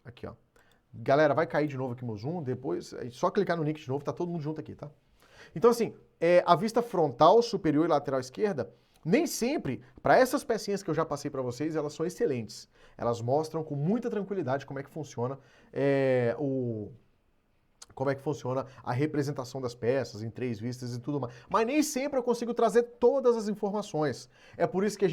Aqui, ó. Galera, vai cair de novo aqui meu zoom, depois é só clicar no nick de novo, tá todo mundo junto aqui, tá? Então assim, a vista frontal, superior e lateral esquerda, nem sempre, para essas pecinhas que eu já passei para vocês, elas são excelentes. Elas mostram com muita tranquilidade como é que funciona como é que funciona a representação das peças em 3 vistas e tudo mais. Mas nem sempre eu consigo trazer todas as informações. É por isso que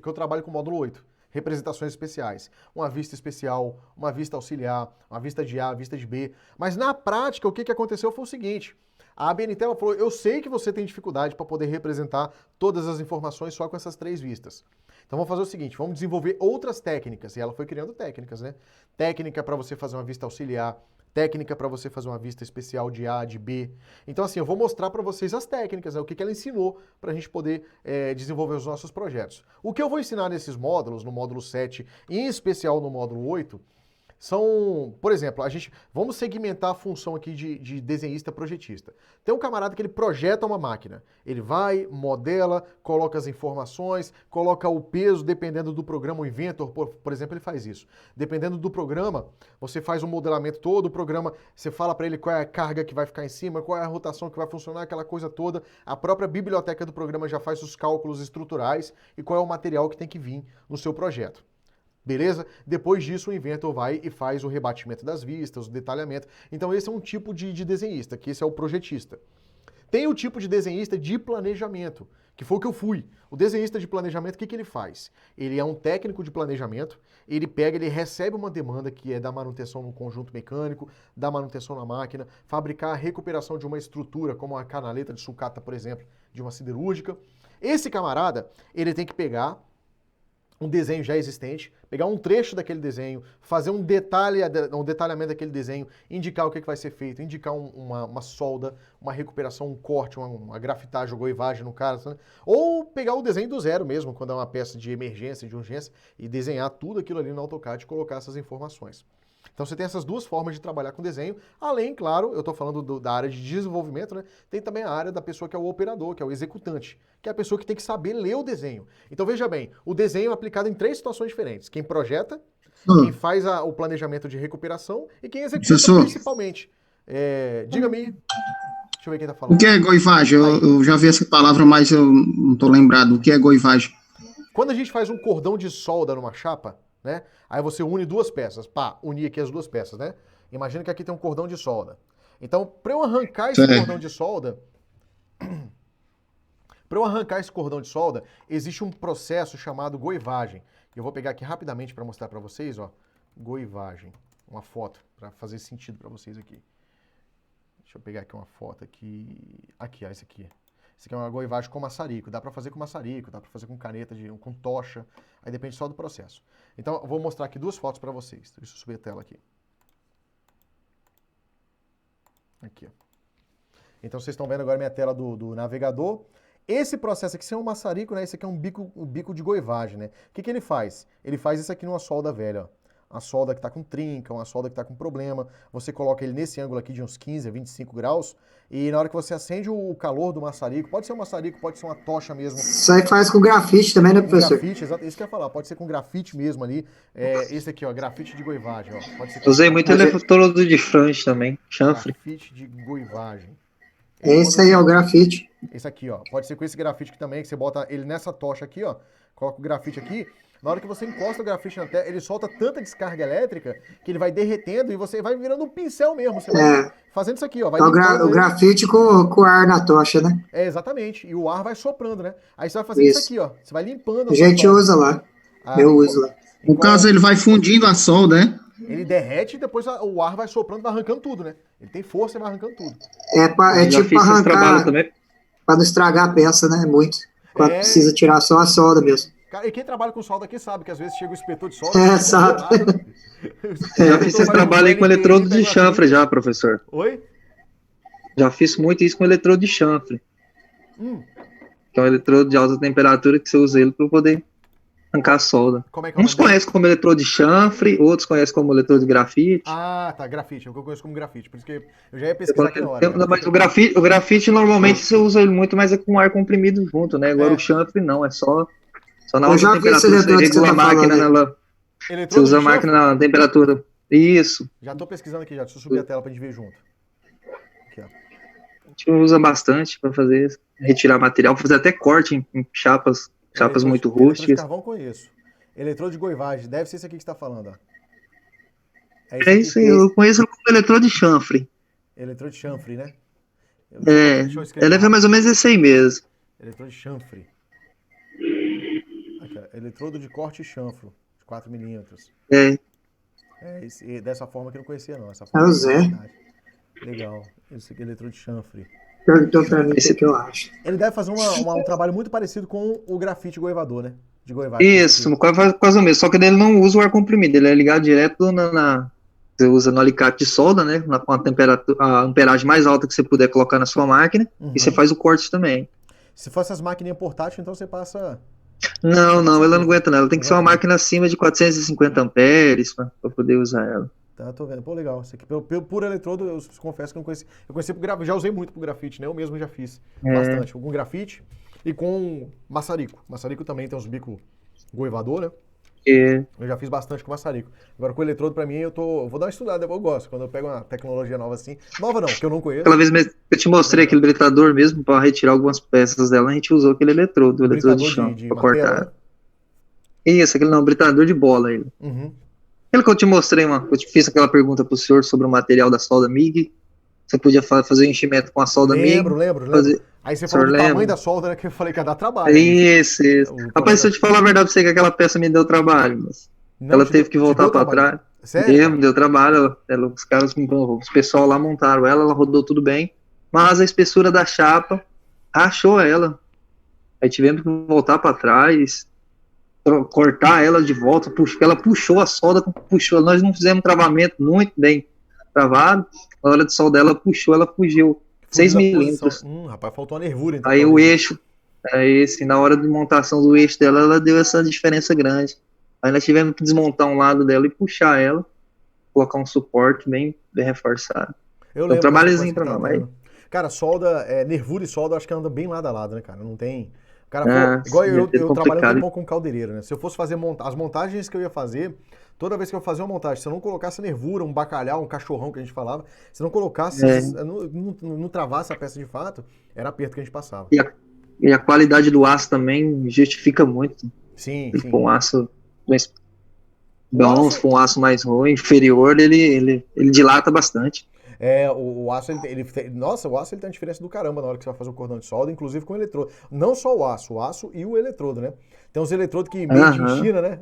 eu trabalho com o módulo 8. Representações especiais. Uma vista especial, uma vista auxiliar, uma vista de A, vista de B. Mas na prática, o que aconteceu foi o seguinte. A ABNT ela falou, eu sei que você tem dificuldade para poder representar todas as informações só com essas 3 vistas. Então vamos fazer o seguinte, vamos desenvolver outras técnicas. E ela foi criando técnicas, né? Técnica para você fazer uma vista auxiliar, técnica para você fazer uma vista especial de A, de B. Então assim, eu vou mostrar para vocês as técnicas, né? O que ela ensinou para a gente poder desenvolver os nossos projetos. O que eu vou ensinar nesses módulos, no módulo 7 e em especial no módulo 8, são, por exemplo, vamos segmentar a função aqui de desenhista projetista. Tem um camarada que ele projeta uma máquina. Ele vai, modela, coloca as informações, coloca o peso, dependendo do programa, o Inventor, por exemplo, ele faz isso. Dependendo do programa, você faz um modelamento todo, o programa, você fala para ele qual é a carga que vai ficar em cima, qual é a rotação que vai funcionar, aquela coisa toda. A própria biblioteca do programa já faz os cálculos estruturais e qual é o material que tem que vir no seu projeto. Beleza? Depois disso, o Inventor vai e faz o rebatimento das vistas, o detalhamento. Então esse é um tipo de desenhista, que esse é o projetista. Tem o tipo de desenhista de planejamento, que foi o que eu fui. O desenhista de planejamento, o que ele faz? Ele é um técnico de planejamento, ele recebe uma demanda que é da manutenção no conjunto mecânico, da manutenção na máquina, fabricar a recuperação de uma estrutura, como a canaleta de sucata, por exemplo, de uma siderúrgica. Esse camarada, ele tem que pegar um desenho já existente, pegar um trecho daquele desenho, fazer um detalhamento daquele desenho, indicar o que vai ser feito, indicar uma solda, uma recuperação, um corte, uma grafitagem, uma goivagem no caso, né? Ou pegar o desenho do zero mesmo, quando é uma peça de emergência, de urgência, e desenhar tudo aquilo ali no AutoCAD e colocar essas informações. Então você tem essas duas formas de trabalhar com desenho, além, claro, eu estou falando da área de desenvolvimento, né? Tem também a área da pessoa que é o operador, que é o executante, que é a pessoa que tem que saber ler o desenho. Então veja bem, o desenho é aplicado em 3 situações diferentes. Quem projeta, quem faz o planejamento de recuperação e quem executa principalmente. Diga-me, deixa eu ver quem está falando. O que é goivagem? Eu já vi essa palavra, mas eu não estou lembrado. O que é goivagem? Quando a gente faz um cordão de solda numa chapa, né? Aí você une 2 peças. Pá, unir aqui as 2 peças, né? Imagina que aqui tem um cordão de solda. Então, para eu arrancar esse cordão de solda, existe um processo chamado goivagem. Eu vou pegar aqui rapidamente para mostrar para vocês, ó. Goivagem. Uma foto, para fazer sentido para vocês aqui. Deixa eu pegar aqui uma foto aqui. Aqui, ó, esse aqui. Esse aqui é uma goivagem com maçarico. Dá para fazer com maçarico, dá para fazer com caneta, com tocha. Aí depende só do processo. Então, eu vou mostrar aqui 2 fotos para vocês. Deixa eu subir a tela aqui. Aqui, ó. Então, vocês estão vendo agora minha tela do navegador. Esse processo aqui, se é um maçarico, né? Esse aqui é um bico de goivagem, né? O que ele faz? Ele faz isso aqui numa solda velha, ó. A solda que está com trinca, uma solda que está com problema, você coloca ele nesse ângulo aqui de uns 15 a 25 graus, e na hora que você acende o calor do maçarico, pode ser um maçarico, pode ser uma tocha mesmo. Isso aí faz com grafite também, né, professor? Grafite, exato, isso que eu ia falar, pode ser com grafite mesmo ali, esse aqui, ó, grafite de goivagem, ó. Pode ser com... Usei muito eletrodo de frange também, chanfre. Grafite de goivagem. Esse aí é o grafite. Esse aqui, ó, pode ser com esse grafite aqui também, que você bota ele nessa tocha aqui, ó, coloca o grafite aqui. Na hora que você encosta o grafite na terra, ele solta tanta descarga elétrica que ele vai derretendo e você vai virando um pincel mesmo. Você vai fazendo isso aqui, ó. Vai o grafite com ar na tocha, né? Exatamente. E o ar vai soprando, né? Aí você vai fazendo isso aqui, ó. Você vai limpando. A gente usa lá. Eu uso lá. No caso, ele vai fundindo a solda, né? Ele derrete e depois o ar vai soprando, vai arrancando tudo, né? Ele tem força e vai arrancando tudo. É tipo pra arrancar, pra não estragar a peça, né? Muito. Quando precisa tirar só a solda mesmo. Cara, e quem trabalha com solda aqui sabe que às vezes chega o inspetor de solda. Exato. Já fiz esse trabalho aí com eletrodo de chanfre já, professor. Oi? Já fiz muito isso com eletrodo de chanfre. Que é um eletrodo de alta temperatura que você usa ele para poder arrancar a solda. Uns conhecem como eletrodo de chanfre, outros conhecem como eletrodo de grafite. Ah, tá, grafite, é o que eu conheço como grafite, por isso que eu já ia pesquisar aqui na hora. Mas o grafite normalmente você usa ele muito, mas é com ar comprimido junto, né? Agora o chanfre não, é só na alta temperatura, você regula a máquina, você usa a máquina na temperatura Isso. Já tô pesquisando aqui já, deixa eu subir a tela pra gente ver junto. Aqui, ó. A gente usa bastante para fazer, retirar material, fazer até corte em chapas muito rústicas. Eletrodo de carvão conheço. Eletrodo de goivagem, deve ser esse aqui que você tá falando, ó. É isso aí, eu conheço como eletrodo de chanfre. Eletrodo de chanfre, né? Ela é mais ou menos esse aí mesmo. Eletrodo de chanfre. Aqui, ó, eletrodo de corte e chanfro, de 4 milímetros. Dessa forma que eu não conhecia, não. Essa forma é o Zé. Legal. Esse aqui é eletrodo de chanfre. Perguntou pra mim o que eu acho. Ele deve fazer um trabalho muito parecido com o grafite goivador, né? De goivagem. Isso, quase o mesmo. Só que ele não usa o ar comprimido, ele é ligado direto você usa no alicate de solda, né? Com a amperagem mais alta que você puder colocar na sua máquina. E você faz o corte também. Se for essas máquinas portáteis, então você passa... Não, ela não aguenta não. Ela tem que ser uma máquina acima de 450 amperes para poder usar ela. Tá, tô vendo. Pô, legal. Isso aqui, por eletrodo, eu confesso que eu não conheci. Eu conheci já usei muito pro grafite, né? Eu mesmo já fiz bastante. Com grafite e com maçarico. Maçarico também tem uns bicos goivador, né? Eu já fiz bastante com maçarico. Agora com eletrodo, pra mim, eu vou dar uma estudada, eu gosto. Quando eu pego uma tecnologia nova assim. Nova não, que eu não conheço. Aquela vez mesmo, eu te mostrei aquele britador mesmo, pra retirar algumas peças dela, a gente usou aquele eletrodo, o eletrodo de chão, pra cortar. Né? Isso, aquele não, britador de bola. Ele. Aquele que eu te mostrei, eu te fiz aquela pergunta pro senhor sobre o material da solda MIG. Você podia fazer enchimento com a solda MIG. Lembro. Aí você falou do tamanho da solda, né, que eu falei que ia dar trabalho. Isso. Rapaz, se eu te falar a verdade pra você, que aquela peça me deu trabalho, mas ela teve que voltar pra trás. Sério? Deu trabalho. Os pessoal lá montaram ela rodou tudo bem, mas a espessura da chapa rachou ela. Aí tivemos que voltar pra trás, cortar ela de volta, ela puxou a solda, nós não fizemos travamento muito bem travado, na hora de solda ela fugiu 6 milímetros. Rapaz, faltou uma nervura. Então, aí o eixo, na hora de montação do eixo dela, ela deu essa diferença grande. Aí nós tivemos que desmontar um lado dela e puxar ela, colocar um suporte bem reforçado. Eu lembro. Trabalhozinho pra nós. Cara, solda, nervura e solda, eu acho que anda bem lado a lado, né, cara? Não tem... Cara, igual eu trabalhando um pouco com caldeireiro, né? Se eu fosse fazer as montagens que eu ia fazer, toda vez que eu fazia uma montagem, se eu não colocasse nervura, um bacalhau, um cachorrão que a gente falava, se eu não colocasse, não travasse a peça de fato, era aperto que a gente passava. E a qualidade do aço também justifica muito. Sim. Com um aço bom, com um aço mais ruim, inferior, ele dilata bastante. O aço, nossa, o aço ele tem uma diferença do caramba na hora que você vai fazer um cordão de solda, inclusive com o eletrodo. Não só o aço e o eletrodo, né? Tem uns eletrodos que made em China, né?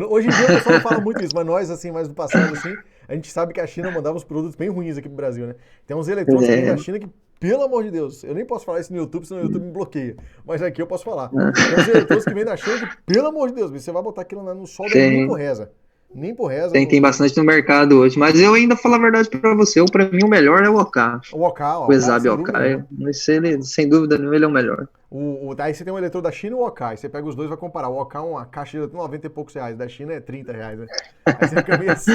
Hoje em dia o pessoal não fala muito isso, mas nós, assim, mais do passado, assim, a gente sabe que a China mandava uns produtos bem ruins aqui pro Brasil, né? Tem uns eletrodos que vêm da China que, pelo amor de Deus, eu nem posso falar isso no YouTube, senão o YouTube me bloqueia. Mas aqui eu posso falar. Tem uns eletrodos que vêm da China que, pelo amor de Deus, você vai botar aquilo no solda e nem por reza. Nem por reza. Tem bastante no mercado hoje. Mas eu ainda falo a verdade pra você. Pra mim o melhor é o OK. O Exabe OK. Sem dúvida nenhuma, ele é o melhor. Aí você tem um eletrodo da China e o OK. Aí você pega os dois e vai comparar. O OK é uma caixa de 90 e poucos reais. Da China é 30 reais. Né? Aí você fica meio assim.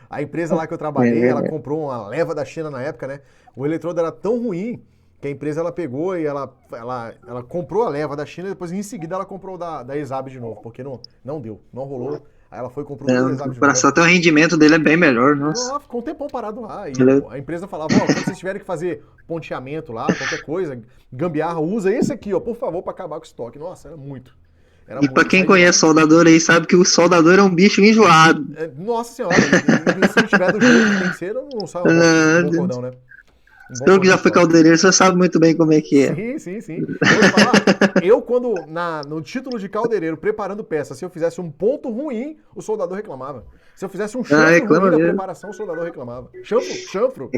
A empresa lá que eu trabalhei, ela comprou uma leva da China na época, né? O eletrodo era tão ruim que a empresa ela pegou e ela comprou a leva da China e depois em seguida ela comprou da Exabe de novo. Porque não deu, não rolou. Aí ela foi e comprou o Exabe de novo. Até o rendimento dele é bem melhor, nossa. Ficou um tempão parado lá. E a empresa falava, quando vocês tiverem que fazer ponteamento lá, qualquer coisa, gambiarra, usa esse aqui, por favor, pra acabar com o estoque. Nossa, era muito. Pra quem conhece soldador aí, sabe que o soldador é um bicho enjoado. Nossa senhora, se não tiver do jeito que tem que ser, não sai um bom cordão, né? Eu que já fui caldeireiro, você sabe muito bem como é que é. Sim. Eu quando, no título de caldeireiro, preparando peça, se eu fizesse um ponto ruim, o soldador reclamava. Se eu fizesse um chanfro ruim na preparação, o soldador reclamava. Chanfro?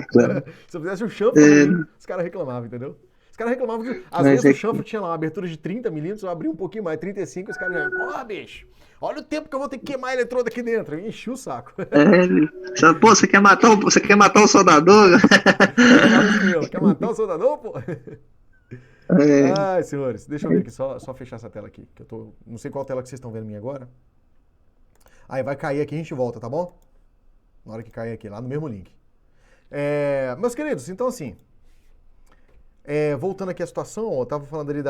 Se eu fizesse um chanfro ruim, os caras reclamavam, entendeu? Os caras reclamavam que, às vezes, o chanfro tinha lá uma abertura de 30 milímetros, eu abri um pouquinho mais, 35, os caras diziam, bicho, olha o tempo que eu vou ter que queimar eletrodo aqui dentro. Eu enchi o saco. Pô, você quer matar o soldador? Quer matar o soldador, pô? Ai, senhores, deixa eu ver aqui, só fechar essa tela aqui, que eu não sei qual tela que vocês estão vendo minha agora. Aí vai cair aqui e a gente volta, tá bom? Na hora que cair aqui, lá no mesmo link. Meus queridos, então assim, Voltando aqui à situação, eu estava falando ali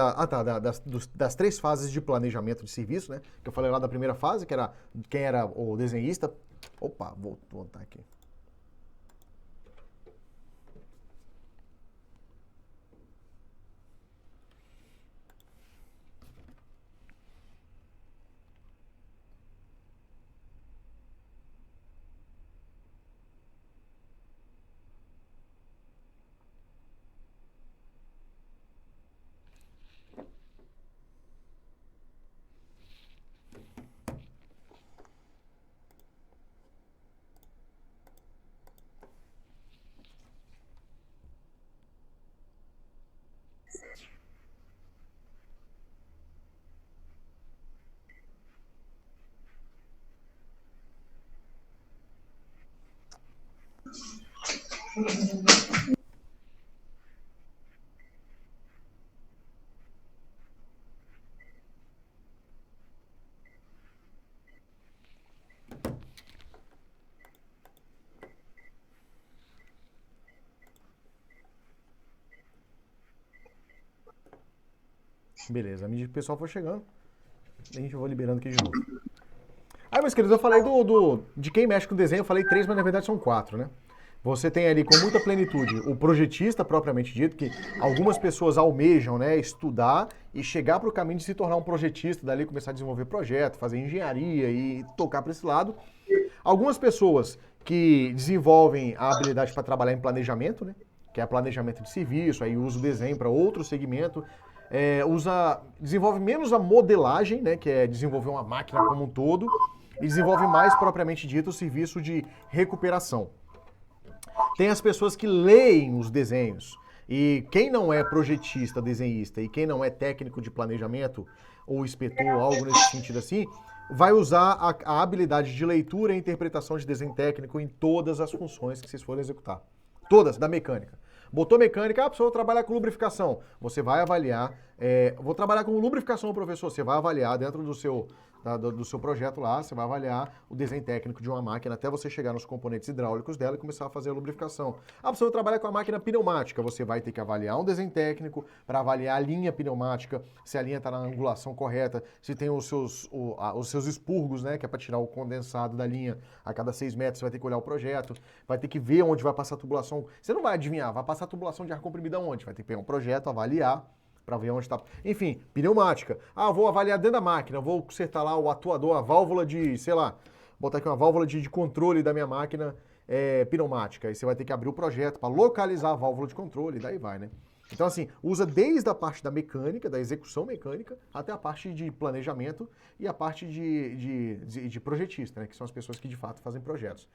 das 3 fases de planejamento de serviço, né? Que eu falei lá da primeira fase, que era quem era o desenhista. Opa, vou voltar aqui. Beleza, à medida que o pessoal for chegando, a gente vai liberando aqui de novo. Aí, meus queridos, eu falei de quem mexe com desenho, eu falei 3, mas na verdade são 4, né? Você tem ali com muita plenitude o projetista, propriamente dito, que algumas pessoas almejam, né, estudar e chegar para o caminho de se tornar um projetista, dali começar a desenvolver projeto, fazer engenharia e tocar para esse lado. Algumas pessoas que desenvolvem a habilidade para trabalhar em planejamento, né, que é planejamento de serviço, aí usa o desenho para outro segmento, desenvolve menos a modelagem, né, que é desenvolver uma máquina como um todo, e desenvolve mais, propriamente dito, o serviço de recuperação. Tem as pessoas que leem os desenhos. E quem não é projetista, desenhista, e quem não é técnico de planejamento, ou inspetor, algo nesse sentido assim, vai usar a habilidade de leitura e interpretação de desenho técnico em todas as funções que vocês forem executar. Todas, da mecânica. Botou mecânica, a pessoa trabalha com lubrificação. Você vai avaliar, vou trabalhar com lubrificação, professor, você vai avaliar dentro do seu projeto lá, você vai avaliar o desenho técnico de uma máquina até você chegar nos componentes hidráulicos dela e começar a fazer a lubrificação. A pessoa trabalha com a máquina pneumática, você vai ter que avaliar um desenho técnico para avaliar a linha pneumática, se a linha está na angulação correta, se tem os seus expurgos, né, que é para tirar o condensado da linha a cada 6 metros, você vai ter que olhar o projeto, vai ter que ver onde vai passar a tubulação. Você não vai adivinhar, vai passar a tubulação de ar comprimido aonde? Vai ter que pegar um projeto, avaliar, para ver onde está. Enfim, pneumática. Vou avaliar dentro da máquina, vou consertar lá o atuador, a válvula de, sei lá, botar aqui uma válvula de controle da minha máquina pneumática. Aí você vai ter que abrir o projeto para localizar a válvula de controle, daí vai, né? Então, assim, usa desde a parte da mecânica, da execução mecânica, até a parte de planejamento e a parte de projetista, né? Que são as pessoas que de fato fazem projetos.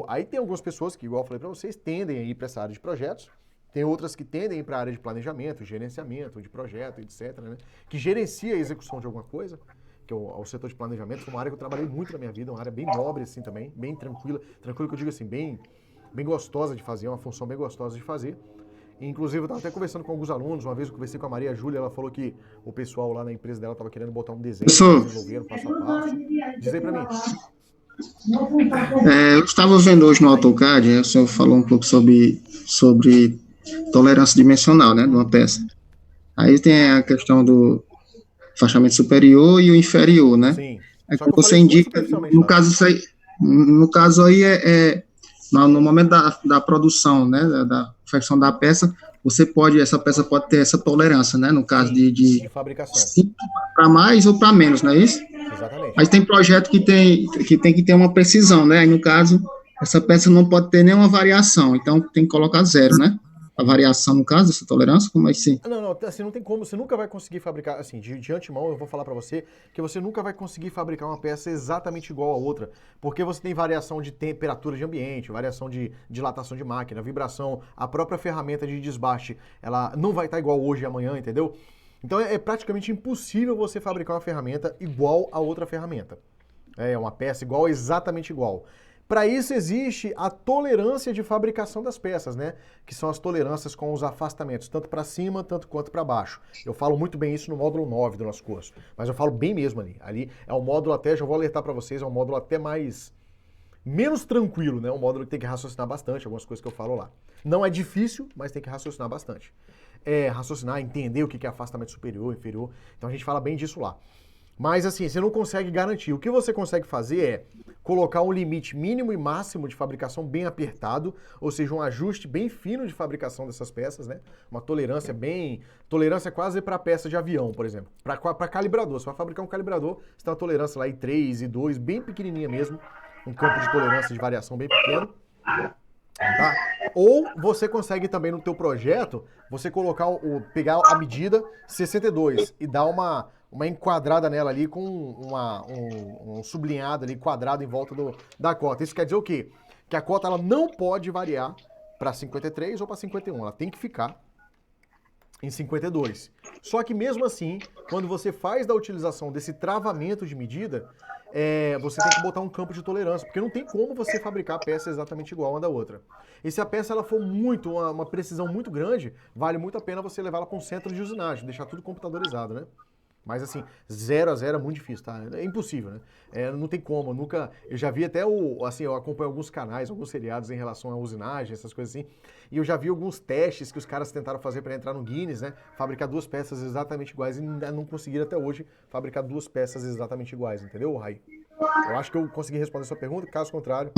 Aí tem algumas pessoas que, igual eu falei para vocês, tendem a ir para essa área de projetos. Tem outras que tendem a ir para a área de planejamento, gerenciamento de projeto, etc., né? Que gerencia a execução de alguma coisa, que é o setor de planejamento. Foi uma área que eu trabalhei muito na minha vida, uma área bem nobre assim também, bem tranquila. Tranquila que eu digo assim, bem gostosa de fazer, uma função bem gostosa de fazer. Inclusive, eu estava até conversando com alguns alunos, uma vez eu conversei com a Maria Júlia, ela falou que o pessoal lá na empresa dela estava querendo botar um desenho, desenvolvendo passo a passo. Diz aí para mim. Eu estava vendo hoje no AutoCAD, o senhor falou um pouco sobre tolerância dimensional, né, de uma peça. Aí tem a questão do afastamento superior e o inferior, né? Sim. É que você indica, no caso aí no momento da produção, né, da confecção da peça, essa peça pode ter essa tolerância, né, no caso de fabricação. Para mais ou para menos, não é isso? Exatamente. Mas tem projeto que tem que ter uma precisão, né? Aí, no caso, essa peça não pode ter nenhuma variação, então tem que colocar 0, né? A variação, no caso, dessa tolerância, como é assim? Não, assim, não tem como, você nunca vai conseguir fabricar, assim, de antemão eu vou falar para você que você nunca vai conseguir fabricar uma peça exatamente igual a outra, porque você tem variação de temperatura de ambiente, variação de dilatação de máquina, vibração, a própria ferramenta de desbaste, ela não vai estar igual hoje e amanhã, entendeu? Então é praticamente impossível você fabricar uma ferramenta igual a outra ferramenta. Uma peça igual, exatamente igual. Para isso existe a tolerância de fabricação das peças, né? Que são as tolerâncias com os afastamentos, tanto para cima, tanto quanto para baixo. Eu falo muito bem isso no módulo 9 do nosso curso, mas eu falo bem mesmo ali. Ali é um módulo até, já vou alertar para vocês, é um módulo até mais menos tranquilo, né? Um módulo que tem que raciocinar bastante, algumas coisas que eu falo lá. Não é difícil, mas tem que raciocinar bastante. Raciocinar, entender o que é afastamento superior, inferior. Então a gente fala bem disso lá. Mas assim, você não consegue garantir. O que você consegue fazer é colocar um limite mínimo e máximo de fabricação bem apertado, ou seja, um ajuste bem fino de fabricação dessas peças, né? Uma tolerância tolerância quase para peça de avião, por exemplo. Para calibrador, você vai fabricar um calibrador, você tem uma tolerância lá em 3 e 2, bem pequenininha mesmo, um campo de tolerância de variação bem pequeno. Tá? Ou você consegue também no teu projeto, você pegar a medida 62 e dar uma enquadrada nela ali com um sublinhado ali, quadrado em volta da cota. Isso quer dizer o quê? Que a cota ela não pode variar para 53 ou para 51, ela tem que ficar em 52. Só que mesmo assim, quando você faz da utilização desse travamento de medida, você tem que botar um campo de tolerância, porque não tem como você fabricar a peça exatamente igual uma da outra. E se a peça ela for uma precisão muito grande, vale muito a pena você levar ela para um centro de usinagem, deixar tudo computadorizado, né? Mas assim, 0 a 0 é muito difícil, tá? É impossível, né? Não tem como, eu já vi até eu acompanho alguns canais, alguns seriados em relação à usinagem, essas coisas assim, e eu já vi alguns testes que os caras tentaram fazer para entrar no Guinness, né? Fabricar 2 peças exatamente iguais e ainda não conseguiram até hoje fabricar 2 peças exatamente iguais, entendeu, Rai? Eu acho que eu consegui responder a sua pergunta, caso contrário,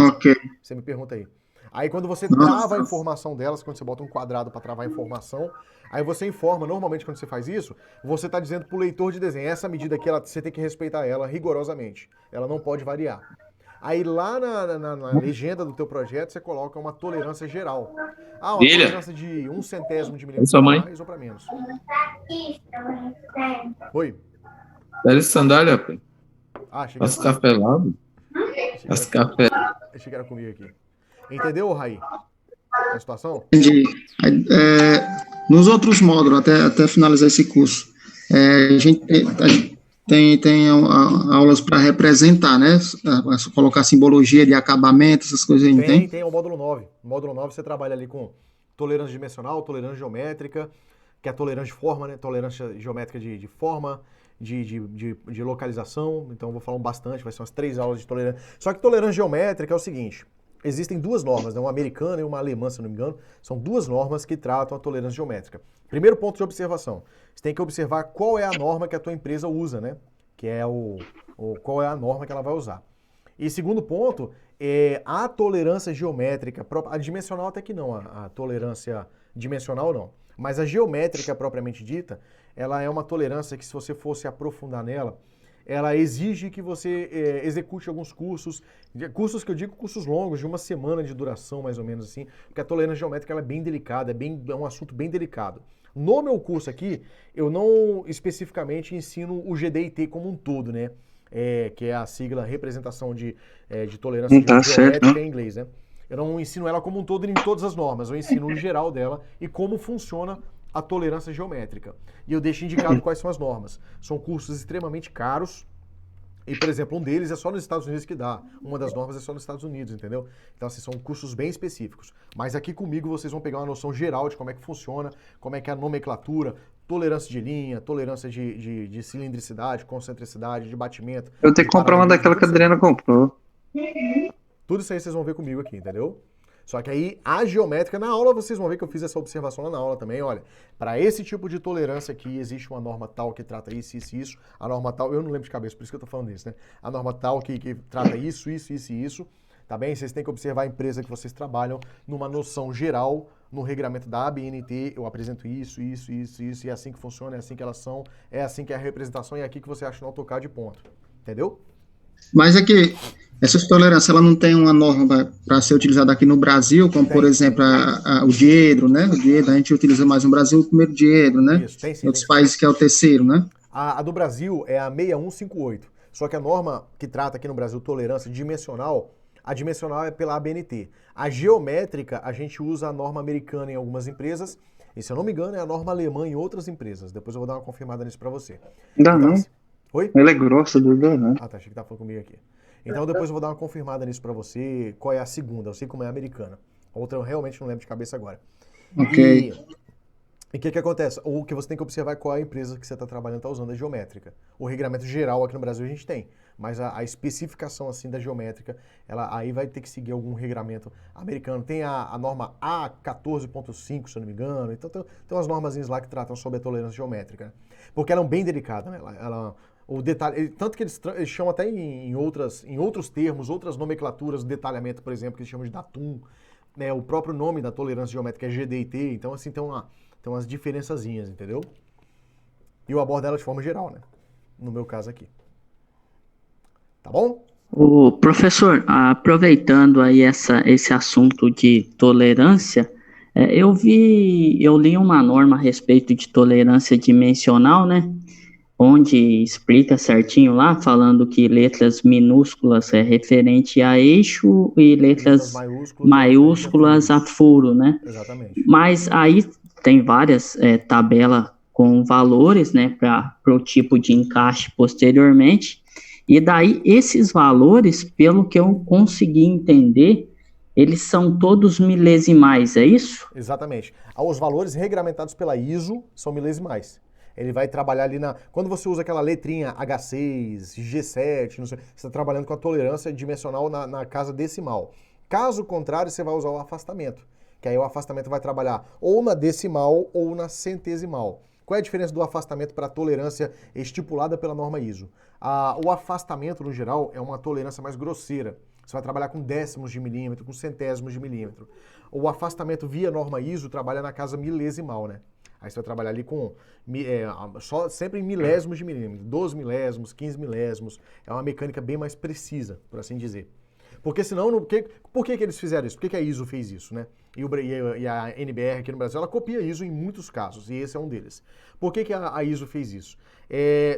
você me pergunta aí. Aí quando você trava a informação delas, quando você bota um quadrado para travar a informação, aí você informa, normalmente quando você faz isso, você está dizendo para o leitor de desenho, essa medida aqui, você tem que respeitar ela rigorosamente, ela não pode variar. Aí lá na legenda do teu projeto, você coloca uma tolerância geral. Uma tolerância de 1/100 de milímetro para mais ou para menos. Oi? Pera esse sandália, pai. Cheguei As café lá. As café. Achei que era comigo aqui. Entendeu, Raí? A situação? Entendi. Nos outros módulos, até finalizar esse curso, a gente tem aulas para representar, né? Colocar simbologia de acabamento, essas coisas aí, tem? Tem o módulo 9. No módulo 9 você trabalha ali com tolerância dimensional, tolerância geométrica, que é a tolerância de forma, né? Tolerância geométrica de forma, de localização. Então eu vou falar bastante, vai ser umas 3 aulas de tolerância. Só que tolerância geométrica é o seguinte: existem 2 normas, né? Uma americana e uma alemã, se não me engano. São 2 normas que tratam a tolerância geométrica. Primeiro ponto de observação. Você tem que observar qual é a norma que a tua empresa usa, né? Que é qual é a norma que ela vai usar. E segundo ponto, a tolerância geométrica, a dimensional até que não, a tolerância dimensional não. Mas a geométrica propriamente dita, ela é uma tolerância que se você fosse aprofundar nela, ela exige que você execute alguns cursos que eu digo cursos longos, de 1 semana de duração, mais ou menos assim, porque a tolerância geométrica ela é bem delicada, é um assunto bem delicado. No meu curso aqui, eu não especificamente ensino o GDIT como um todo, né? Que é a sigla representação de tolerância geométrica em inglês, né? Eu não ensino ela como um todo em todas as normas, eu ensino o geral dela e como funciona a tolerância geométrica. E eu deixo indicado quais são as normas. São cursos extremamente caros e, por exemplo, um deles é só nos Estados Unidos que dá. Uma das normas é só nos Estados Unidos, entendeu? Então, assim, são cursos bem específicos. Mas aqui comigo vocês vão pegar uma noção geral de como é que funciona, como é que é a nomenclatura, tolerância de linha, tolerância de cilindricidade, concentricidade, de batimento. Eu tenho que comprar uma daquela que a Adriana comprou. Tudo isso aí vocês vão ver comigo aqui, entendeu? Só que aí, a geométrica, na aula, vocês vão ver que eu fiz essa observação lá na aula também. Olha, para esse tipo de tolerância aqui, existe uma norma tal que trata isso, isso e isso. A norma tal, eu não lembro de cabeça, por isso que eu tô falando disso, né? A norma tal que trata isso, isso, isso e isso. Tá bem? Vocês têm que observar a empresa que vocês trabalham numa noção geral, no regramento da ABNT, eu apresento isso, isso, isso, isso, e é assim que funciona, é assim que elas são, é assim que é a representação, e é aqui que você acha no AutoCAD, ponto. Entendeu? Mas é que essas tolerâncias, ela não tem uma norma para ser utilizada aqui no Brasil, como, por exemplo, o diedro, né? O diedro, a gente utiliza mais no Brasil o primeiro diedro, né? Isso, tem sim. Em outros países que é o terceiro, né? A do Brasil é a 6158. Só que a norma que trata aqui no Brasil tolerância dimensional, a dimensional é pela ABNT. A geométrica, a gente usa a norma americana em algumas empresas, e se eu não me engano é a norma alemã em outras empresas. Depois eu vou dar uma confirmada nisso para você. Dá não. Oi? Ela é grossa, Duda, né? Tá, achei que tá falando comigo aqui. Então depois eu vou dar uma confirmada nisso pra você, qual é a segunda, eu sei como é a americana. A outra eu realmente não lembro de cabeça agora. Ok. E o que acontece? O que você tem que observar é qual é a empresa que você está trabalhando está usando a geométrica. O regramento geral aqui no Brasil a gente tem, mas a especificação assim da geométrica, ela aí vai ter que seguir algum regramento americano. Tem a norma A14.5, se eu não me engano, então tem umas normazinhas lá que tratam sobre a tolerância geométrica, né? Porque ela é bem delicada, né? O detalhe, tanto que eles chamam até em outros termos, outras nomenclaturas, detalhamento, por exemplo, que eles chamam de datum, né? O próprio nome da tolerância geométrica é GDT, então assim tem umas diferençazinhas, entendeu? E eu abordo ela de forma geral, né? No meu caso aqui. Tá bom? O professor, aproveitando aí esse assunto de tolerância, eu li uma norma a respeito de tolerância dimensional, né? Onde explica certinho lá, falando que letras minúsculas é referente a eixo e letras maiúsculas a furo, né? Exatamente. Mas aí tem várias tabelas com valores, né, para o tipo de encaixe posteriormente, e daí esses valores, pelo que eu consegui entender, eles são todos milesimais, é isso? Exatamente. Os valores regulamentados pela ISO são milesimais. Ele vai trabalhar ali quando você usa aquela letrinha H6, G7, não sei, você está trabalhando com a tolerância dimensional na casa decimal. Caso contrário, você vai usar o afastamento, que aí o afastamento vai trabalhar ou na decimal ou na centesimal. Qual é a diferença do afastamento para a tolerância estipulada pela norma ISO? O afastamento, no geral, é uma tolerância mais grosseira. Você vai trabalhar com décimos de milímetro, com centésimos de milímetro. O afastamento via norma ISO trabalha na casa milesimal, né? Aí você vai trabalhar ali com sempre em milésimos de milímetro, 12 milésimos, 15 milésimos. É uma mecânica bem mais precisa, por assim dizer. Porque senão, por que eles fizeram isso? Por que a ISO fez isso, né? E a NBR aqui no Brasil, ela copia a ISO em muitos casos, e esse é um deles. Por que a ISO fez isso?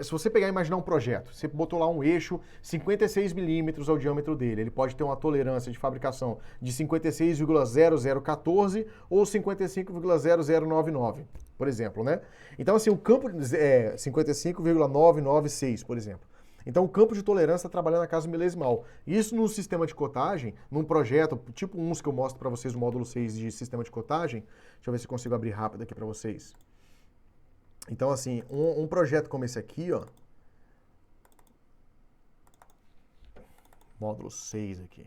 Se você pegar e imaginar um projeto, você botou lá um eixo 56 milímetros ao diâmetro dele, ele pode ter uma tolerância de fabricação de 56,0014 ou 55,0099, por exemplo, né? Então, assim, o campo 55,996, por exemplo. Então, o campo de tolerância trabalha na casa milesimal. Isso no sistema de cotagem, num projeto, tipo uns que eu mostro para vocês no módulo 6 de sistema de cotagem. Deixa eu ver se consigo abrir rápido aqui para vocês. Então, assim, um projeto como esse aqui, ó. Módulo 6 aqui.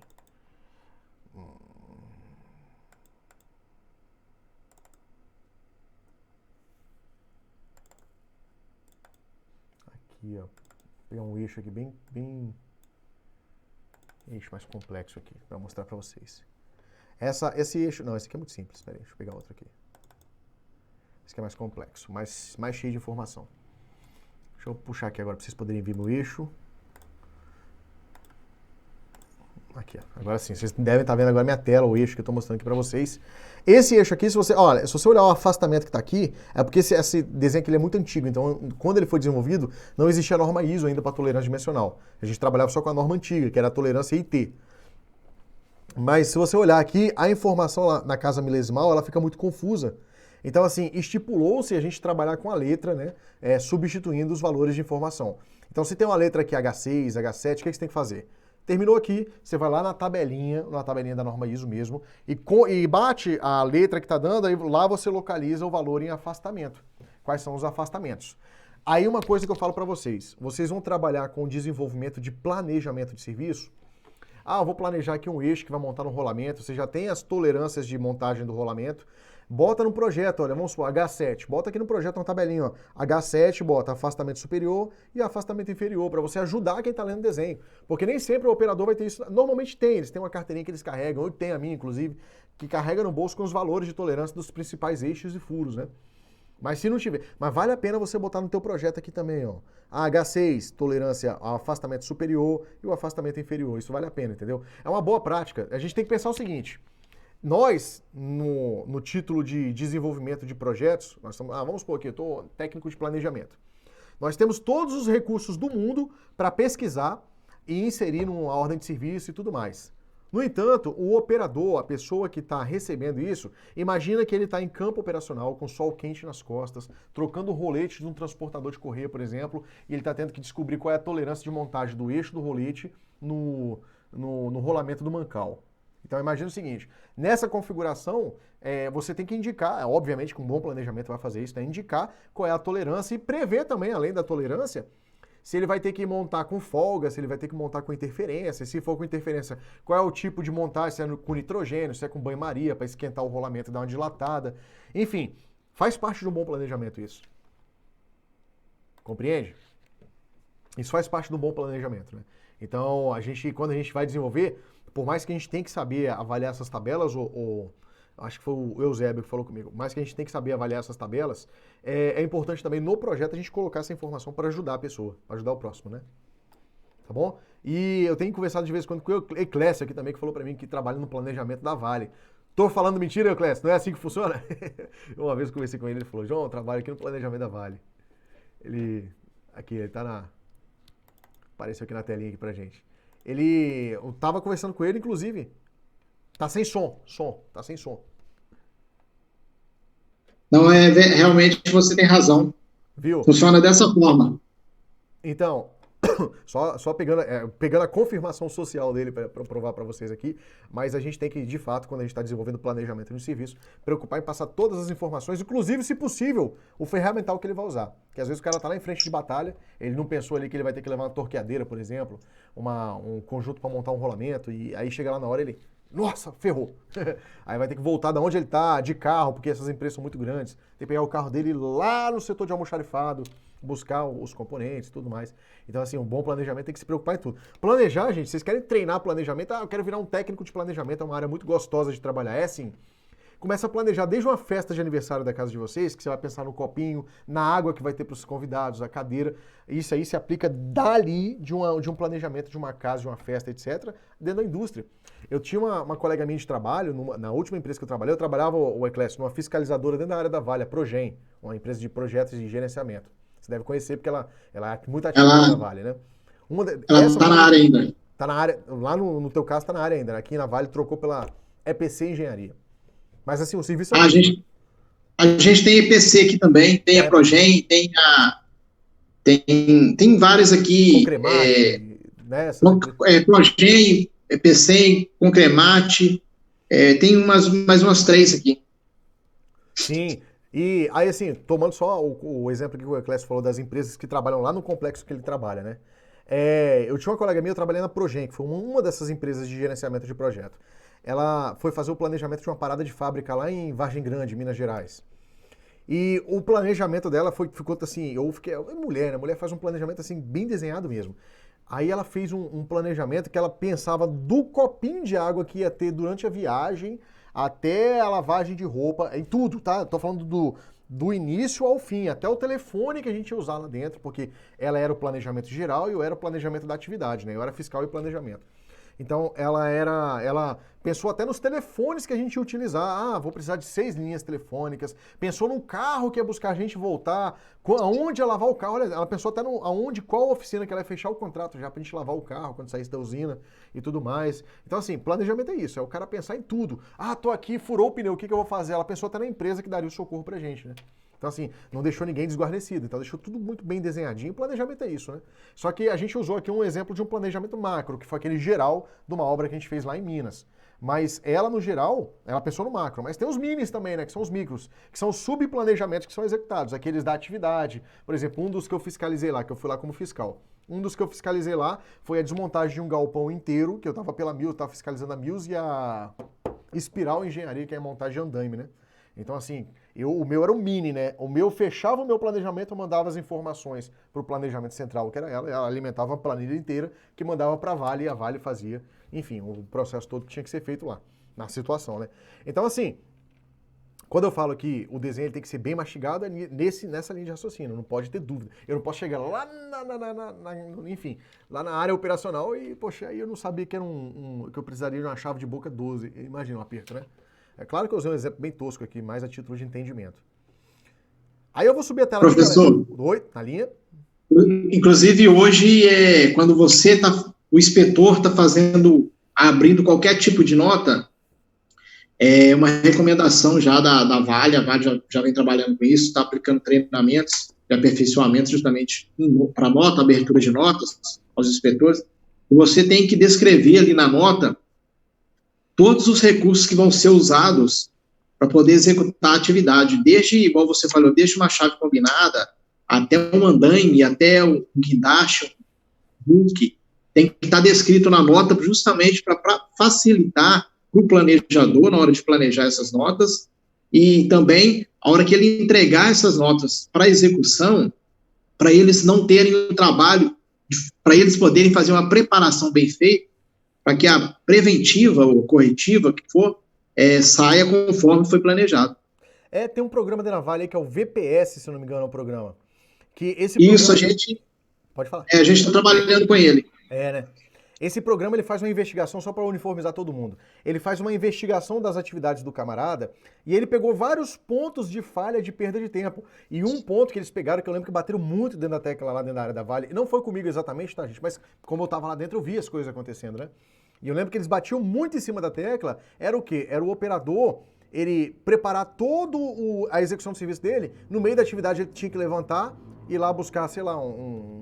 Aqui, ó. Vou pegar um eixo aqui bem eixo mais complexo aqui, para mostrar para vocês. Esse eixo, não, esse aqui é muito simples, peraí, deixa eu pegar outro aqui. Esse aqui é mais complexo, mais cheio de informação. Deixa eu puxar aqui agora para vocês poderem ver meu eixo. Aqui, ó. Agora sim, vocês devem estar vendo agora minha tela, o eixo que eu estou mostrando aqui para vocês. Esse eixo aqui, se você olhar o afastamento que está aqui, é porque esse desenho aqui ele é muito antigo, então quando ele foi desenvolvido, não existia a norma ISO ainda para tolerância dimensional. A gente trabalhava só com a norma antiga, que era a tolerância IT. Mas se você olhar aqui, a informação lá na casa milesimal, ela fica muito confusa. Então, assim, estipulou-se a gente trabalhar com a letra, né, substituindo os valores de informação. Então, se tem uma letra aqui H6, H7, o que você tem que fazer? Terminou aqui, você vai lá na tabelinha da norma ISO mesmo, e bate a letra que está dando, aí lá você localiza o valor em afastamento. Quais são os afastamentos? Aí uma coisa que eu falo para vocês vão trabalhar com o desenvolvimento de planejamento de serviço. Eu vou planejar aqui um eixo que vai montar no rolamento, você já tem as tolerâncias de montagem do rolamento, bota no projeto, olha, vamos supor, H7, bota aqui no projeto uma tabelinha, ó, H7, bota afastamento superior e afastamento inferior, para você ajudar quem está lendo o desenho, porque nem sempre o operador vai ter isso, normalmente eles têm uma carteirinha que eles carregam, eu tenho a minha, inclusive, que carrega no bolso com os valores de tolerância dos principais eixos e furos, né? Mas se não tiver, mas vale a pena você botar no teu projeto aqui também, ó, a H6, tolerância ao afastamento superior e o afastamento inferior, isso vale a pena, entendeu? É uma boa prática, a gente tem que pensar o seguinte: nós, no título de desenvolvimento de projetos, nós estamos, vamos supor aqui, eu estou técnico de planejamento. Nós temos todos os recursos do mundo para pesquisar e inserir numa ordem de serviço e tudo mais. No entanto, o operador, a pessoa que está recebendo isso, imagina que ele está em campo operacional, com sol quente nas costas, trocando o rolete de um transportador de correia, por exemplo, e ele está tendo que descobrir qual é a tolerância de montagem do eixo do rolete no rolamento do mancal. Então imagina o seguinte, nessa configuração, você tem que indicar, obviamente com um bom planejamento vai fazer isso, né? Indicar qual é a tolerância e prever também, além da tolerância, se ele vai ter que montar com folga, se ele vai ter que montar com interferência, se for com interferência, qual é o tipo de montagem, se é com nitrogênio, se é com banho-maria, para esquentar o rolamento e dar uma dilatada. Enfim, faz parte de um bom planejamento isso. Compreende? Isso faz parte do bom planejamento, né? Então, quando a gente vai desenvolver, por mais que a gente tenha que saber avaliar essas tabelas, acho que foi o Eusébio que falou comigo, mais que a gente tem que saber avaliar essas tabelas, é importante também no projeto a gente colocar essa informação para ajudar a pessoa, para ajudar o próximo, né? Tá bom? E eu tenho conversado de vez em quando com o Eclésio aqui também, que falou para mim que trabalha no planejamento da Vale. Tô falando mentira, Eclésio? Não é assim que funciona? Uma vez eu conversei com ele, ele falou, João, eu trabalho aqui no planejamento da Vale. Ele tá apareceu aqui na telinha aqui pra gente. Eu tava conversando com ele, inclusive, tá sem tá sem som. Não, realmente você tem razão. Viu? Funciona dessa forma. Então, só pegando a confirmação social dele para provar para vocês aqui, mas a gente tem que, de fato, quando a gente está desenvolvendo planejamento de serviço, preocupar em passar todas as informações, inclusive, se possível, o ferramental que ele vai usar. Porque às vezes o cara está lá em frente de batalha, ele não pensou ali que ele vai ter que levar uma torqueadeira, por exemplo, um conjunto para montar um rolamento, e aí chega lá na hora ele... Nossa, ferrou. Aí vai ter que voltar de onde ele tá, de carro, porque essas empresas são muito grandes. Tem que pegar o carro dele lá no setor de almoxarifado, buscar os componentes e tudo mais. Então, assim, um bom planejamento tem que se preocupar em tudo. Planejar, gente, vocês querem treinar planejamento? Eu quero virar um técnico de planejamento, é uma área muito gostosa de trabalhar. É assim, começa a planejar desde uma festa de aniversário da casa de vocês, que você vai pensar no copinho, na água que vai ter para os convidados, a cadeira. Isso aí se aplica dali de um planejamento de uma casa, de uma festa, etc., dentro da indústria. Eu tinha uma colega minha de trabalho, na última empresa que eu trabalhava o Eclésio, numa fiscalizadora dentro da área da Vale, a Progen, uma empresa de projetos de gerenciamento. Você deve conhecer porque ela é muito ativa na Vale, né? Ela está na área ainda. Está na área, lá no teu caso está na área ainda, né? Aqui na Vale trocou pela EPC Engenharia. Mas assim, o serviço... A gente tem EPC aqui também, tem a Progen, tem várias aqui... Concremate, né? Progen, EPC, Concremate, tem mais umas 3 aqui. Sim, e aí assim, tomando só o exemplo que o Eclésio falou das empresas que trabalham lá no complexo que ele trabalha, né? Eu tinha uma colega minha, eu trabalhei na Progen, que foi uma dessas empresas de gerenciamento de projeto. Ela foi fazer o planejamento de uma parada de fábrica lá em Vargem Grande, Minas Gerais. E o planejamento dela ficou assim, mulher, né? A mulher faz um planejamento assim, bem desenhado mesmo. Aí ela fez um planejamento que ela pensava do copinho de água que ia ter durante a viagem até a lavagem de roupa, em tudo, tá? Tô falando do início ao fim, até o telefone que a gente ia usar lá dentro, porque ela era o planejamento geral e eu era o planejamento da atividade, né? Eu era fiscal e planejamento. Então, ela pensou até nos telefones que a gente ia utilizar. Vou precisar de 6 linhas telefônicas. Pensou num carro que ia buscar a gente voltar. Aonde ia lavar o carro. Olha, ela pensou até qual oficina que ela ia fechar o contrato já pra gente lavar o carro quando saísse da usina e tudo mais. Então, assim, planejamento é isso. É o cara pensar em tudo. Tô aqui, furou o pneu, o que eu vou fazer? Ela pensou até na empresa que daria o socorro pra gente, né? Então, assim, não deixou ninguém desguarnecido. Então, deixou tudo muito bem desenhadinho. Planejamento é isso, né? Só que a gente usou aqui um exemplo de um planejamento macro, que foi aquele geral de uma obra que a gente fez lá em Minas. Mas ela, no geral, ela pensou no macro. Mas tem os minis também, né? Que são os micros, que são os subplanejamentos que são executados, aqueles da atividade. Por exemplo, um dos que eu fiscalizei lá, que eu fui lá como fiscal. Um dos que eu fiscalizei lá foi a desmontagem de um galpão inteiro, que eu estava pela Mills, estava fiscalizando a Mills e a Espiral Engenharia, que é a montagem de andaime, né? Então, assim, o meu era um mini, né? O meu fechava o meu planejamento, eu mandava as informações para o planejamento central, que era ela alimentava a planilha inteira, que mandava para a Vale, e a Vale fazia, enfim, o processo todo que tinha que ser feito lá, na situação, né? Então, assim, quando eu falo que o desenho ele tem que ser bem mastigado, é nessa linha de raciocínio, não pode ter dúvida. Eu não posso chegar lá enfim, lá na área operacional e, poxa, aí eu não sabia que era que eu precisaria de uma chave de boca 12, imagina um aperto, né? É claro que eu usei um exemplo bem tosco aqui, mais a título de entendimento. Aí eu vou subir a tela. Professor, aqui, oi, na linha. Inclusive hoje, quando o inspetor está abrindo qualquer tipo de nota, é uma recomendação já da Vale, a Vale já vem trabalhando com isso, está aplicando treinamentos de aperfeiçoamento justamente para nota, abertura de notas aos inspetores. Você tem que descrever ali na nota todos os recursos que vão ser usados para poder executar a atividade, desde, igual você falou, desde uma chave combinada, até um andaime, até um guindaste, um hook, tem que estar descrito na nota justamente para facilitar para o planejador na hora de planejar essas notas, e também, a hora que ele entregar essas notas para execução, para eles não terem um trabalho, para eles poderem fazer uma preparação bem feita, para que a preventiva ou corretiva que for, saia conforme foi planejado. Tem um programa da Vale aí que é o VPS, se eu não me engano, é o programa. Que esse Isso, programa... a gente... Pode falar. A gente está trabalhando com ele. Né? Esse programa ele faz uma investigação só para uniformizar todo mundo. Ele faz uma investigação das atividades do camarada e ele pegou vários pontos de falha de perda de tempo. E um ponto que eles pegaram, que eu lembro que bateram muito dentro da tecla lá dentro da área da Vale, e não foi comigo exatamente, tá, gente? Mas como eu tava lá dentro, eu vi as coisas acontecendo, né? E eu lembro que eles batiam muito em cima da tecla, era o quê? Era o operador, ele preparar toda a execução do serviço dele, no meio da atividade ele tinha que levantar e ir lá buscar, sei lá,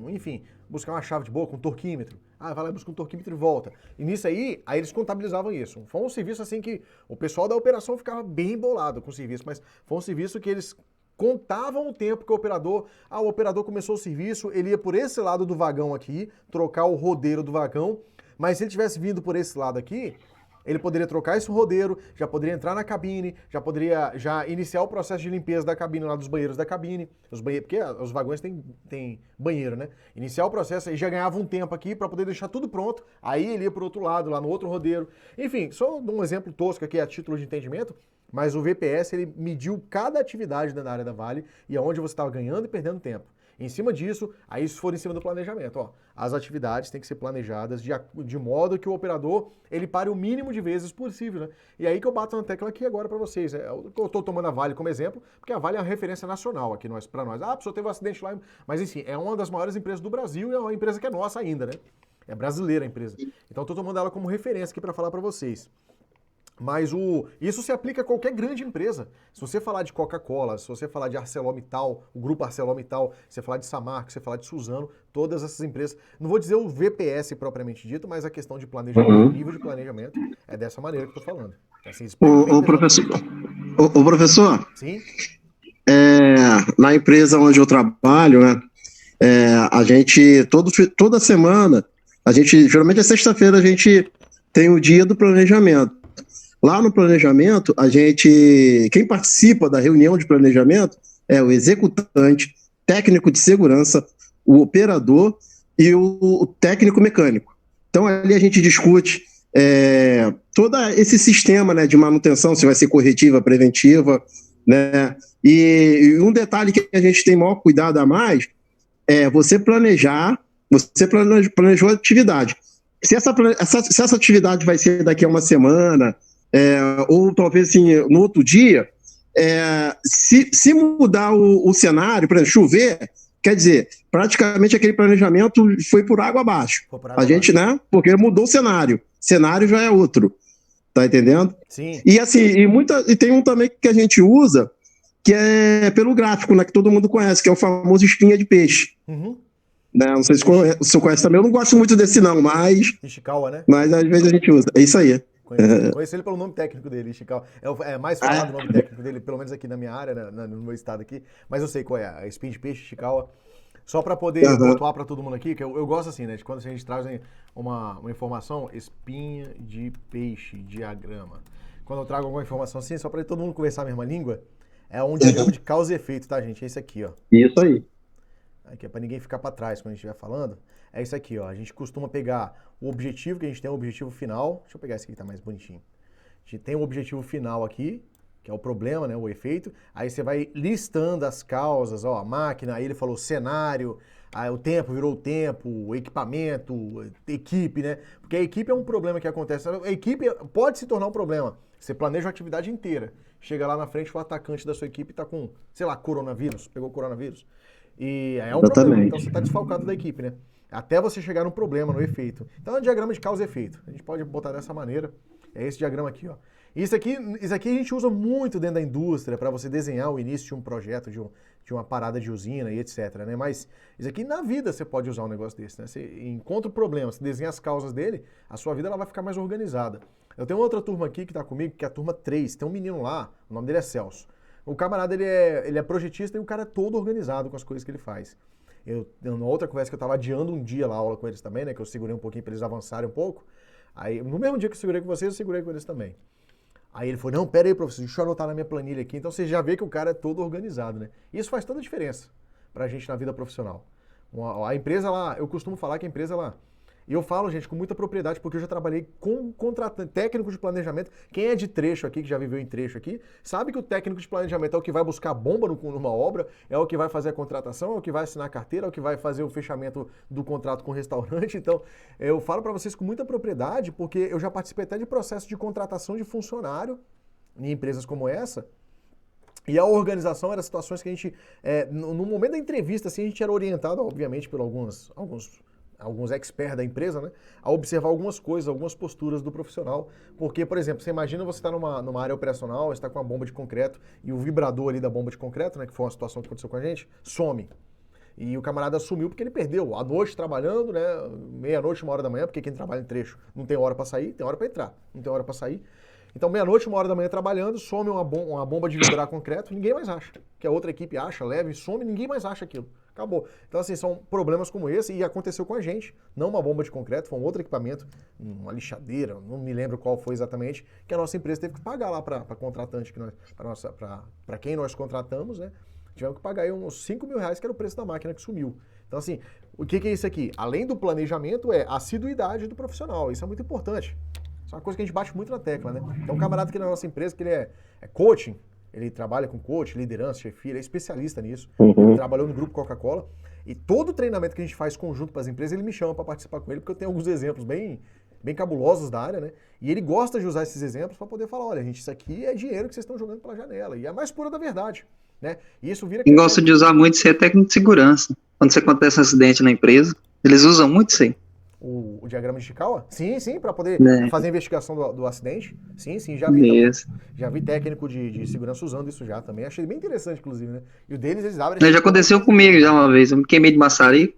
enfim, buscar uma chave de boca, um torquímetro. Vai lá, busca um torquímetro e volta. E nisso aí eles contabilizavam isso. Foi um serviço assim que o pessoal da operação ficava bem bolado com o serviço, mas foi um serviço que eles contavam o tempo que o operador começou o serviço, ele ia por esse lado do vagão aqui, trocar o rodeiro do vagão, mas se ele tivesse vindo por esse lado aqui, ele poderia trocar esse rodeiro, já poderia entrar na cabine, já poderia iniciar o processo de limpeza da cabine, lá dos banheiros da cabine, porque os vagões têm banheiro, né? Iniciar o processo, aí já ganhava um tempo aqui para poder deixar tudo pronto, aí ele ia pro outro lado, lá no outro rodeiro. Enfim, só um exemplo tosco aqui a título de entendimento, mas o VPS, ele mediu cada atividade da área da Vale e aonde você estava ganhando e perdendo tempo. Em cima disso, aí isso for em cima do planejamento. As atividades têm que ser planejadas de modo que o operador ele pare o mínimo de vezes possível, né? E aí que eu bato na tecla aqui agora para vocês. Eu estou tomando a Vale como exemplo, porque a Vale é uma referência nacional aqui para nós. A pessoa teve um acidente lá, mas enfim, é uma das maiores empresas do Brasil e é uma empresa que é nossa ainda, né? É brasileira a empresa. Então estou tomando ela como referência aqui para falar para vocês. Mas isso se aplica a qualquer grande empresa. Se você falar de Coca-Cola, se você falar de ArcelorMittal, o grupo ArcelorMittal, se você falar de Samarco, se você falar de Suzano, todas essas empresas, não vou dizer o VPS propriamente dito, mas a questão de planejamento, nível de planejamento, é dessa maneira que eu estou falando. Assim, professor, sim? Na empresa onde eu trabalho, né, a gente, toda semana, geralmente é sexta-feira, a gente tem o dia do planejamento. Lá no planejamento, quem participa da reunião de planejamento é o executante, técnico de segurança, o operador e o técnico mecânico. Então, ali a gente discute todo esse sistema, né, de manutenção, se vai ser corretiva, preventiva, né? E um detalhe que a gente tem maior cuidado a mais é você planejou a atividade. Se essa atividade vai ser daqui a uma semana, ou talvez assim, no outro dia, se mudar o cenário, por exemplo, chover, quer dizer, praticamente aquele planejamento foi por água abaixo. Gente, né? Porque mudou o cenário já é outro, tá entendendo? Sim. E assim, e tem um também que a gente usa, que é pelo gráfico, né, que todo mundo conhece, que é o famoso espinha de peixe. Uhum. Né? Não sei se você conhece também, eu não gosto muito desse não, mas... Ishikawa, né? Mas às vezes a gente usa, é isso aí. Conheço ele pelo nome técnico dele, Ishikawa. É mais falado o nome técnico dele, pelo menos aqui na minha área, no meu estado aqui. Mas eu sei qual é, a espinha de peixe, Ishikawa. Só para poder pontuar para todo mundo aqui, que eu gosto assim, né? De quando a gente traz uma informação, espinha de peixe, diagrama. Quando eu trago alguma informação assim, só para todo mundo conversar a mesma língua, é um diagrama de causa e efeito, tá, gente? É esse aqui, ó. Isso aí. Aqui é para ninguém ficar para trás quando a gente estiver falando. É isso aqui, ó. A gente costuma pegar o objetivo, que a gente tem o objetivo final. Deixa eu pegar esse aqui que tá mais bonitinho. A gente tem o objetivo final aqui, que é o problema, né, o efeito. Aí você vai listando as causas, ó, a máquina, aí ele falou cenário, aí o tempo virou o tempo, o equipamento, equipe, né? Porque a equipe é um problema que acontece. A equipe pode se tornar um problema. Você planeja uma atividade inteira. Chega lá na frente, o atacante da sua equipe tá com, sei lá, coronavírus, pegou coronavírus. E é um problema, então você está desfalcado da equipe, né? Até você chegar no problema, no efeito. Então é um diagrama de causa e efeito. A gente pode botar dessa maneira. É esse diagrama aqui, ó. Isso aqui a gente usa muito dentro da indústria para você desenhar o início de um projeto, de uma parada de usina e etc, né? Mas isso aqui na vida você pode usar um negócio desse, né? Você encontra o problema, você desenha as causas dele, a sua vida ela vai ficar mais organizada. Eu tenho outra turma aqui que tá comigo, que é a turma 3. Tem um menino lá, o nome dele é Celso. O camarada, ele é projetista e o cara é todo organizado com as coisas que ele faz. Na outra conversa que eu tava adiando um dia lá a aula com eles também, né? Que eu segurei um pouquinho pra eles avançarem um pouco. Aí, no mesmo dia que eu segurei com vocês, eu segurei com eles também. Aí ele falou, não, pera aí, professor, deixa eu anotar na minha planilha aqui. Então você já vê que o cara é todo organizado, né? Isso faz toda a diferença pra gente na vida profissional. A empresa lá, eu costumo falar que a empresa lá... E eu falo, gente, com muita propriedade, porque eu já trabalhei com técnico de planejamento. Quem é de trecho aqui, que já viveu em trecho aqui, sabe que o técnico de planejamento é o que vai buscar bomba numa obra, é o que vai fazer a contratação, é o que vai assinar a carteira, é o que vai fazer o fechamento do contrato com o restaurante. Então, eu falo para vocês com muita propriedade, porque eu já participei até de processo de contratação de funcionário em empresas como essa. E a organização era situações que a gente, no momento da entrevista, assim, a gente era orientado, obviamente, por alguns experts da empresa, né, a observar algumas coisas, algumas posturas do profissional. Porque, por exemplo, você imagina você está numa área operacional, você está com uma bomba de concreto e o vibrador ali da bomba de concreto, né, que foi uma situação que aconteceu com a gente, some. E o camarada sumiu porque ele perdeu. À noite trabalhando, né, meia-noite, 1h da manhã, porque quem trabalha em trecho não tem hora para sair, tem hora para entrar, não tem hora para sair. Então, meia-noite, 1h da manhã trabalhando, some uma bomba de vibrar concreto, ninguém mais acha. Que a outra equipe acha, leva e some, ninguém mais acha aquilo. Acabou. Então, assim, são problemas como esse e aconteceu com a gente. Não uma bomba de concreto, foi um outro equipamento, uma lixadeira, não me lembro qual foi exatamente, que a nossa empresa teve que pagar lá para contratante, para quem nós contratamos, né? Tivemos que pagar aí uns R$5.000, que era o preço da máquina que sumiu. Então, assim, o que é isso aqui? Além do planejamento, é a assiduidade do profissional. Isso é muito importante. Isso é uma coisa que a gente bate muito na tecla, né? Tem um camarada aqui na nossa empresa que ele é coaching, ele trabalha com coach, liderança, chefia, ele é especialista nisso. Ele trabalhou no grupo Coca-Cola. E todo treinamento que a gente faz conjunto para as empresas, ele me chama para participar com ele, porque eu tenho alguns exemplos bem cabulosos da área, né? E ele gosta de usar esses exemplos para poder falar, olha, gente, isso aqui é dinheiro que vocês estão jogando pela janela. E é a mais pura da verdade, né? E isso vira... Quem gosta de usar muito isso é técnico de segurança. Quando você acontece um acidente na empresa, eles usam muito isso aí. O diagrama de Chikawa? Sim, para poder fazer a investigação do acidente. Sim, já vi. Já vi técnico de segurança usando isso já também. Achei bem interessante, inclusive, né? E o deles, eles abrem... Já aconteceu comigo já uma vez. Eu me queimei de maçarico,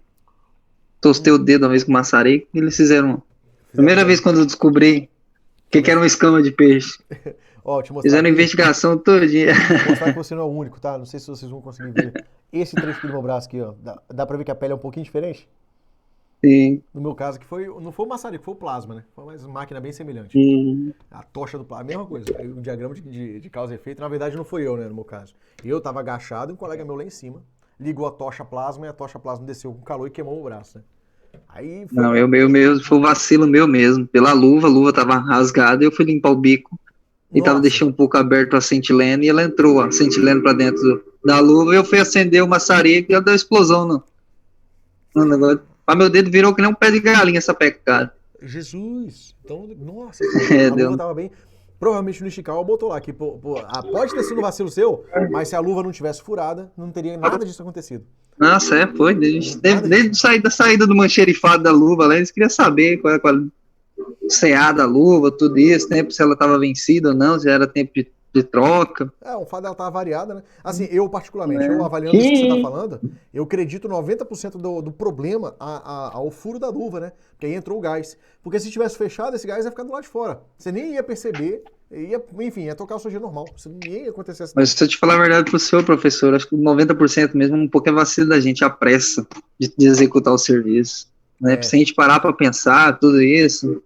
tostei o dedo uma vez com maçarico, e eles fizeram... Primeira vez quando eu descobri que era uma escama de peixe. Ó, te mostrar fizeram aqui, investigação todinha. Vou mostrar que você não é o único, tá? Não sei se vocês vão conseguir ver. Esse trecho aqui do meu braço aqui, ó. Dá pra ver que a pele é um pouquinho diferente? Sim. No meu caso, que não foi o maçarico, foi o plasma, né? Foi uma máquina bem semelhante. A tocha do plasma, a mesma coisa. O diagrama de causa e efeito, na verdade, não foi eu, né? No meu caso. Eu tava agachado e um colega meu lá em cima ligou a tocha plasma e a tocha plasma desceu com calor e queimou o braço, né? Aí foi... Não, foi um vacilo meu mesmo. Pela luva, a luva tava rasgada e eu fui limpar o bico. E tava deixando um pouco aberto a sentilena e ela entrou, a sentilena pra dentro da luva e eu fui acender o maçarico e ela deu explosão no negócio. Mas meu dedo virou que nem um pé de galinha essa pecada. Jesus! Então, nossa, a luva tava bem... Provavelmente no Ishikawa botou lá que pode ter sido um vacilo seu, mas se a luva não tivesse furada, não teria nada disso acontecido. Nossa, foi. Desde a saída do mancherifado da luva, lá, eles queriam saber qual era a CA da luva, tudo isso, né, se ela estava vencida ou não, se era tempo de troca. O fato dela estar variada, né? Assim, eu particularmente, eu avaliando isso que você está falando, eu acredito 90% do problema ao furo da luva, né? Porque aí entrou o gás. Porque se tivesse fechado, esse gás ia ficar do lado de fora. Você nem ia perceber, ia tocar o seu dia normal. Isso nem ia acontecer assim. Mas se eu te falar a verdade pro seu professor, acho que 90% mesmo, um pouco é vacilo da gente, a pressa de executar o serviço. Né? Se a gente parar para pensar, tudo isso,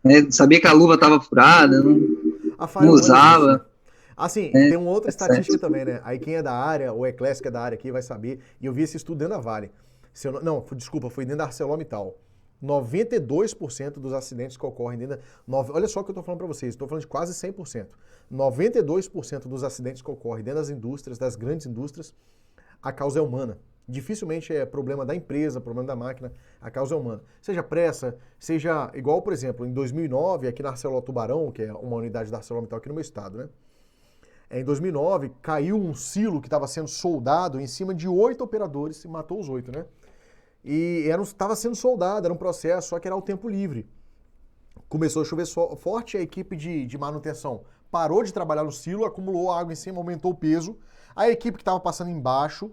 né? Sabia que a luva estava furada, não usava. Assim, tem uma outra estatística também, né? Aí quem é da área, ou é Eclésia que é da área aqui, vai saber. E eu vi esse estudo dentro da Vale. Foi dentro da ArcelorMittal. 92% dos acidentes que ocorrem dentro da... Olha só o que eu estou falando para vocês, estou falando de quase 100%. 92% dos acidentes que ocorrem dentro das indústrias, das grandes indústrias, a causa é humana. Dificilmente é problema da empresa, problema da máquina, a causa é humana. Seja pressa, seja igual, por exemplo, em 2009, aqui na Arcelor Tubarão, que é uma unidade da ArcelorMittal aqui no meu estado, né? Em 2009, caiu um silo que estava sendo soldado em cima de 8 operadores e matou os 8, né? E estava sendo soldado, era um processo, só que era ao tempo livre. Começou a chover forte, a equipe de manutenção parou de trabalhar no silo, acumulou água em cima, aumentou o peso. A equipe que estava passando embaixo,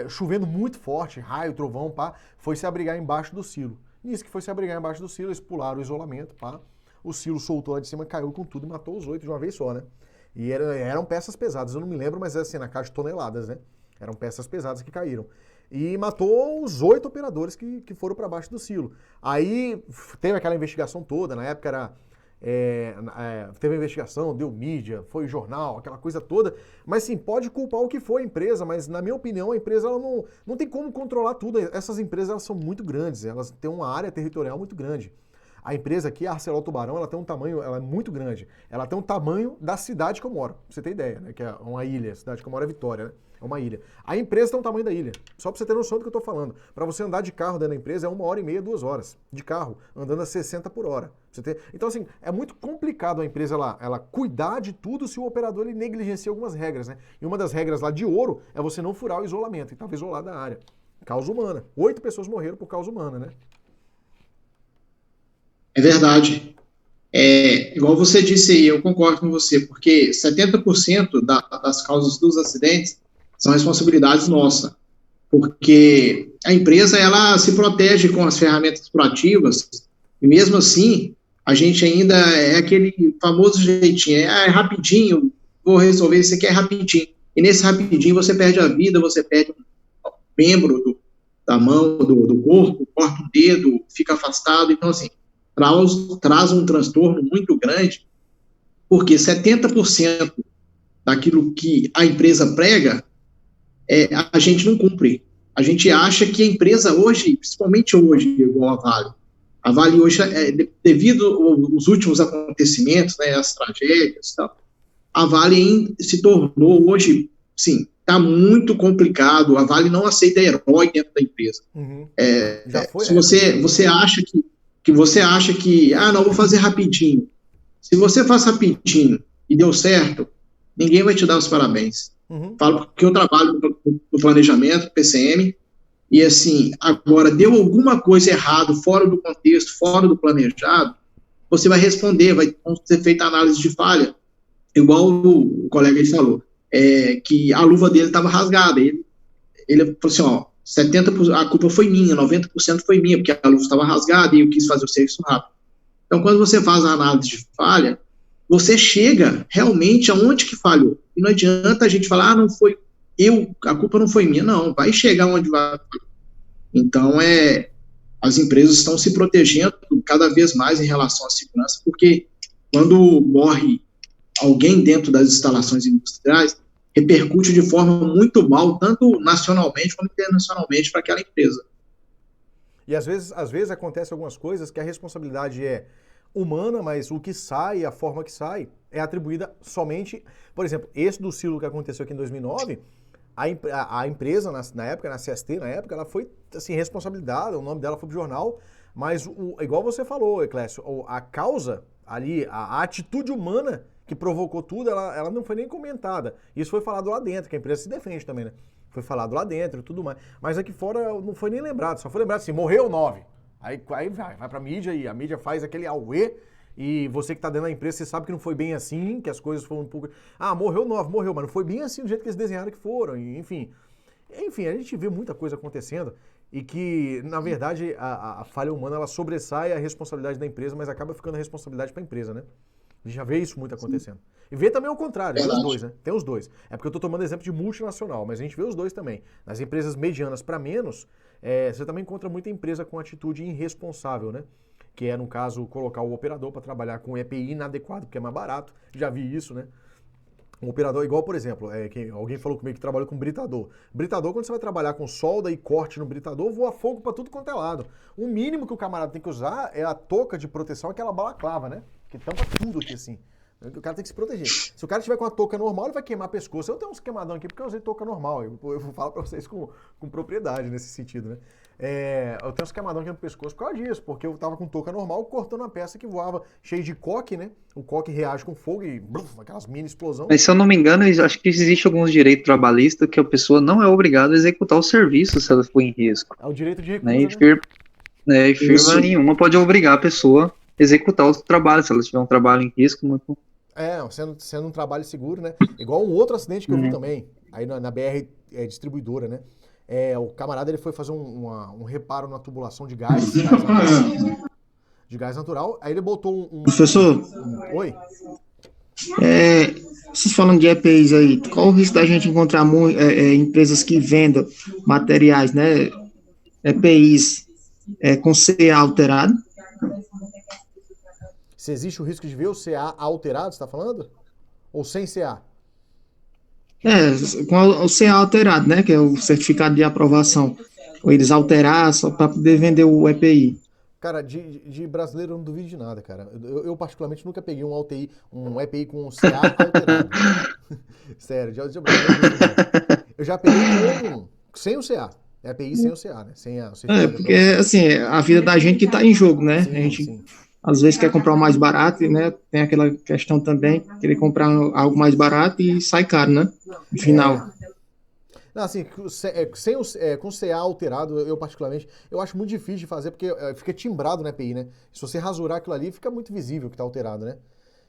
chovendo muito forte, raio, trovão, foi se abrigar embaixo do silo. Nisso que foi se abrigar embaixo do silo, eles pularam o isolamento, o silo soltou lá de cima, caiu com tudo e matou os 8 de uma vez só, né? E eram peças pesadas, eu não me lembro, mas assim, na casa de toneladas, né? Eram peças pesadas que caíram. E matou os 8 operadores que foram para baixo do silo. Aí teve aquela investigação toda, na época era... teve a investigação, deu mídia, foi jornal, aquela coisa toda, mas sim, pode culpar o que for a empresa, mas na minha opinião a empresa ela não tem como controlar tudo. Essas empresas elas são muito grandes, elas têm uma área territorial muito grande. A empresa aqui, a Arcelor Tubarão, ela tem um tamanho, ela é muito grande, ela tem um tamanho da cidade que eu moro, pra você ter ideia, né, que é uma ilha, a cidade que eu moro é Vitória, né? É uma ilha. A empresa tem o tamanho da ilha. Só pra você ter noção do que eu tô falando. Pra você andar de carro dentro da empresa é 1h30, 2 horas. De carro, andando a 60 por hora. Então, assim, é muito complicado a empresa ela cuidar de tudo se o operador ele negligencia algumas regras, né? E uma das regras lá de ouro é você não furar o isolamento. E tava isolado da área. Causa humana. 8 pessoas morreram por causa humana, né? É verdade. Igual você disse aí, eu concordo com você, porque 70% das causas dos acidentes são responsabilidades nossas, porque a empresa, ela se protege com as ferramentas proativas, e mesmo assim, a gente ainda é aquele famoso jeitinho, é rapidinho, vou resolver isso aqui, é rapidinho, e nesse rapidinho você perde a vida, você perde um membro da mão, do corpo, corta um dedo, fica afastado, então assim, traz um transtorno muito grande, porque 70% daquilo que a empresa prega, a gente não cumpre. A gente acha que a empresa hoje, principalmente hoje, igual a Vale hoje, devido aos últimos acontecimentos, né, as tragédias e tal, a Vale se tornou hoje, sim, está muito complicado, a Vale não aceita herói dentro da empresa. Uhum. Se você acha que, não, vou fazer rapidinho. Se você faz rapidinho e deu certo, ninguém vai te dar os parabéns. Uhum. Falo porque eu trabalho no planejamento, PCM, e assim, agora deu alguma coisa errado, fora do contexto, fora do planejado, você vai responder, vai ser feita análise de falha, igual o colega aí falou, que a luva dele estava rasgada, ele falou assim, 70%, a culpa foi minha, 90% foi minha, porque a luva estava rasgada e eu quis fazer o serviço rápido. Então, quando você faz a análise de falha, você chega realmente aonde que falhou. E não adianta a gente falar, não foi a culpa não foi minha. Não, vai chegar onde vai. Então, as empresas estão se protegendo cada vez mais em relação à segurança, porque quando morre alguém dentro das instalações industriais, repercute de forma muito mal, tanto nacionalmente como internacionalmente, para aquela empresa. E às vezes acontece algumas coisas que a responsabilidade é humana, mas o que sai, a forma que sai, é atribuída somente... Por exemplo, esse do silo que aconteceu aqui em 2009, a empresa, na época, na CST, ela foi assim, responsabilizada, o nome dela foi pro jornal, mas igual você falou, Eclésio, a causa ali, a atitude humana que provocou tudo, ela não foi nem comentada. Isso foi falado lá dentro, que a empresa se defende também, né? Foi falado lá dentro e tudo mais. Mas aqui fora não foi nem lembrado, só foi lembrado assim, morreu 9. Aí vai pra mídia e a mídia faz aquele auê e você que tá dentro da empresa, você sabe que não foi bem assim, que as coisas foram um pouco... morreu 9, morreu, mas não foi bem assim do jeito que eles desenharam que foram, enfim. Enfim, a gente vê muita coisa acontecendo e que, na verdade, a falha humana, ela sobressai a responsabilidade da empresa, mas acaba ficando a responsabilidade pra empresa, né? A gente já vê isso muito acontecendo. Sim. E vê também o contrário, tem os dois, né? Tem os dois. É porque eu tô tomando exemplo de multinacional, mas a gente vê os dois também. Nas empresas medianas para menos, você também encontra muita empresa com atitude irresponsável, né? Que é, no caso, colocar o operador para trabalhar com EPI inadequado, porque é mais barato. Já vi isso, né? Um operador igual, por exemplo, alguém falou comigo que trabalha com britador. Britador, quando você vai trabalhar com solda e corte no britador, voa fogo para tudo quanto é lado. O mínimo que o camarada tem que usar é a touca de proteção, aquela balaclava, né? Que tampa tudo aqui assim. O cara tem que se proteger. Se o cara tiver com a touca normal, ele vai queimar o pescoço. Eu tenho uns queimadão aqui porque eu usei touca normal. Eu falo pra vocês com propriedade nesse sentido, né? Eu tenho uns queimadão aqui no pescoço por causa disso, porque eu tava com touca normal cortando uma peça que voava cheio de coque, né? O coque reage com fogo e aquelas mini explosões. Mas se eu não me engano, acho que existe alguns direitos trabalhistas que a pessoa não é obrigada a executar o serviço se ela for em risco. É o direito de recusa, né? E firma nenhuma pode obrigar a pessoa a executar os trabalhos, se ela tiver um trabalho em risco. Muito... sendo um trabalho seguro, né? Igual um outro acidente que eu vi também, aí na BR distribuidora, né? O camarada ele foi fazer um reparo na tubulação de gás. de gás natural. Aí ele botou Professor? Oi? Vocês falando de EPIs aí, qual o risco da gente encontrar empresas que vendam materiais, né? EPIs com CA alterado? Se existe o risco de ver o CA alterado, você está falando? Ou sem CA? Com o CA alterado, né? Que é o certificado de aprovação. Ou eles alterar só para poder vender o EPI. Cara, de brasileiro eu não duvido de nada, cara. Eu particularmente nunca peguei um EPI com CA alterado. Sério, eu já peguei sem o CA. EPI sem o CA, né? Sem a porque, assim, a vida da gente que tá em jogo, né? Sim, a gente, às vezes, quer comprar o mais barato, né? Tem aquela questão também, querer comprar algo mais barato e sai caro, né? No final. Não, assim, com CA alterado, eu particularmente, eu acho muito difícil de fazer, porque fica timbrado na EPI, né? Se você rasurar aquilo ali, fica muito visível que tá alterado, né?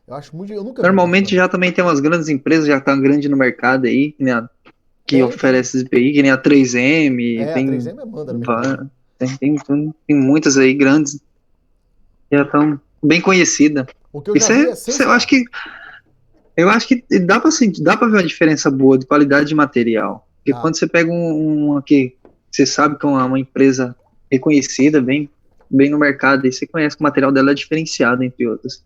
Eu acho muito... Eu nunca Normalmente já também tem umas grandes empresas, já tá grande no mercado aí, né? Que oferece esse EPI, que nem a 3M. A 3M manda no mercado. Tem muitas aí grandes, já estão bem conhecidas. Eu acho que dá pra ver uma diferença boa de qualidade de material. Porque quando você pega uma que você sabe que é uma empresa reconhecida, bem no mercado, e você conhece que o material dela é diferenciado, entre outras.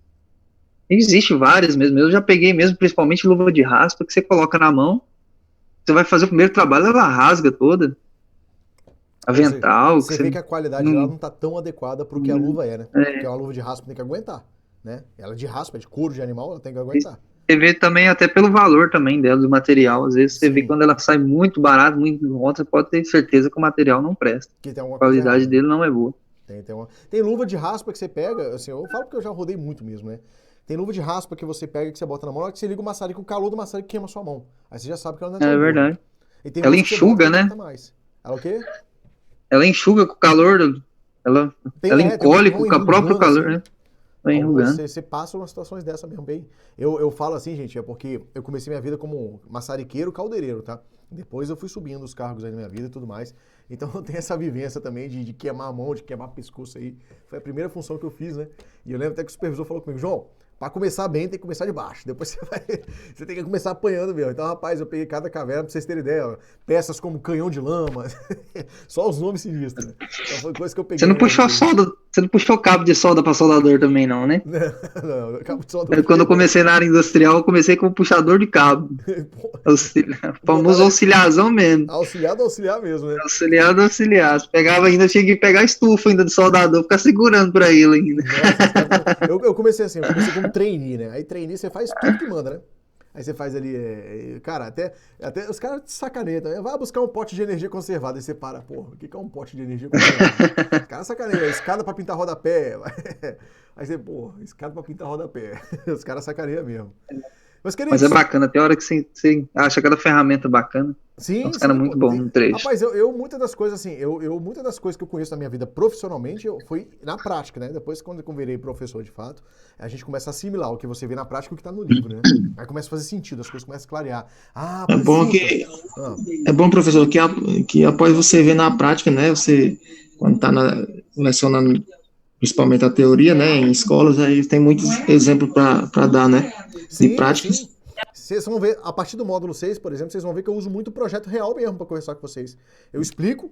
Existe várias mesmo. Eu já peguei mesmo, principalmente luva de raspa, que você coloca na mão, você vai fazer o primeiro trabalho, ela rasga toda. Avental. Você vê que a qualidade dela não tá tão adequada pro que a luva é, né? Porque uma luva de raspa tem que aguentar, né? Ela é de raspa, é de couro de animal, ela tem que aguentar. Você vê também até pelo valor também dela, do material. Às vezes você vê quando ela sai muito barato, muito em conta, você pode ter certeza que o material não presta. A qualidade dele não é boa. Tem luva de raspa que você pega, assim, eu falo porque eu já rodei muito mesmo, né? Tem luva de raspa que você pega, que você bota na mão, na hora que você liga o maçarico, o calor do maçarico queima a sua mão. Aí você já sabe que ela não é tão boa. Verdade. Ela enxuga, né? Ela o quê? Ela enxuga com o calor, ela encolhe com o próprio calor, né? Você passa umas situações dessa mesmo, bem. Eu falo assim, gente, é porque eu comecei minha vida como maçariqueiro, caldeireiro, tá? Depois eu fui subindo os cargos aí na minha vida e tudo mais. Então eu tenho essa vivência também de queimar a mão, de queimar o pescoço aí. Foi a primeira função que eu fiz, né? E eu lembro até que o supervisor falou comigo, João, pra começar bem, tem que começar de baixo. Depois você tem que começar apanhando mesmo. Então, rapaz, eu peguei cada caverna pra vocês terem ideia. Ó, peças como canhão de lama. Só os nomes sinistros, né? Então foi coisa que eu peguei. Você não puxou cabo de solda pra soldador também, não, né? Não, cabo de solda. Quando eu comecei na área industrial, eu comecei como puxador de cabo. Famoso auxiliarzão mesmo. Auxiliar do auxiliar mesmo, né? Auxiliar do auxiliar. Pegava ainda, tinha que pegar a estufa ainda do soldador, ficar segurando pra ele ainda. Nossa, eu comecei assim, como trainee, né? Aí trainee você faz tudo que manda, né? Aí você faz ali, cara, até os caras te sacaneiam também. Vai buscar um pote de energia conservada. Aí você para, porra, o que é um pote de energia conservada? Os caras sacaneiam, escada pra pintar rodapé. Aí você, porra, escada pra pintar rodapé. Os caras sacaneiam mesmo. Mas é bacana, tem hora que você acha cada ferramenta bacana. Sim, os caras muito bom no trecho. Rapaz, muitas das coisas assim, muitas das coisas que eu conheço na minha vida profissionalmente, foi na prática, né? Depois, quando eu virei professor de fato, a gente começa a assimilar o que você vê na prática e o que tá no livro, né? Aí começa a fazer sentido, as coisas começam a clarear. É bom, professor, que após você ver na prática, né? Você, quando tá lecionando principalmente a teoria, né? Em escolas, aí tem muitos exemplos para dar, né? De práticas. Sim. Vocês vão ver, a partir do módulo 6, por exemplo, vocês vão ver que eu uso muito projeto real mesmo para conversar com vocês. Eu explico,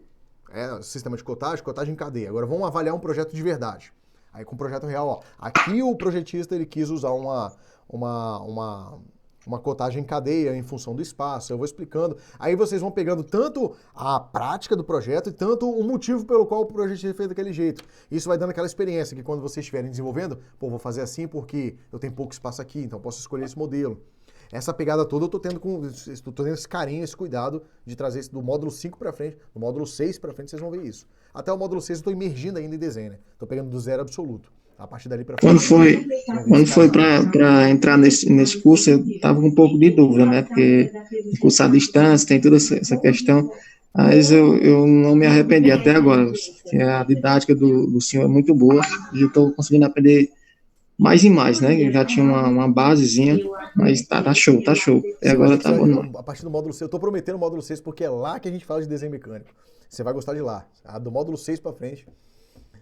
sistema de cotagem em cadeia. Agora vamos avaliar um projeto de verdade. Aí com o projeto real, ó, aqui o projetista ele quis usar uma cotagem em cadeia em função do espaço, eu vou explicando. Aí vocês vão pegando tanto a prática do projeto e tanto o motivo pelo qual o projetista fez daquele jeito. Isso vai dando aquela experiência que quando vocês estiverem desenvolvendo, vou fazer assim porque eu tenho pouco espaço aqui, então posso escolher esse modelo. Essa pegada toda eu tô tendo esse carinho, esse cuidado de trazer isso do módulo 5 para frente, do módulo 6 para frente, vocês vão ver isso. Até o módulo 6 eu tô imergindo ainda em desenho, né? Tô pegando do zero absoluto. A partir dali para frente. Quando foi para entrar nesse curso, eu tava com um pouco de dúvida, né? Porque o curso à distância tem toda essa questão, mas eu não me arrependi até agora. A didática do senhor é muito boa e eu estou conseguindo aprender mais e mais, né? Eu já tinha uma basezinha, mas tá show. E agora tá bom. A partir do módulo 6, eu tô prometendo o módulo 6 porque é lá que a gente fala de desenho mecânico. Você vai gostar de lá. Do módulo 6 para frente.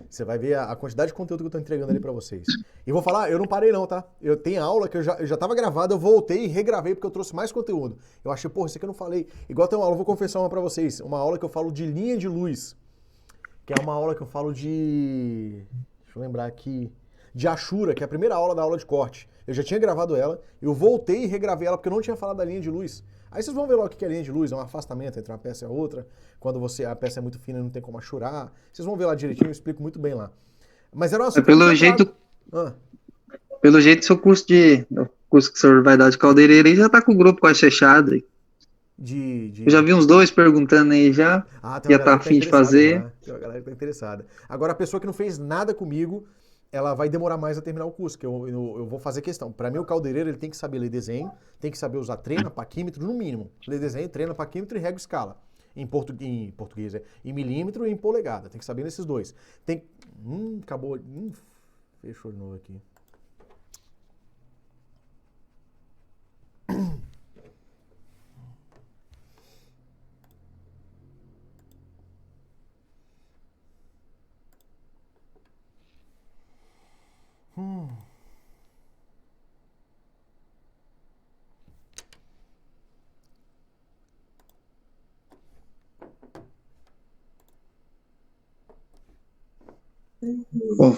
Você vai ver a quantidade de conteúdo que eu tô entregando ali pra vocês. E vou falar, eu não parei não, tá? Eu tenho aula que eu já tava gravada, eu voltei e regravei porque eu trouxe mais conteúdo. Eu achei, porra, isso aqui eu não falei. Igual tem uma aula, eu vou confessar uma pra vocês. Uma aula que eu falo de linha de luz. Que é uma aula que eu falo de... Deixa eu lembrar aqui. De Ashura, que é a primeira aula da aula de corte. Eu já tinha gravado ela, eu voltei e regravei ela porque eu não tinha falado da linha de luz. Aí vocês vão ver logo o que é linha de luz, é um afastamento entre uma peça e a outra. Quando a peça é muito fina e não tem como achurar. Vocês vão ver lá direitinho, eu explico muito bem lá. Mas era uma Pelo jeito, seu curso que o senhor vai dar de cabeleireiro aí já tá com o grupo quase fechado. Eu já vi uns 2 perguntando aí já. Já tá afim de fazer. Tem uma galera que tá interessada. Agora, a pessoa que não fez nada comigo, ela vai demorar mais a terminar o curso, que eu vou fazer questão. Para mim, o caldeireiro ele tem que saber ler desenho, tem que saber usar trena, paquímetro, no mínimo. Ler desenho, trena, paquímetro e régua e escala. Em português, em milímetro e em polegada. Tem que saber nesses 2. Acabou. Fechou de novo aqui.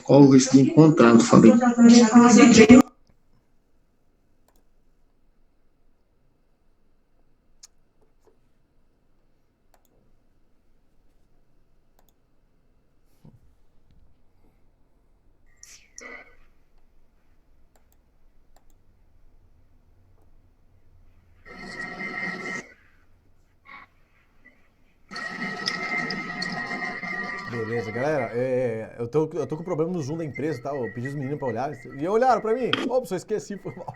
Qual o risco de encontrar no fabricante? Beleza, galera, eu tô com problema no Zoom da empresa, tá? Eu pedi os meninos pra olhar, e olharam pra mim. Opa, só esqueci, foi mal.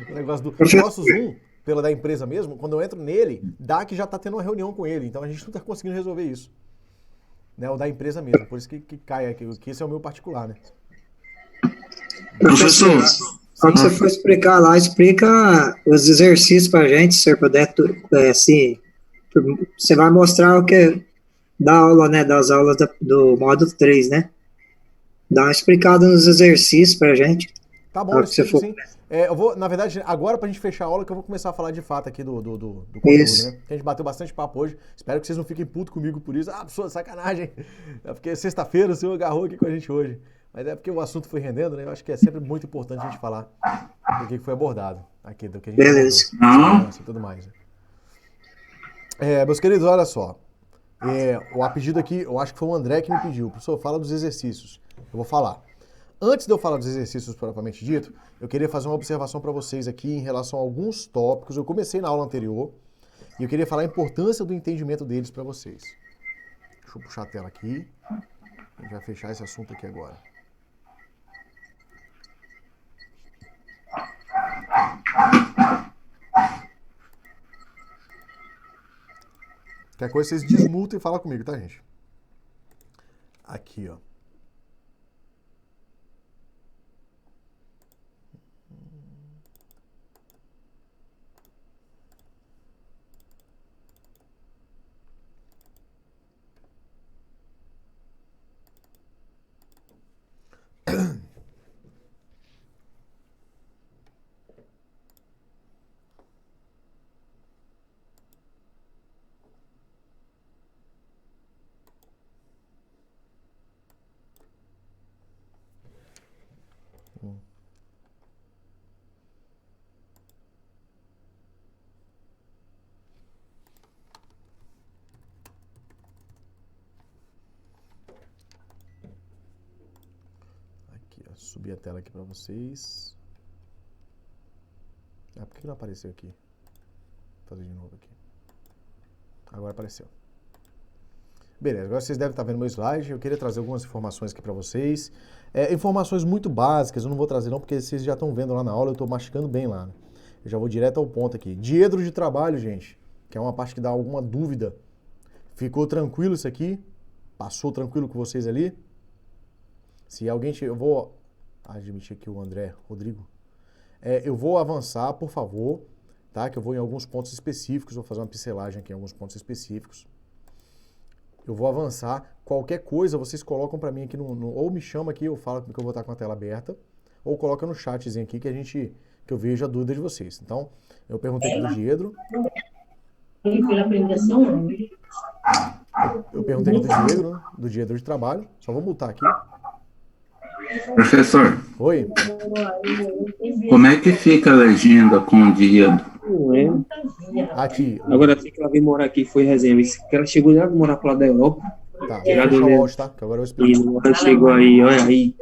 O negócio do nosso Zoom, pela da empresa mesmo, quando eu entro nele, dá que já tá tendo uma reunião com ele, então a gente não tá conseguindo resolver isso. Né? O da empresa mesmo, por isso que cai aqui, que esse é o meu particular, né? Professor, quando você for explicar lá, explica os exercícios pra gente, se você puder, assim, você vai mostrar o que... da aula, né, das aulas do módulo 3, né? Dá uma explicada nos exercícios pra gente. Tá bom, sim. Eu vou, na verdade, agora pra gente fechar a aula, que eu vou começar a falar de fato aqui do conteúdo, isso. Né? Porque a gente bateu bastante papo hoje. Espero que vocês não fiquem putos comigo por isso. Professor, sacanagem. É porque sexta-feira o senhor agarrou aqui com a gente hoje. Mas é porque o assunto foi rendendo, né? Eu acho que é sempre muito importante a gente falar do que foi abordado aqui, do que a gente abordou, e tudo mais. Meus queridos, olha só. O pedido aqui, eu acho que foi o André que me pediu. Professor, fala dos exercícios. Eu vou falar. Antes de eu falar dos exercícios propriamente dito, eu queria fazer uma observação para vocês aqui em relação a alguns tópicos. Eu comecei na aula anterior e eu queria falar a importância do entendimento deles para vocês. Deixa eu puxar a tela aqui. A gente vai fechar esse assunto aqui agora. Qualquer coisa vocês desmutam e falam comigo, tá, gente? Aqui, ó. Subir a tela aqui para vocês. Por que não apareceu aqui? Vou fazer de novo aqui. Agora apareceu. Beleza, agora vocês devem estar vendo meu slide. Eu queria trazer algumas informações aqui para vocês. Informações muito básicas, eu não vou trazer não, porque vocês já estão vendo lá na aula, eu estou mastigando bem lá. Né? Eu já vou direto ao ponto aqui. Diedro de trabalho, gente, que é uma parte que dá alguma dúvida. Ficou tranquilo isso aqui? Passou tranquilo com vocês ali? Se alguém... Eu vou... admitir aqui o André Rodrigo. Eu vou avançar, por favor, tá? Que eu vou em alguns pontos específicos, vou fazer uma pincelagem aqui em alguns pontos específicos. Eu vou avançar. Qualquer coisa vocês colocam para mim aqui ou me chama aqui, eu falo que eu vou estar com a tela aberta, ou coloca no chatzinho aqui que eu vejo a dúvida de vocês. Então, eu perguntei aqui do Diedro. Eu perguntei aqui do Diedro, né? Do Diedro de trabalho. Só vou mutar aqui. Professor. Oi. Como é que fica a legenda com o Diedro? Aqui. Agora que ela veio morar aqui, foi resenha. Ela chegou já a morar para lá da Europa. Tá, vou fechar o áudio, tá? Que agora eu explico. E ela chegou aí, olha aí.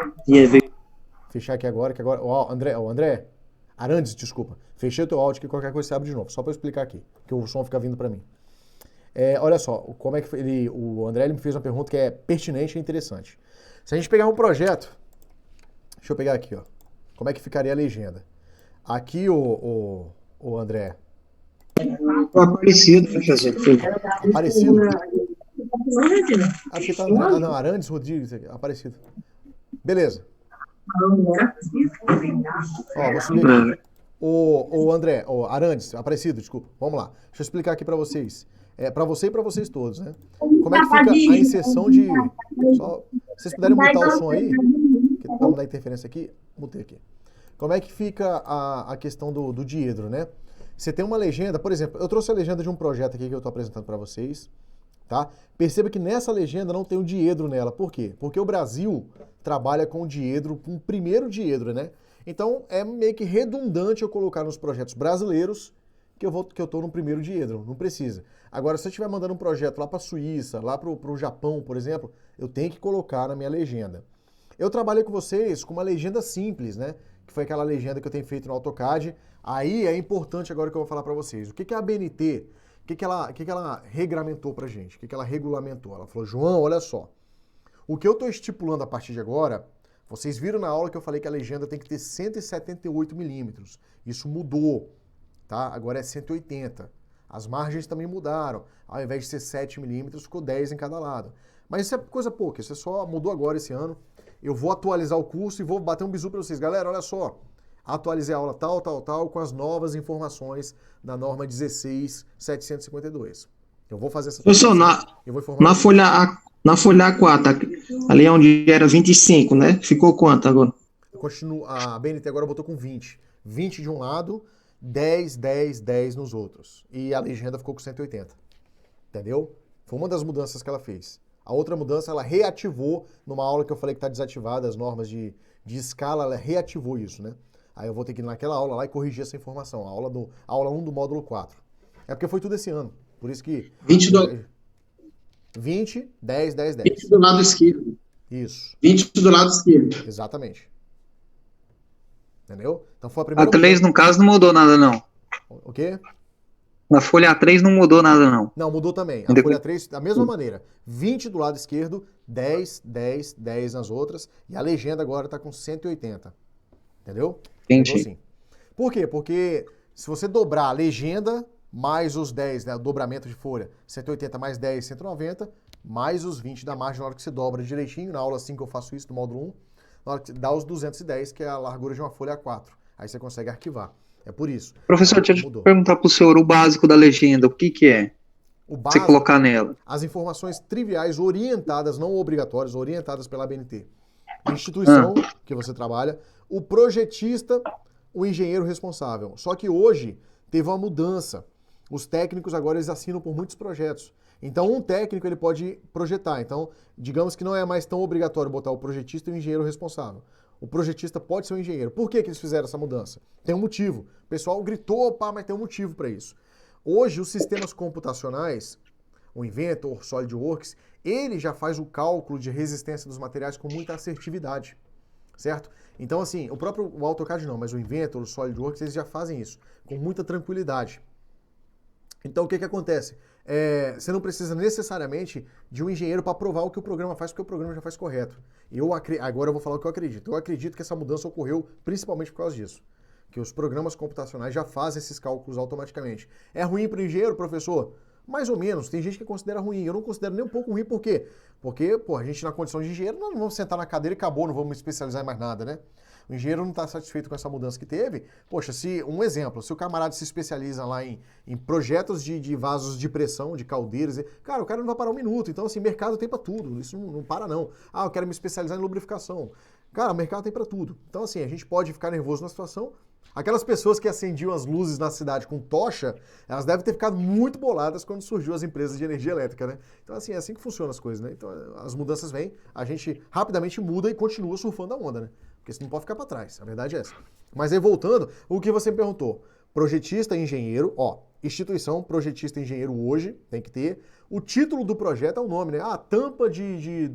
Fechar aqui agora, que agora... Ó, André, Arandes, desculpa. Fechei o teu áudio que qualquer coisa você abre de novo. Só para eu explicar aqui, que o som fica vindo para mim. Olha só, como é que o André ele me fez uma pergunta que é pertinente e interessante. Se a gente pegar um projeto... Deixa eu pegar aqui, ó. Como é que ficaria a legenda? Aqui, o André... Aparecido, professor. Aparecido? Aqui tá André. Não, Arandes Rodrigues, Aparecido. Beleza. Ó, vou subir aqui. O André, Arandes, Aparecido, desculpa. Vamos lá. Deixa eu explicar aqui pra vocês. Pra você e pra vocês todos, né? Como é que fica a inserção de... Só, se vocês puderem mutar o som aí, pra não dar interferência aqui, mutei aqui. Como é que fica a questão do diedro, né? Você tem uma legenda, por exemplo, eu trouxe a legenda de um projeto aqui que eu estou apresentando para vocês, tá? Perceba que nessa legenda não tem o diedro nela. Por quê? Porque o Brasil trabalha com o diedro, com o primeiro diedro, né? Então é meio que redundante eu colocar nos projetos brasileiros que eu estou no primeiro diedro. Não precisa. Agora, se eu estiver mandando um projeto lá para a Suíça, lá para o Japão, por exemplo, eu tenho que colocar na minha legenda. Eu trabalhei com vocês com uma legenda simples, né? Que foi aquela legenda que eu tenho feito no AutoCAD. Aí é importante agora que eu vou falar para vocês. O que é a ABNT? O que ela regramentou pra gente? O que ela regulamentou? Ela falou, João, olha só. O que eu estou estipulando a partir de agora, vocês viram na aula que eu falei que a legenda tem que ter 178 milímetros. Isso mudou, tá? Agora é 180. As margens também mudaram. Ao invés de ser 7 milímetros, ficou 10 em cada lado. Mas isso é coisa pouca, isso só mudou agora esse ano. Eu vou atualizar o curso e vou bater um bizu para vocês. Galera, olha só. Atualizei a aula tal, com as novas informações da norma 16752. Eu vou fazer essa... Professor, na folha A4, ali onde era 25, né? Ficou quanto agora? A BNT agora botou com 20. 20 de um lado, 10, 10, 10 nos outros. E a legenda ficou com 180. Entendeu? Foi uma das mudanças que ela fez. A outra mudança, ela reativou, numa aula que eu falei que está desativada, as normas de escala, ela reativou isso, né? Aí eu vou ter que ir naquela aula lá e corrigir essa informação, a aula 1 do módulo 4. É porque foi tudo esse ano, por isso que... 20, 10, 10, 10. 20 do lado esquerdo. Isso. 20 do lado esquerdo. Exatamente. Entendeu? Então foi a primeira... A 3, no caso, não mudou nada, não. O quê? Na folha A3 não mudou nada, não. Não, mudou também. A folha A3, da mesma maneira. 20 do lado esquerdo, 10, 10, 10 nas outras. E a legenda agora está com 180. Entendeu? Entendi. Assim. Por quê? Porque se você dobrar a legenda, mais os 10, né, o dobramento de folha, 180 mais 10, 190, mais os 20 da margem, na hora que você dobra direitinho, na aula 5 eu faço isso, no módulo 1, na hora que dá os 210, que é a largura de uma folha A4. Aí você consegue arquivar. É por isso. Professor, deixa eu perguntar para o senhor o básico da legenda, o que é? O básico, você colocar nela. As informações triviais orientadas, não obrigatórias, orientadas pela ABNT. A instituição que você trabalha, o projetista, o engenheiro responsável. Só que hoje teve uma mudança. Os técnicos agora eles assinam por muitos projetos. Então um técnico ele pode projetar. Então, digamos que não é mais tão obrigatório botar o projetista e o engenheiro responsável. O projetista pode ser um engenheiro. Por que eles fizeram essa mudança? Tem um motivo. O pessoal gritou, opa, mas tem um motivo para isso. Hoje, os sistemas computacionais, o Inventor, o SolidWorks, ele já faz o cálculo de resistência dos materiais com muita assertividade, certo? Então, assim, o AutoCAD não, mas o Inventor, o SolidWorks, eles já fazem isso com muita tranquilidade. Então, o que acontece? Você não precisa necessariamente de um engenheiro para provar o que o programa faz, porque o programa já faz correto. Agora eu vou falar o que eu acredito. Eu acredito que essa mudança ocorreu principalmente por causa disso. Que os programas computacionais já fazem esses cálculos automaticamente. É ruim para o engenheiro, professor? Mais ou menos. Tem gente que considera ruim. Eu não considero nem um pouco ruim. Por quê? Porque, a gente na condição de engenheiro, nós não vamos sentar na cadeira e acabou, não vamos me especializar em mais nada, né? O engenheiro não está satisfeito com essa mudança que teve. Poxa, se o camarada se especializa lá em projetos de vasos de pressão, de caldeiras, cara, o cara não vai parar um minuto. Então, assim, mercado tem para tudo. Isso não para, não. Ah, eu quero me especializar em lubrificação. Cara, o mercado tem para tudo. Então, assim, a gente pode ficar nervoso na situação. Aquelas pessoas que acendiam as luzes na cidade com tocha, elas devem ter ficado muito boladas quando surgiu as empresas de energia elétrica, né? Então, assim, é assim que funcionam as coisas, né? Então, as mudanças vêm, a gente rapidamente muda e continua surfando a onda, né? Porque você não pode ficar para trás, a verdade é essa. Mas aí, voltando, o que você me perguntou, projetista e engenheiro, instituição, projetista e engenheiro hoje, tem que ter. O título do projeto é o nome, né? Tampa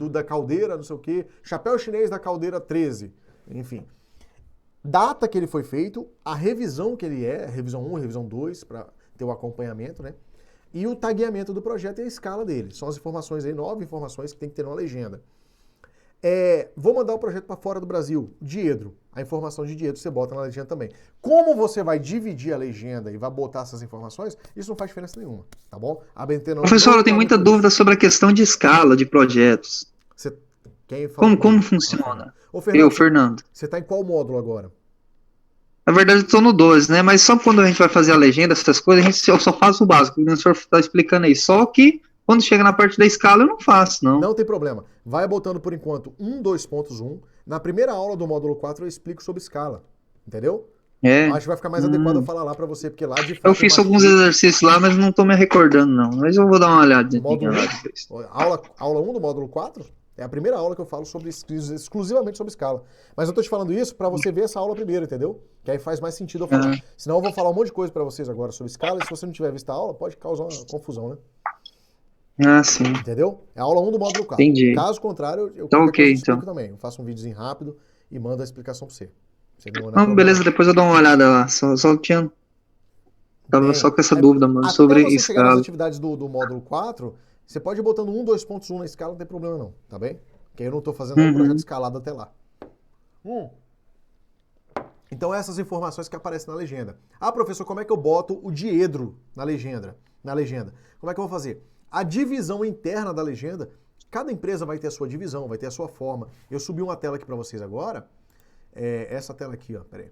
da caldeira, não sei o quê, chapéu chinês da caldeira 13, enfim. Data que ele foi feito, a revisão que ele revisão 1, revisão 2, para ter o acompanhamento, né? E o tagueamento do projeto e a escala dele. São as informações aí, 9 informações que tem que ter numa legenda. Vou mandar o projeto para fora do Brasil, diedro. A informação de diedro você bota na legenda também. Como você vai dividir a legenda e vai botar essas informações, isso não faz diferença nenhuma, tá bom? Professor, eu tenho muita dúvida sobre a questão de escala de projetos. Como funciona? Fernando. Você está em qual módulo agora? Na verdade, eu estou no 12, né? Mas só quando a gente vai fazer a legenda, essas coisas, eu só faço o básico. O senhor está explicando aí. Só que, quando chega na parte da escala, eu não faço, não. Não tem problema. Vai botando, por enquanto, 2.1. Na primeira aula do módulo 4, eu explico sobre escala. Entendeu? Acho que vai ficar mais adequado eu falar lá para você, porque lá de fato... Eu fiz alguns exercícios lá, mas não estou me recordando, não. Mas eu vou dar uma olhada. Aula 1 do módulo 4? É a primeira aula que eu falo exclusivamente sobre escala. Mas eu tô te falando isso para você ver essa aula primeiro, entendeu? Que aí faz mais sentido eu falar. Senão eu vou falar um monte de coisa para vocês agora sobre escala, e se você não tiver visto a aula, pode causar uma confusão, né? Sim. Entendeu? É a aula 1 do módulo 4. Entendi. Caso contrário, eu explico também. Eu faço um videozinho rápido e mando a explicação para você. Beleza, depois eu dou uma olhada lá. Só tinha... Tava só com essa dúvida, mano, sobre escala. Até você chegar nas atividades do módulo 4... Você pode ir botando 2.1 na escala, não tem problema não, tá bem? Porque eu não estou fazendo um projeto escalado até lá. Então essas informações que aparecem na legenda. Professor, como é que eu boto o diedro na legenda? Como é que eu vou fazer? A divisão interna da legenda, cada empresa vai ter a sua divisão, vai ter a sua forma. Eu subi uma tela aqui para vocês agora. Essa tela aqui, peraí.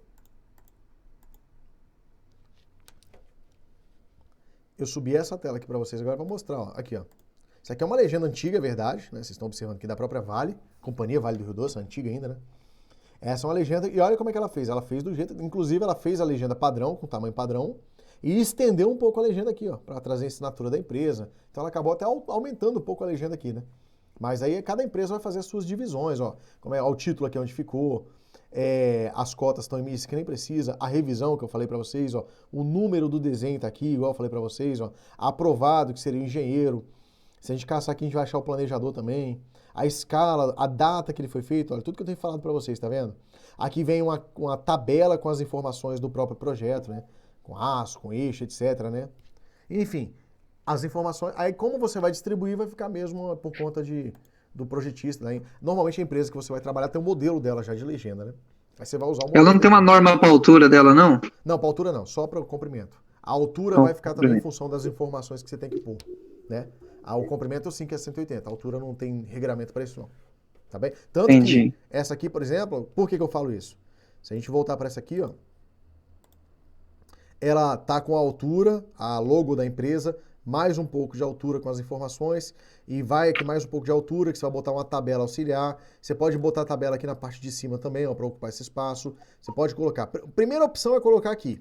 Eu subi essa tela aqui para vocês agora para mostrar, aqui, Isso aqui é uma legenda antiga, é verdade, né? Vocês estão observando aqui da própria Vale, Companhia Vale do Rio Doce, antiga ainda, né? Essa é uma legenda, e olha como é que ela fez. Ela fez do jeito, inclusive ela fez a legenda padrão, com tamanho padrão, e estendeu um pouco a legenda aqui, para trazer a assinatura da empresa. Então ela acabou até aumentando um pouco a legenda aqui, né? Mas aí cada empresa vai fazer as suas divisões, como é o título aqui onde ficou, as cotas estão em mim, isso que nem precisa, a revisão que eu falei para vocês, o número do desenho tá aqui, igual eu falei para vocês, aprovado, que seria o engenheiro. Se a gente caçar aqui, a gente vai achar o planejador também. A escala, a data que ele foi feito, olha, tudo que eu tenho falado para vocês, tá vendo? Aqui vem uma tabela com as informações do próprio projeto, né? Com aço, com eixo, etc, né? Enfim, as informações... Aí como você vai distribuir vai ficar mesmo por conta do projetista, né? Normalmente a empresa que você vai trabalhar tem um modelo dela já de legenda, né? Aí você vai usar o modelo. Ela não tem uma norma para a altura dela, não? Não, para a altura não, só para o comprimento. A altura vai ficar também em função das informações que você tem que pôr, né? O comprimento sim que é 180, a altura não tem regramento para isso não, tá bem? Tanto que essa aqui, por exemplo, por que eu falo isso? Se a gente voltar para essa aqui, ela tá com a altura, a logo da empresa, mais um pouco de altura com as informações, e vai aqui mais um pouco de altura, que você vai botar uma tabela auxiliar. Você pode botar a tabela aqui na parte de cima também, para ocupar esse espaço. Você pode colocar... A primeira opção é colocar aqui.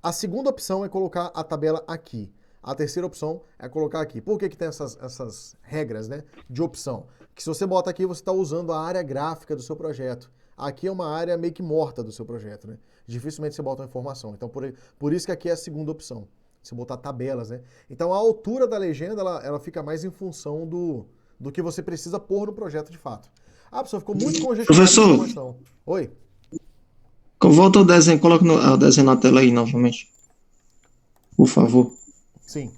A segunda opção é colocar a tabela aqui. A terceira opção é colocar aqui. Por que tem essas regras, né, de opção? Que se você bota aqui, você está usando a área gráfica do seu projeto. Aqui é uma área meio que morta do seu projeto, né? Dificilmente você bota uma informação. Então, por isso que aqui é a segunda opção. Você botar tabelas, né? Então, a altura da legenda, ela fica mais em função do que você precisa pôr no projeto de fato. A pessoa ficou muito congestionada. Professor, oi? Volta o desenho, coloca o desenho na tela aí novamente. Por favor. Sim.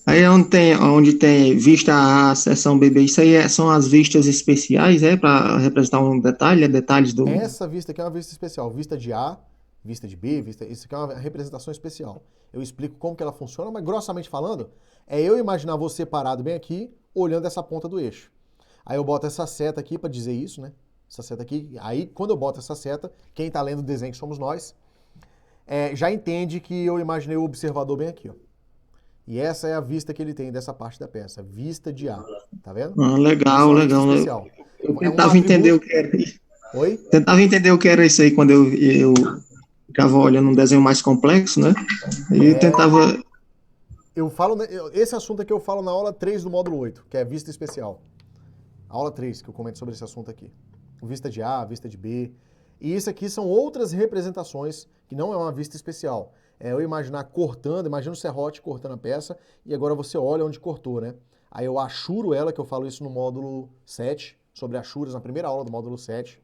Aí onde tem vista A, seção BB, isso aí são as vistas especiais, para representar um detalhe, detalhes do... Essa vista aqui é uma vista especial, vista de A, vista de B, isso aqui é uma representação especial. Eu explico como que ela funciona, mas grossamente falando, é eu imaginar você parado bem aqui, olhando essa ponta do eixo. Aí eu boto essa seta aqui para dizer isso, né? Essa seta aqui. Aí, quando eu boto essa seta, quem está lendo o desenho que somos nós, já entende que eu imaginei o observador bem aqui, ó. E essa é a vista que ele tem dessa parte da peça. Vista de ar. Tá vendo? Legal, legal. Especial. Eu tentava entender o que era isso. Oi? Tentava entender o que era isso aí quando eu ficava olhando um desenho mais complexo, né? E tentava... Eu falo, esse assunto aqui eu falo na aula 3 do módulo 8, que é vista especial. Aula 3, que eu comento sobre esse assunto aqui. Vista de A, vista de B. E isso aqui são outras representações, que não é uma vista especial. É eu imaginar cortando, imagina o serrote cortando a peça, e agora você olha onde cortou, né? Aí eu achuro ela, que eu falo isso no módulo 7, sobre achuras, na primeira aula do módulo 7.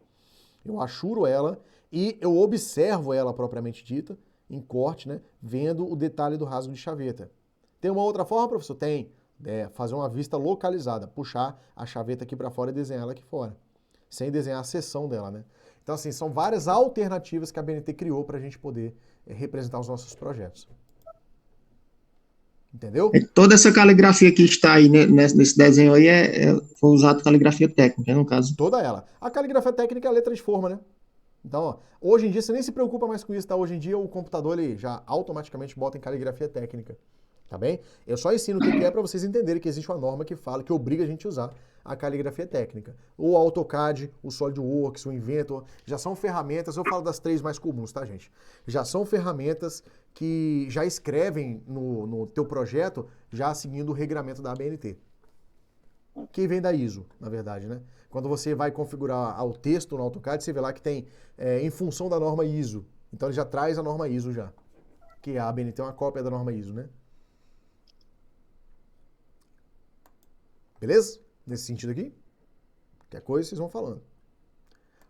Eu achuro ela e eu observo ela propriamente dita, em corte, né? Vendo o detalhe do rasgo de chaveta. Tem uma outra forma, professor? Tem. Fazer uma vista localizada, puxar a chaveta aqui para fora e desenhar ela aqui fora, sem desenhar a seção dela, né? Então, assim, são várias alternativas que a BNT criou para a gente poder representar os nossos projetos. Entendeu? Toda essa caligrafia que está aí nesse desenho aí foi usada caligrafia técnica, no caso. Toda ela. A caligrafia técnica é a letra de forma, né? Então, ó, hoje em dia, você nem se preocupa mais com isso, tá? Hoje em dia, o computador ele já automaticamente bota em caligrafia técnica. Tá bem? Eu só ensino o que é para vocês entenderem que existe uma norma que fala, que obriga a gente a usar a caligrafia técnica. O AutoCAD, o SolidWorks, o Inventor, já são ferramentas, eu falo das 3 mais comuns, tá, gente? Já são ferramentas que já escrevem no teu projeto, já seguindo o regramento da ABNT. Que vem da ISO, na verdade, né? Quando você vai configurar o texto no AutoCAD, você vê lá que tem em função da norma ISO. Então ele já traz a norma ISO já. Que a ABNT é uma cópia da norma ISO, né? Beleza? Nesse sentido aqui. Qualquer coisa, vocês vão falando.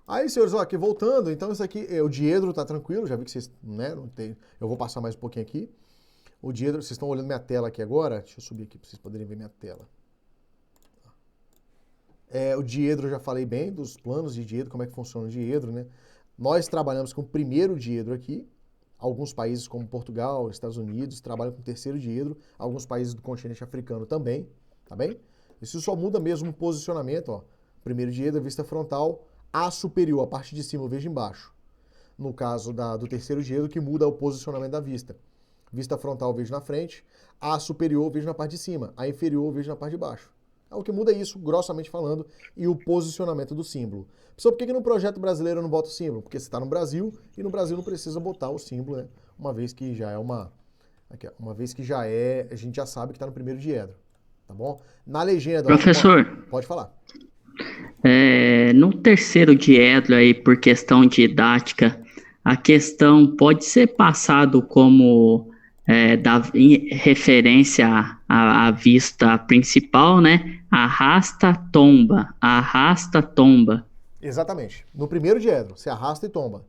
Aí, senhores, ó, aqui voltando, então isso aqui, o diedro tá tranquilo, já vi que vocês, né, não tem, eu vou passar mais um pouquinho aqui. O diedro, vocês estão olhando minha tela aqui agora, deixa eu subir aqui para vocês poderem ver minha tela. O diedro, eu já falei bem dos planos de diedro, como é que funciona o diedro, né? Nós trabalhamos com o primeiro diedro aqui, alguns países como Portugal, Estados Unidos, trabalham com o terceiro diedro, alguns países do continente africano também, tá bem? Isso só muda mesmo o posicionamento, ó. Primeiro diedro, vista frontal, A superior, a parte de cima eu vejo embaixo. No caso do terceiro diedro, que muda o posicionamento da vista. Vista frontal eu vejo na frente, A superior eu vejo na parte de cima, A inferior eu vejo na parte de baixo. O que muda é isso, grossamente falando, e o posicionamento do símbolo. Pessoal, por que no projeto brasileiro eu não boto o símbolo? Porque você está no Brasil, e no Brasil não precisa botar o símbolo, né? Uma vez que já é uma vez que já é, a gente já sabe que está no primeiro diedro. Tá bom? Na legenda... Professor, pode falar. No terceiro diedro aí, por questão didática, a questão pode ser passado como em referência à vista principal, né? Arrasta, tomba. Arrasta, tomba. Exatamente. No primeiro diedro, você arrasta e tomba.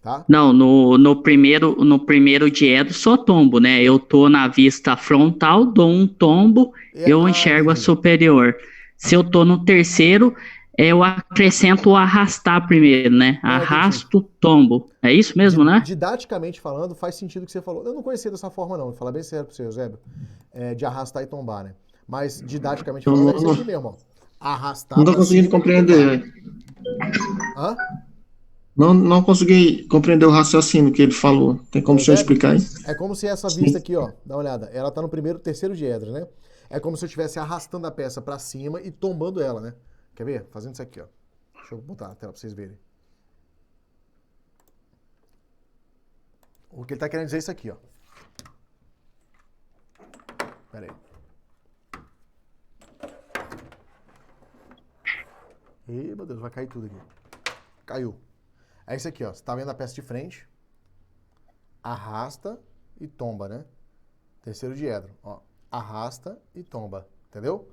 Tá? Não, no primeiro diedro só tombo, né? Eu tô na vista frontal, dou um tombo, eu enxergo a superior. Se eu tô no terceiro, eu acrescento o arrastar primeiro, né? Arrasto, tombo. É isso mesmo, né? Didaticamente falando, faz sentido o que você falou. Eu não conhecia dessa forma, não. Vou falar bem sério pra você, Eusébio. De arrastar e tombar, né? Mas didaticamente falando, é isso aqui mesmo, ó. Arrastar. Não tô conseguindo compreender. Hã? Não consegui compreender o raciocínio que ele falou. Tem como o senhor explicar aí? É como se essa vista aqui, ó, dá uma olhada, ela tá no terceiro diedro, né? É como se eu estivesse arrastando a peça pra cima e tombando ela, né? Quer ver? Fazendo isso aqui, ó. Deixa eu botar na tela pra vocês verem. O que ele tá querendo dizer é isso aqui, ó. Pera aí. Ih, meu Deus, vai cair tudo aqui. Caiu. É isso aqui, ó. Você tá vendo a peça de frente, arrasta e tomba, né? Terceiro diedro, ó. Arrasta e tomba, entendeu?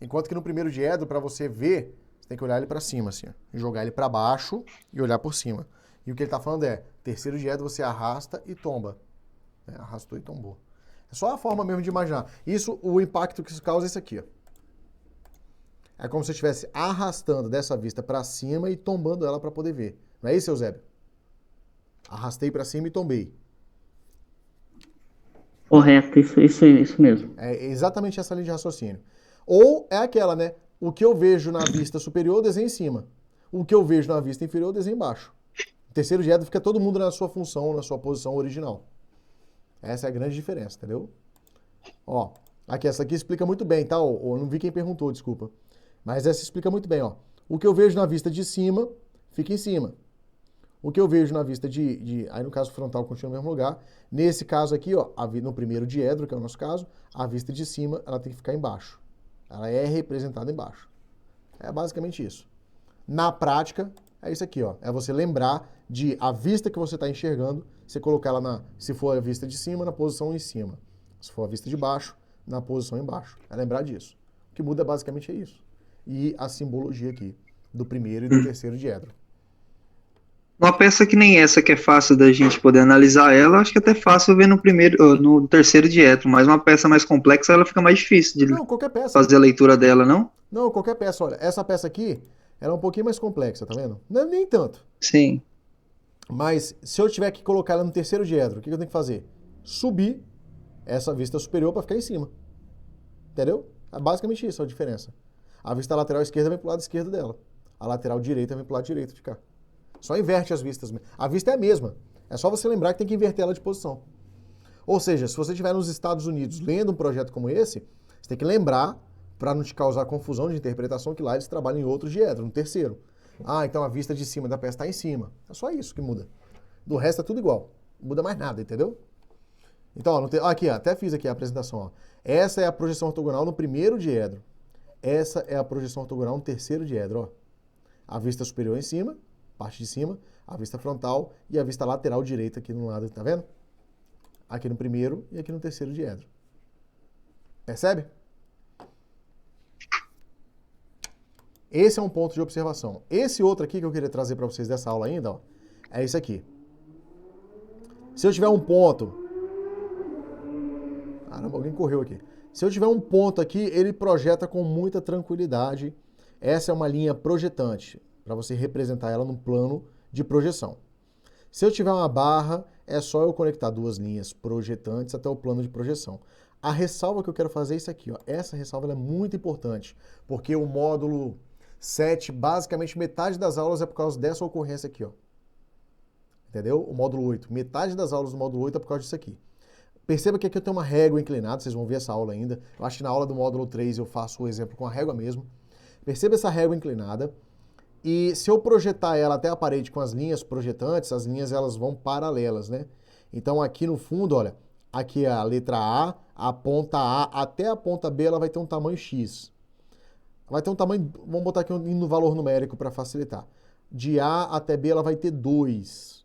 Enquanto que no primeiro diedro, para você ver, você tem que olhar ele para cima, assim, ó, e jogar ele para baixo e olhar por cima. E o que ele tá falando é, terceiro diedro você arrasta e tomba. Arrastou e tombou. É só a forma mesmo de imaginar. Isso, o impacto que isso causa é esse aqui, ó. É como se eu estivesse arrastando dessa vista para cima e tombando ela para poder ver. Não é isso, Eusébio? Arrastei para cima e tombei. Correto, isso mesmo. É exatamente essa linha de raciocínio. Ou é aquela, né? O que eu vejo na vista superior, eu desenho em cima. O que eu vejo na vista inferior, eu desenho embaixo. No terceiro diedro fica todo mundo na sua função, na sua posição original. Essa é a grande diferença, entendeu? Ó, aqui, essa aqui explica muito bem, tá? Eu não vi quem perguntou, desculpa. Mas essa explica muito bem, ó. O que eu vejo na vista de cima, fica em cima. O que eu vejo na vista aí no caso frontal continua no mesmo lugar. Nesse caso aqui, ó, no primeiro diedro, que é o nosso caso, a vista de cima, ela tem que ficar embaixo. Ela é representada embaixo. É basicamente isso. Na prática, é isso aqui, ó. É você lembrar de a vista que você está enxergando, você colocar ela se for a vista de cima, na posição em cima. Se for a vista de baixo, na posição embaixo. É lembrar disso. O que muda basicamente é isso. E a simbologia aqui, do primeiro e do terceiro diedro. Uma peça que nem essa, que é fácil da gente poder analisar ela, acho que é até fácil ver no terceiro diedro, mas uma peça mais complexa, ela fica mais difícil de fazer a leitura dela, não? Não, qualquer peça. Olha, essa peça aqui, ela é um pouquinho mais complexa, tá vendo? Não é nem tanto. Sim. Mas se eu tiver que colocar ela no terceiro diedro, o que eu tenho que fazer? Subir essa vista superior para ficar em cima. Entendeu? É basicamente isso a diferença. A vista lateral esquerda vem pro lado esquerdo dela. A lateral direita vem pro lado direito de cá. Só inverte as vistas. A vista é a mesma. É só você lembrar que tem que inverter ela de posição. Ou seja, se você estiver nos Estados Unidos lendo um projeto como esse, você tem que lembrar, para não te causar confusão de interpretação, que lá eles trabalham em outro diedro, no terceiro. Ah, então a vista de cima da peça está em cima. É só isso que muda. Do resto é tudo igual. Não muda mais nada, entendeu? Então, ó, aqui, ó, até fiz aqui a apresentação. Ó. Essa é a projeção ortogonal no primeiro diedro. Essa é a projeção ortogonal no terceiro diedro. Ó. A vista superior em cima, parte de cima, a vista frontal e a vista lateral direita aqui no lado, tá vendo? Aqui no primeiro e aqui no terceiro diedro. Percebe? Esse é um ponto de observação. Esse outro aqui que eu queria trazer para vocês dessa aula ainda, ó, é isso aqui. Se eu tiver um ponto... Caramba, alguém correu aqui. Se eu tiver um ponto aqui, ele projeta com muita tranquilidade. Essa é uma linha projetante, para você representar ela num plano de projeção. Se eu tiver uma barra, é só eu conectar duas linhas projetantes até o plano de projeção. A ressalva que eu quero fazer é isso aqui, ó. Essa ressalva é muito importante, porque o módulo 7, basicamente metade das aulas é por causa dessa ocorrência aqui, ó. Entendeu? O módulo 8, metade das aulas do módulo 8 é por causa disso aqui. Perceba que aqui eu tenho uma régua inclinada, vocês vão ver essa aula ainda. Eu acho que na aula do módulo 3 eu faço o exemplo com a régua mesmo. Perceba essa régua inclinada. E se eu projetar ela até a parede com as linhas projetantes, as linhas elas vão paralelas, né? Então aqui no fundo, olha, aqui é a letra a ponta A até a ponta B, ela vai ter um tamanho X. Vai ter um tamanho, vamos botar aqui no valor numérico para facilitar. De A até B ela vai ter 2.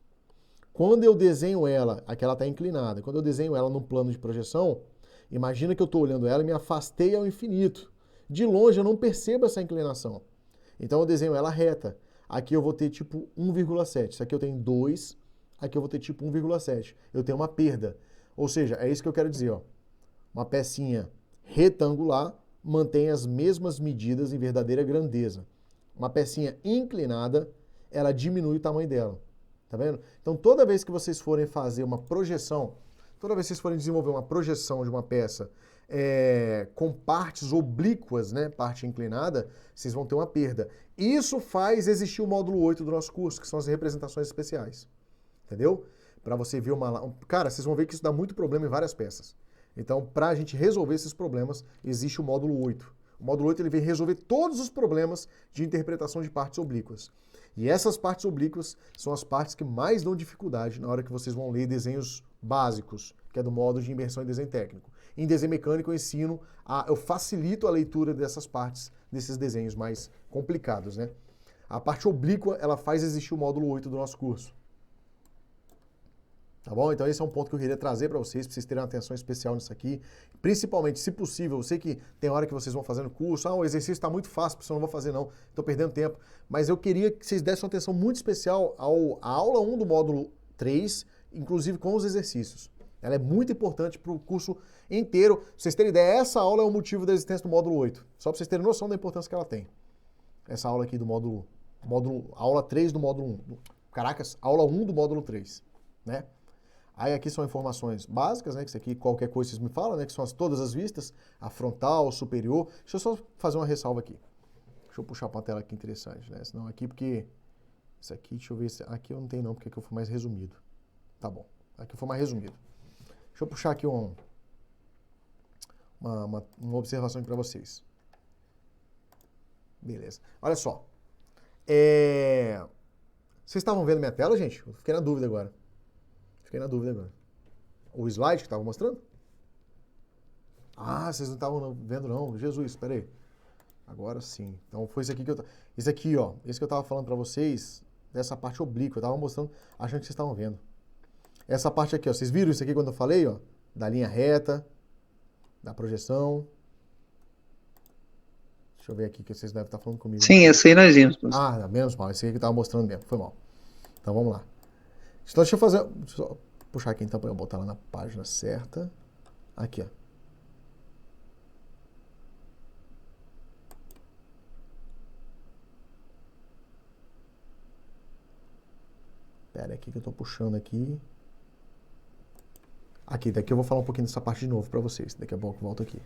Quando eu desenho ela, aqui ela está inclinada, quando eu desenho ela num plano de projeção, imagina que eu estou olhando ela e me afastei ao infinito. De longe eu não percebo essa inclinação. Então eu desenho ela reta. Aqui eu vou ter tipo 1,7. Isso aqui eu tenho 2, aqui eu vou ter tipo 1,7. Eu tenho uma perda. Ou seja, é isso que eu quero dizer, ó. Uma pecinha retangular mantém as mesmas medidas em verdadeira grandeza. Uma pecinha inclinada, ela diminui o tamanho dela. Tá vendo? Então toda vez que vocês forem fazer uma projeção, toda vez que vocês forem desenvolver uma projeção de uma peça com partes oblíquas, né, parte inclinada, vocês vão ter uma perda. Isso faz existir o módulo 8 do nosso curso, que são as representações especiais. Entendeu? Para você ver Cara, vocês vão ver que isso dá muito problema em várias peças. Então, para a gente resolver esses problemas, existe o módulo 8. O módulo 8 ele vem resolver todos os problemas de interpretação de partes oblíquas. E essas partes oblíquas são as partes que mais dão dificuldade na hora que vocês vão ler desenhos básicos, que é do módulo de imersão em desenho técnico. Em desenho mecânico eu facilito a leitura dessas partes, desses desenhos mais complicados, né? A parte oblíqua, ela faz existir o módulo 8 do nosso curso. Tá bom? Então esse é um ponto que eu queria trazer para vocês terem uma atenção especial nisso aqui. Principalmente, se possível, eu sei que tem hora que vocês vão fazendo curso, o exercício está muito fácil, eu não vou fazer não, estou perdendo tempo. Mas eu queria que vocês dessem uma atenção muito especial à aula 1 do módulo 3, inclusive com os exercícios. Ela é muito importante para o curso inteiro. Pra vocês terem ideia, essa aula é o motivo da existência do módulo 8. Só para vocês terem noção da importância que ela tem. Essa aula aqui do aula 3 do módulo 1. Caracas, aula 1 do módulo 3, né? Aí aqui são informações básicas, né? Que isso aqui, qualquer coisa vocês me falam, né? Que são todas as vistas, a frontal, a superior. Deixa eu só fazer uma ressalva aqui. Deixa eu puxar para uma tela aqui interessante, né? Senão aqui, porque... Isso aqui, deixa eu ver se... Aqui eu não tenho não, porque aqui eu fui mais resumido. Tá bom. Aqui eu fui mais resumido. Deixa eu puxar aqui uma observação aqui para vocês. Beleza. Olha só. Vocês estavam vendo minha tela, gente? Eu fiquei na dúvida agora. O slide que estava mostrando? Ah, vocês não estavam vendo não. Jesus, espera aí. Agora sim. Então foi isso aqui que eu... Isso aqui, ó. Esse que eu estava falando para vocês, dessa parte oblíqua. Eu estava mostrando, achando que vocês estavam vendo. Essa parte aqui, ó. Vocês viram isso aqui quando eu falei, ó? Da linha reta, da projeção. Deixa eu ver aqui que vocês devem estar falando comigo. Sim, esse aí nós vimos. Ah, menos mal. Esse aqui que eu estava mostrando mesmo. Foi mal. Então vamos lá. Então deixa eu puxar aqui então para eu botar lá na página certa. Aqui, ó. Pera aqui que eu tô puxando aqui. Aqui, daqui eu vou falar um pouquinho dessa parte de novo para vocês. Daqui a pouco eu volto aqui.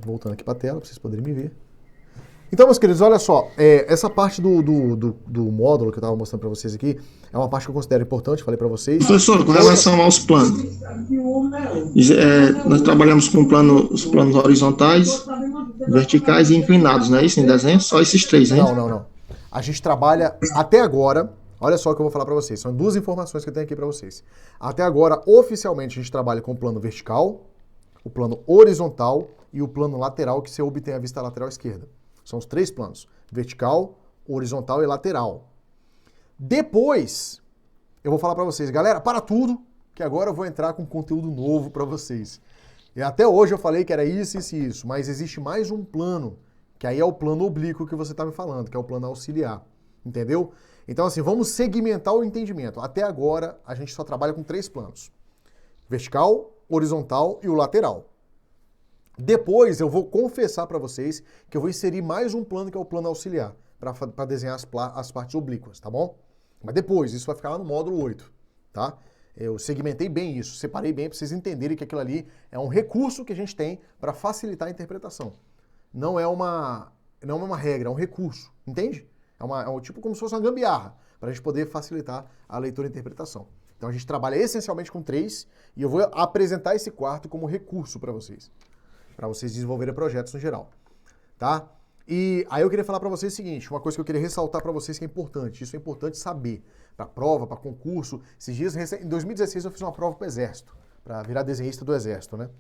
Voltando aqui para a tela, para vocês poderem me ver. Então, meus queridos, olha só. Essa parte do módulo que eu estava mostrando para vocês aqui é uma parte que eu considero importante, falei para vocês. Professor, com relação aos planos, nós trabalhamos com os planos horizontais, verticais e inclinados, não é isso? Em desenho? Só esses três, hein? Não. A gente trabalha até agora, olha só o que eu vou falar para vocês, são duas informações que eu tenho aqui para vocês. Até agora, oficialmente, a gente trabalha com o plano vertical, o plano horizontal e o plano lateral, que você obtém a vista lateral esquerda. São os três planos, vertical, horizontal e lateral. Depois, eu vou falar para vocês, galera, para tudo, que agora eu vou entrar com conteúdo novo para vocês. E até hoje eu falei que era isso, mas existe mais um plano, que aí é o plano oblíquo que você está me falando, que é o plano auxiliar, entendeu? Então assim, vamos segmentar o entendimento. Até agora, a gente só trabalha com três planos. Vertical, horizontal e o lateral. Depois eu vou confessar para vocês que eu vou inserir mais um plano, que é o plano auxiliar, para desenhar as partes oblíquas, tá bom? Mas depois, isso vai ficar lá no módulo 8, tá? Eu segmentei bem isso, separei bem para vocês entenderem que aquilo ali é um recurso que a gente tem para facilitar a interpretação. Não é uma regra, é um recurso, entende? É tipo como se fosse uma gambiarra, para a gente poder facilitar a leitura e interpretação. Então a gente trabalha essencialmente com três e eu vou apresentar esse quarto como recurso para vocês desenvolverem projetos no geral, tá? E aí eu queria falar para vocês o seguinte, uma coisa que eu queria ressaltar para vocês que é importante, isso é importante saber, para prova, para concurso. Esses dias, em 2016 eu fiz uma prova para o Exército, para virar desenhista do Exército, né?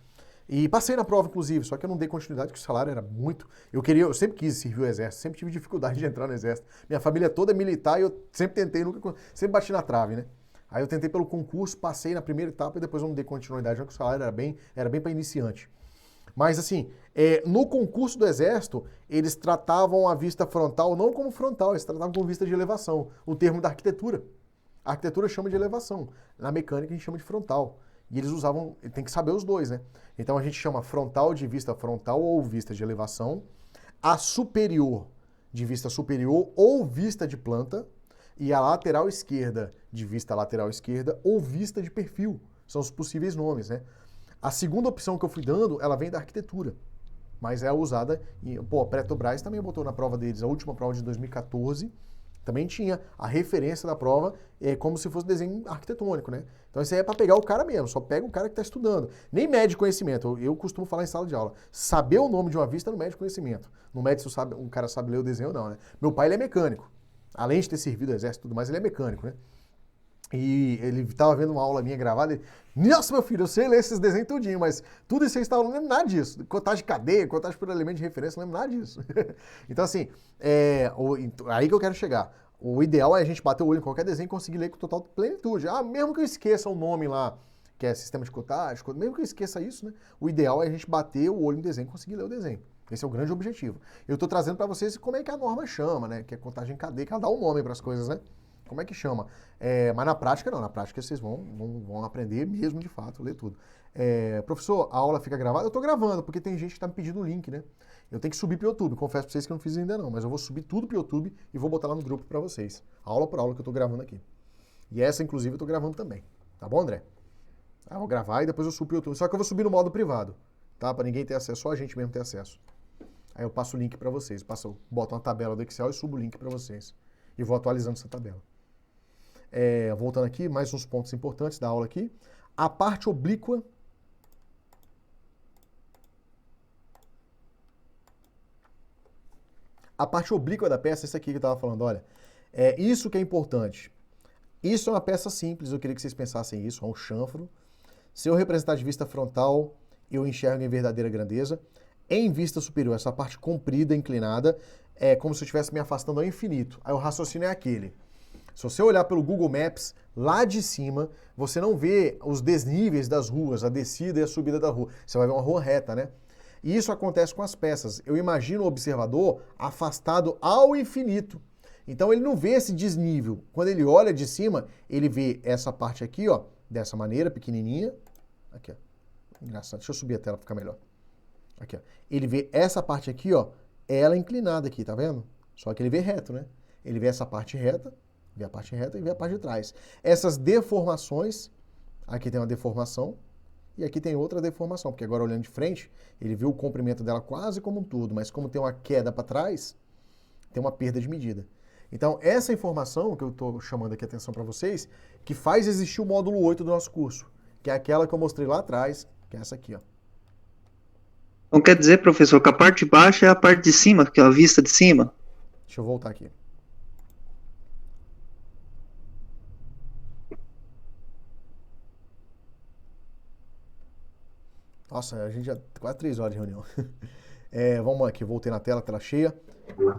E passei na prova, inclusive, só que eu não dei continuidade, porque o salário era muito... Eu sempre quis servir o Exército, sempre tive dificuldade de entrar no Exército. Minha família toda é militar e eu sempre tentei, sempre bati na trave, né? Aí eu tentei pelo concurso, passei na primeira etapa e depois eu não dei continuidade, já que o salário era bem para iniciante. Mas assim, no concurso do Exército, eles tratavam a vista frontal não como frontal, eles tratavam como vista de elevação. O termo da arquitetura. A arquitetura chama de elevação. Na mecânica a gente chama de frontal. E eles usavam, tem que saber os dois, né? Então a gente chama frontal de vista frontal ou vista de elevação, a superior de vista superior ou vista de planta, e a lateral esquerda de vista lateral esquerda ou vista de perfil. São os possíveis nomes, né? A segunda opção que eu fui dando, ela vem da arquitetura, mas é usada, a Petrobras também botou na prova deles, a última prova de 2014, também tinha a referência da prova, como se fosse desenho arquitetônico, né? Então isso aí é para pegar o cara mesmo, só pega o cara que está estudando. Nem mede conhecimento, eu costumo falar em sala de aula, saber o nome de uma vista não mede conhecimento, não mede se um cara sabe ler o desenho ou não, né? Meu pai, ele é mecânico, além de ter servido o Exército e tudo mais, ele é mecânico, né? E ele estava vendo uma aula minha gravada, nossa, meu filho, eu sei ler esses desenhos tudinho, mas tudo isso aí está, não lembro nada disso. Contagem de cadeia, contagem por elemento de referência, não lembro nada disso. Então, assim, aí que eu quero chegar. O ideal é a gente bater o olho em qualquer desenho e conseguir ler com total plenitude. Mesmo que eu esqueça o nome lá, que é sistema de cotagem, mesmo que eu esqueça isso, né? O ideal é a gente bater o olho no desenho e conseguir ler o desenho. Esse é o grande objetivo. Eu estou trazendo para vocês como é que a norma chama, né? Que é contagem em cadeia, que ela dá um nome para as coisas, né? Como é que chama? Mas na prática não, na prática vocês vão aprender mesmo de fato, ler tudo. Professor, a aula fica gravada? Eu estou gravando, porque tem gente que está me pedindo o link, né? Eu tenho que subir para o YouTube, confesso para vocês que eu não fiz ainda não, mas eu vou subir tudo para o YouTube e vou botar lá no grupo para vocês. Aula por aula que eu estou gravando aqui. E essa, inclusive, eu estou gravando também. Tá bom, André? Eu vou gravar e depois eu subo para o YouTube. Só que eu vou subir no modo privado, tá? Para ninguém ter acesso, só a gente mesmo ter acesso. Aí eu passo o link para vocês. Boto uma tabela do Excel e subo o link para vocês. E vou atualizando essa tabela. Voltando aqui, mais uns pontos importantes da aula aqui. A parte oblíqua. A parte oblíqua da peça, essa aqui que eu estava falando, olha. Isso que é importante. Isso é uma peça simples, eu queria que vocês pensassem isso, é um chanfro. Se eu representar de vista frontal, eu enxergo em verdadeira grandeza. Em vista superior, essa parte comprida, inclinada, é como se eu estivesse me afastando ao infinito. Aí o raciocínio é aquele. Se você olhar pelo Google Maps, lá de cima, você não vê os desníveis das ruas, a descida e a subida da rua. Você vai ver uma rua reta, né? E isso acontece com as peças. Eu imagino o observador afastado ao infinito. Então ele não vê esse desnível. Quando ele olha de cima, ele vê essa parte aqui, ó, dessa maneira, pequenininha. Aqui, ó. Engraçado. Deixa eu subir a tela para ficar melhor. Aqui, ó. Ele vê essa parte aqui, ó, ela inclinada aqui, tá vendo? Só que ele vê reto, né? Ele vê essa parte reta, vê a parte reta e vê a parte de trás. Essas deformações, aqui tem uma deformação e aqui tem outra deformação, porque agora olhando de frente, ele vê o comprimento dela quase como um todo, mas como tem uma queda para trás, tem uma perda de medida. Então, essa informação que eu estou chamando aqui a atenção para vocês, que faz existir o módulo 8 do nosso curso, que é aquela que eu mostrei lá atrás, que é essa aqui, ó. Então quer dizer, professor, que a parte de baixo é a parte de cima, que é a vista de cima? Deixa eu voltar aqui. Nossa, a gente já quase 3 horas de reunião. Vamos aqui, voltei na tela cheia.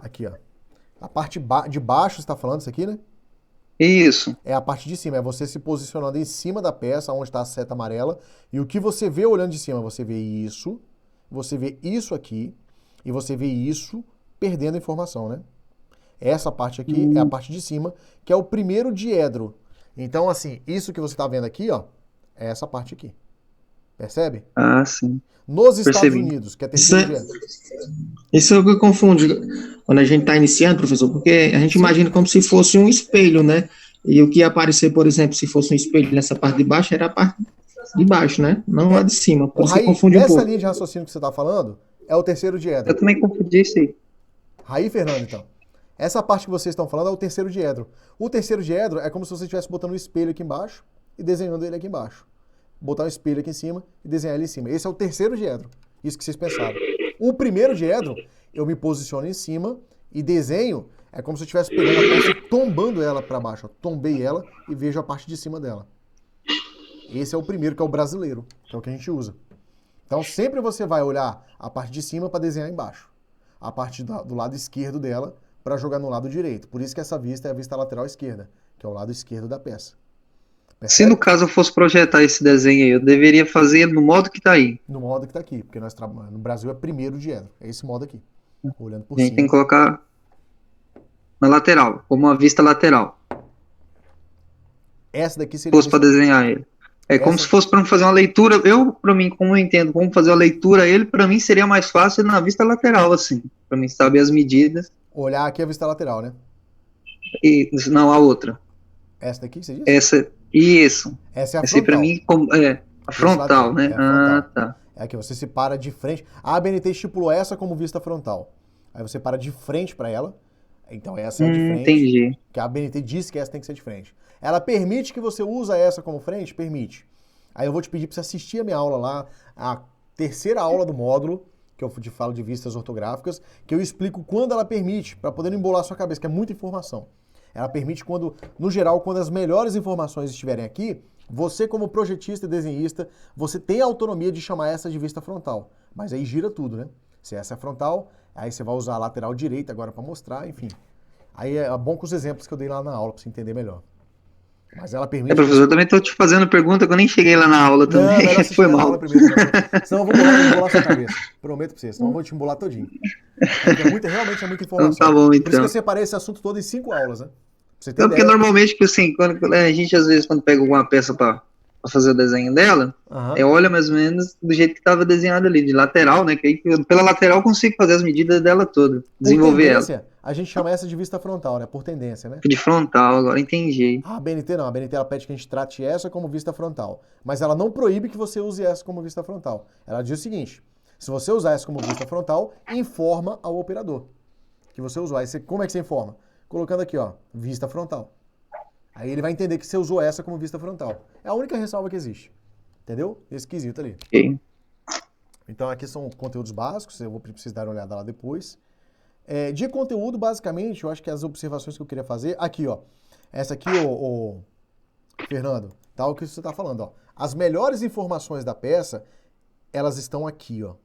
Aqui, ó. A parte de baixo, você está falando isso aqui, né? Isso. É a parte de cima, é você se posicionando em cima da peça, onde está a seta amarela. E o que você vê olhando de cima? Você vê isso, você vê isso aqui, e você vê isso perdendo informação, né? Essa parte aqui é a parte de cima, que é o primeiro diedro. Então, assim, isso que você está vendo aqui, ó, é essa parte aqui. Percebe? Ah, sim. Nos Estados Unidos, que é terceiro diedro. Isso é o que confunde quando a gente está iniciando, professor, porque a gente imagina como se fosse um espelho, né? E o que ia aparecer, por exemplo, se fosse um espelho nessa parte de baixo, era a parte de baixo, né? Não a de cima. Por isso que confunde um pouco. Essa linha de raciocínio que você está falando é o terceiro diedro. Eu também confundi isso aí. Raí, Fernando, então. Essa parte que vocês estão falando é o terceiro diedro. O terceiro diedro é como se você estivesse botando um espelho aqui embaixo e desenhando ele aqui embaixo. Botar um espelho aqui em cima e desenhar ele em cima. Esse é o terceiro diedro. Isso que vocês pensaram. O primeiro diedro, eu me posiciono em cima e desenho, é como se eu estivesse pegando a peça e tombando ela para baixo. Eu tombei ela e vejo a parte de cima dela. Esse é o primeiro, que é o brasileiro, que é o que a gente usa. Então sempre você vai olhar a parte de cima para desenhar embaixo. A parte do lado esquerdo dela para jogar no lado direito. Por isso que essa vista é a vista lateral esquerda, que é o lado esquerdo da peça. Percebe? Se no caso eu fosse projetar esse desenho aí, eu deveria fazer no modo que está aí. No modo que está aqui, porque nós trabalhamos no Brasil é primeiro diedro. É esse modo aqui. Olhando por A gente cima. tem que colocar na lateral, como uma vista lateral. Essa daqui seria... Se fosse para desenhar ele. É como se fosse para fazer uma leitura. Para mim, como eu entendo como fazer uma leitura, ele, para mim, seria mais fácil na vista lateral, assim. Para mim saber as medidas. Olhar aqui a vista lateral, né? E, não, a outra. Essa daqui, você disse? Essa, isso. Essa é a Essa frontal. Para mim, a frontal, né? É a frontal. Ah, tá. É aqui, você se para de frente. A ABNT estipulou essa como vista frontal. Aí você para de frente para ela. Então essa é a de frente. Entendi. Que a ABNT diz que essa tem que ser de frente. Ela permite que você use essa como frente? Permite. Aí eu vou te pedir para você assistir a minha aula lá, a terceira aula do módulo, que eu te falo de vistas ortográficas, que eu explico quando ela permite, para poder não embolar a sua cabeça, que é muita informação. Ela permite quando, no geral, quando as melhores informações estiverem aqui, você como projetista e desenhista, você tem a autonomia de chamar essa de vista frontal. Mas aí gira tudo, né? Se essa é frontal, aí você vai usar a lateral direita agora para mostrar, enfim. Aí é bom com os exemplos que eu dei lá na aula, para você entender melhor. Mas ela permite... professor, eu também estou te fazendo pergunta que eu nem cheguei lá na aula também. Não, foi mal. Primeiro, senão eu vou embolar sua cabeça. Prometo pra você, senão eu vou te embolar todinho. Realmente é muita informação. Então, tá bom, então. Por isso que eu separei esse assunto todo em 5 aulas, né? Pra você ter Não, porque ideia. normalmente, assim, quando a gente, às vezes, quando pega alguma peça para fazer o desenho dela, olha mais ou menos do jeito que estava desenhado ali, de lateral, né? Que aí, pela lateral eu consigo fazer as medidas dela toda, desenvolver ela. A gente chama essa de vista frontal, né? Por tendência, né? De frontal, agora entendi. A ABNT não. A ABNT ela pede que a gente trate essa como vista frontal. Mas ela não proíbe que você use essa como vista frontal. Ela diz o seguinte: Se você usar essa como vista frontal, informa ao operador que você usou. Aí como é que você informa? Colocando aqui, ó, vista frontal. Aí ele vai entender que você usou essa como vista frontal. É a única ressalva que existe. Entendeu? Esse quesito ali. Okay. Então aqui são conteúdos básicos, eu vou precisar dar uma olhada lá depois. De conteúdo, basicamente, eu acho que as observações que eu queria fazer, aqui, ó. Essa aqui, ô Fernando, tá o que você tá falando, ó. As melhores informações da peça, elas estão aqui, ó.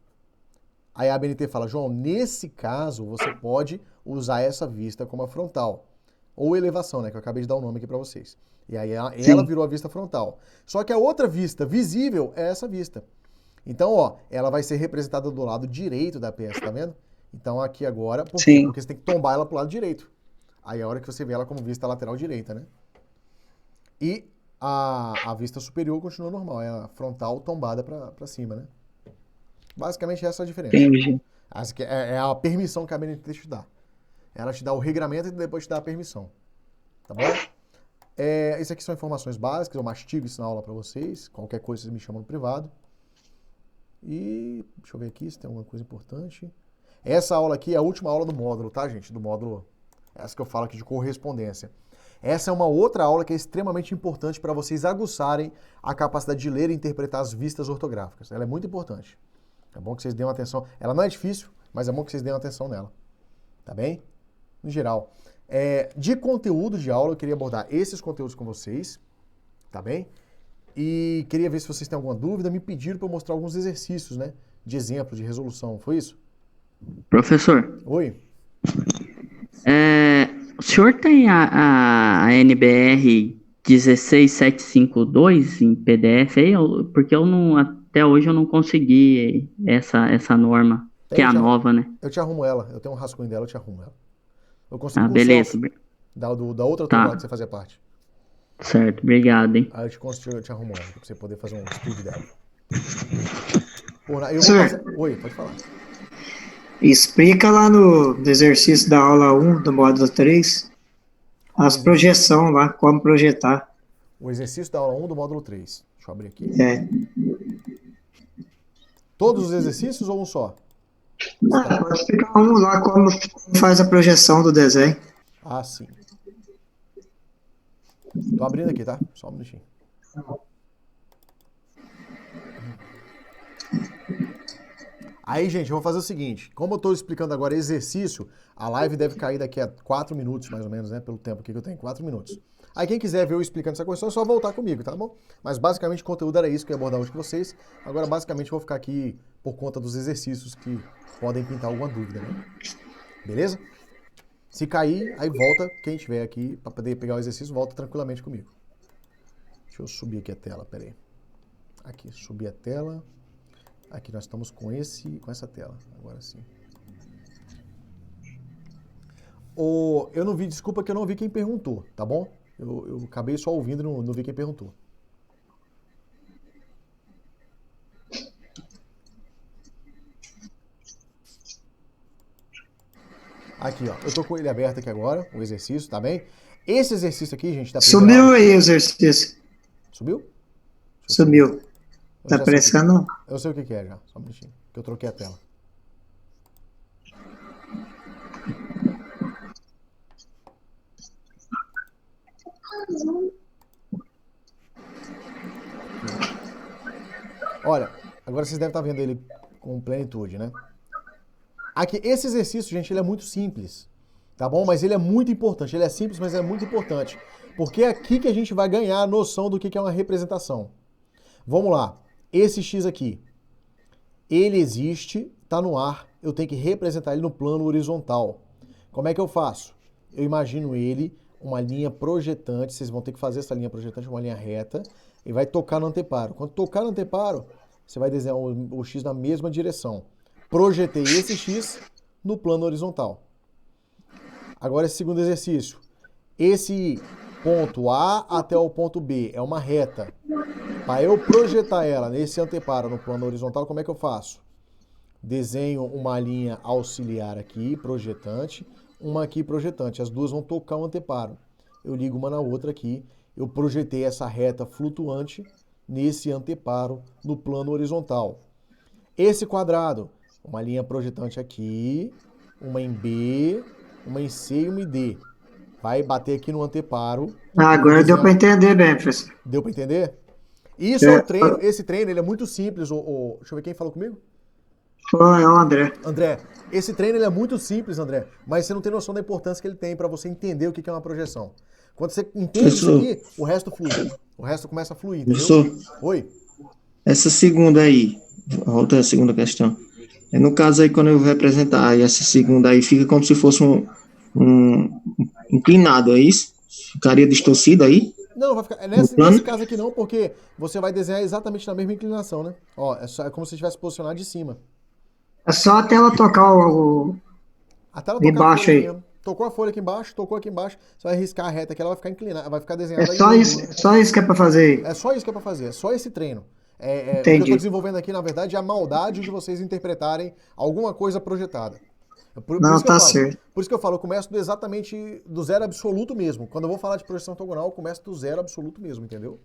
Aí a ABNT fala, João, nesse caso, você pode usar essa vista como a frontal. Ou elevação, né, que eu acabei de dar o nome aqui para vocês. E aí ela virou a vista frontal. Só que a outra vista visível é essa vista. Então, ó, ela vai ser representada do lado direito da peça, tá vendo? Então aqui agora, por quê? Porque você tem que tombar ela pro lado direito. Aí é a hora que você vê ela como vista lateral direita, né? E a vista superior continua normal, é a frontal tombada para cima, né? Basicamente essa é a diferença. Entendi. É a permissão que a ABNT te dá. Ela te dá o regramento e depois te dá a permissão. Tá bom? Isso aqui são informações básicas, eu mastigo isso na aula para vocês. Qualquer coisa vocês me chamam no privado. E deixa eu ver aqui se tem alguma coisa importante. Essa aula aqui é a última aula do módulo, tá, gente? Do módulo, essa que eu falo aqui de correspondência. Essa é uma outra aula que é extremamente importante para vocês aguçarem a capacidade de ler e interpretar as vistas ortográficas. Ela é muito importante. É bom que vocês dêem atenção. Ela não é difícil, mas é bom que vocês dêem atenção nela. Tá bem? No geral. De conteúdo de aula, eu queria abordar esses conteúdos com vocês. Tá bem? E queria ver se vocês têm alguma dúvida. Me pediram para eu mostrar alguns exercícios, né? De exemplo, de resolução. Foi isso? Professor. Oi. O senhor tem a NBR 16752 em PDF aí? Porque até hoje eu não consegui essa norma, que é a nova, né? Eu te arrumo ela. Eu tenho um rascunho dela, eu te arrumo ela. Eu consigo beleza. Da outra turma que você fazia parte. Certo, obrigado, hein? Aí eu te arrumo ela, pra você poder fazer um estudo dela. Oi, pode falar. Explica lá no exercício da aula 1 do módulo 3 as projeções lá, como projetar. O exercício da aula 1 do módulo 3. Deixa eu abrir aqui. Todos os exercícios ou um só? Pode explicar um lá como faz a projeção do desenho. Ah, sim. Tô abrindo aqui, tá? Só um minutinho. Aí, gente, eu vou fazer o seguinte. Como eu tô explicando agora exercício, a live deve cair daqui a 4 minutos, mais ou menos, né? Pelo tempo aqui que eu tenho, 4 minutos. Aí quem quiser ver eu explicando essa coisa, é só voltar comigo, tá bom? Mas basicamente o conteúdo era isso que eu ia abordar hoje com vocês. Agora, basicamente, eu vou ficar aqui por conta dos exercícios que podem pintar alguma dúvida, né? Beleza? Se cair, aí volta, quem estiver aqui para poder pegar o exercício, volta tranquilamente comigo. Deixa eu subir aqui a tela, peraí. Aqui, subir a tela. Aqui nós estamos com essa tela, agora sim. Eu não vi, desculpa que eu não vi quem perguntou, tá bom? Eu acabei só ouvindo e não vi quem perguntou. Aqui, ó. Eu tô com ele aberto aqui agora, o exercício, tá bem? Esse exercício aqui, gente, tá Sumiu aí o exercício. Subiu? Sumiu. Tá aparecendo não? Eu sei o que é já, só um minutinho, que eu troquei a tela. Olha, agora vocês devem estar vendo ele com plenitude, né? Aqui, esse exercício, gente, ele é muito simples, tá bom? Mas ele é muito importante. Ele é simples, mas é muito importante. Porque é aqui que a gente vai ganhar a noção do que é uma representação. Vamos lá. Esse X aqui, ele existe, tá no ar, eu tenho que representar ele no plano horizontal. Como é que eu faço? Eu imagino ele, uma linha projetante, vocês vão ter que fazer essa linha projetante, uma linha reta, e vai tocar no anteparo. Quando tocar no anteparo, você vai desenhar o X na mesma direção. Projetei esse X no plano horizontal. Agora esse segundo exercício. Esse ponto A até o ponto B é uma reta. Para eu projetar ela nesse anteparo no plano horizontal, como é que eu faço? Desenho uma linha auxiliar aqui, projetante, uma aqui projetante. As duas vão tocar o anteparo. Eu ligo uma na outra aqui. Eu projetei essa reta flutuante nesse anteparo no plano horizontal. Esse quadrado, uma linha projetante aqui, uma em B, uma em C e uma em D. Vai bater aqui no anteparo. Agora deu para entender bem, professor. Deu para entender? Isso é o treino. Esse treino ele é muito simples. Deixa eu ver quem falou comigo. Foi, é o André. André, esse treino ele é muito simples, André, mas você não tem noção da importância que ele tem para você entender o que é uma projeção. Quando você entende isso aqui, o resto flui. O resto começa a fluir, entendeu? Professor, Oi? essa segunda aí, volta a segunda questão. No caso aí, quando eu representar aí, essa segunda aí, fica como se fosse um inclinado, é isso? Ficaria distorcido aí? Não, vai ficar. Nesse caso aqui não, porque você vai desenhar exatamente na mesma inclinação, né? Ó, é como se estivesse posicionado de cima. É só a tela tocar a tela tocar embaixo aí. Mesmo. Tocou a folha aqui embaixo, tocou aqui embaixo, você vai riscar a reta aqui, ela vai ficar inclinada, vai ficar desenhada. É só isso, só isso que é pra fazer aí. É só isso que é pra fazer, é só esse treino. O que eu tô desenvolvendo aqui, na verdade, é a maldade de vocês interpretarem alguma coisa projetada. Não, tá certo. Por isso que eu falo, eu começo exatamente do zero absoluto mesmo. Quando eu vou falar de projeção ortogonal, eu começo do zero absoluto mesmo, entendeu?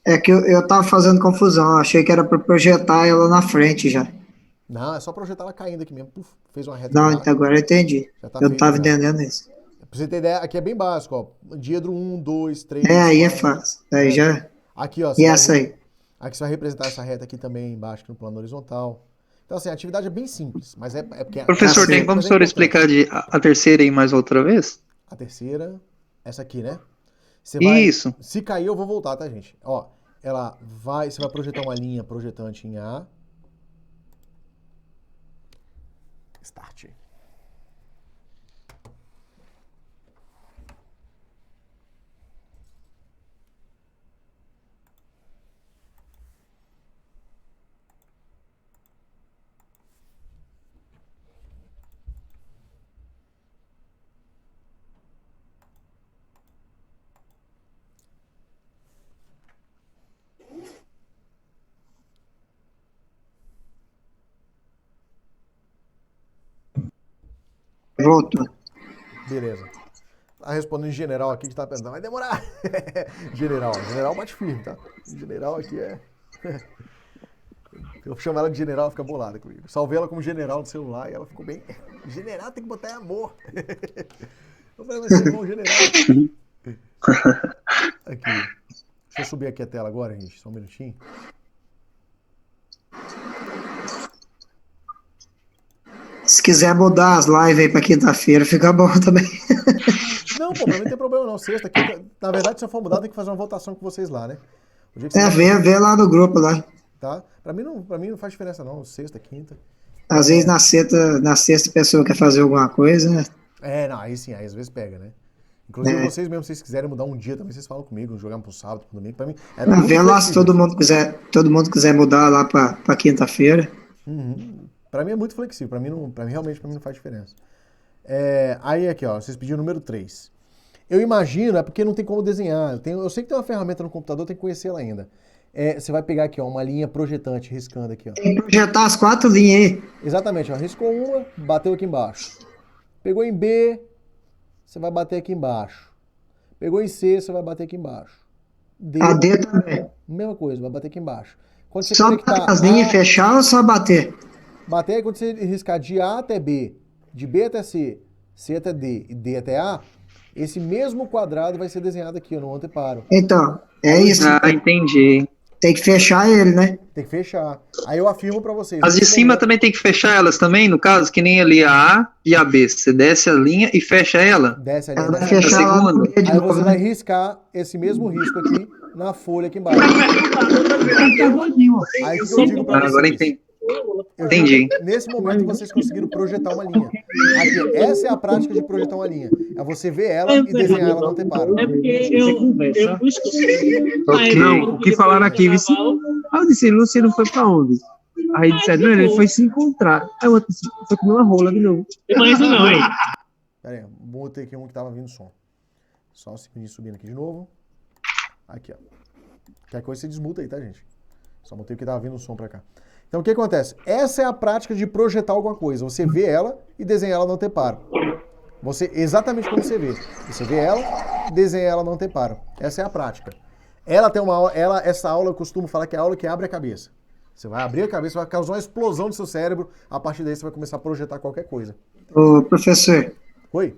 É que eu tava fazendo confusão, eu achei que era pra projetar ela na frente já. Não, é só projetar ela caindo aqui mesmo. Puf, fez uma reta. Não, agora eu entendi. Eu não tava entendendo isso. Pra você ter ideia, aqui é bem básico, ó. Diedro 1, 2, 3. Aí é fácil. Aí já. Aqui, ó. E essa aí? Aqui você vai representar essa reta aqui também embaixo, aqui no plano horizontal. Então, assim, a atividade é bem simples, mas é porque... Professor, tem como o senhor explicar a terceira aí mais outra vez? A terceira, essa aqui, né? Isso. Se cair, eu vou voltar, tá, gente? Ó, você vai projetar uma linha projetante em A. Start. Voltou. Beleza. Tá respondendo em general aqui que tá pensando, vai demorar. General bate firme, tá? General aqui é... Eu chamo ela de general, ela fica bolada comigo. Salvei ela como general no celular e ela ficou bem... General tem que botar em amor. Eu falei, mas você é bom general. Aqui. Deixa eu subir aqui a tela agora, gente. Só um minutinho. Se quiser mudar as lives aí pra quinta-feira, fica bom também. Não, pô, pra mim não tem problema não. Sexta, quinta... Na verdade, se eu for mudar, tem que fazer uma votação com vocês lá, né? Vê lá no grupo lá. Tá? Pra mim não faz diferença não. Sexta, quinta. Às vezes na sexta a pessoa quer fazer alguma coisa, né? Não, aí sim, aí às vezes pega, né? Inclusive vocês mesmo, se vocês quiserem mudar um dia também, vocês falam comigo, jogar pro sábado, pro domingo, pra mim... Vê lá se todo mundo quiser mudar lá pra quinta-feira. Pra mim é muito flexível, pra mim realmente não faz diferença. Aí aqui, ó, vocês pediram o número 3. Eu imagino, é porque não tem como desenhar. Eu sei que tem uma ferramenta no computador, tem que conhecer ela ainda. Você vai pegar aqui, ó, uma linha projetante, riscando aqui, ó. Tem que projetar as 4 linhas aí. Exatamente, ó, riscou uma, bateu aqui embaixo. Pegou em B, você vai bater aqui embaixo. Pegou em C, você vai bater aqui embaixo. D também. Mesma coisa, vai bater aqui embaixo. Quando você só bater as linhas e fechar ou só bater? Bater é quando você riscar de A até B, de B até C, C até D e D até A, esse mesmo quadrado vai ser desenhado aqui, ó, no anteparo. Então, é isso. Entendi. Tem que fechar ele, né? Tem que fechar. Aí eu afirmo pra vocês. As de cima também tem que fechar elas também, no caso, que nem ali a A e a B. Você desce a linha e fecha ela. Desce a linha. Vai fechar a segunda. Aí você vai riscar esse mesmo risco aqui na folha aqui embaixo. Aí o que eu digo pra vocês? Agora entendi. Nesse momento vocês conseguiram projetar uma linha. Aqui, essa é a prática de projetar uma linha. É você ver ela e desenhar ela no anteparo. É porque eu busco. Não, o que falaram aqui, aí eu disse, Luciano foi pra onde? Aí disseram, não, ele foi se encontrar. Aí o outro disse, foi comer uma rola de novo. Mas não, hein? Pera aí, botei aqui um que tava vindo som. Só um segundinho subindo aqui de novo. Aqui, ó. Qualquer coisa você desmuta aí, tá, gente? Só botei o que tava vindo o som pra cá. Então, o que acontece? Essa é a prática de projetar alguma coisa. Você vê ela e desenha ela no anteparo. Exatamente como você vê. Você vê ela e desenha ela no anteparo. Essa é a prática. Essa aula eu costumo falar que é a aula que abre a cabeça. Você vai abrir a cabeça, vai causar uma explosão no seu cérebro, a partir daí você vai começar a projetar qualquer coisa. Ô, professor. Oi?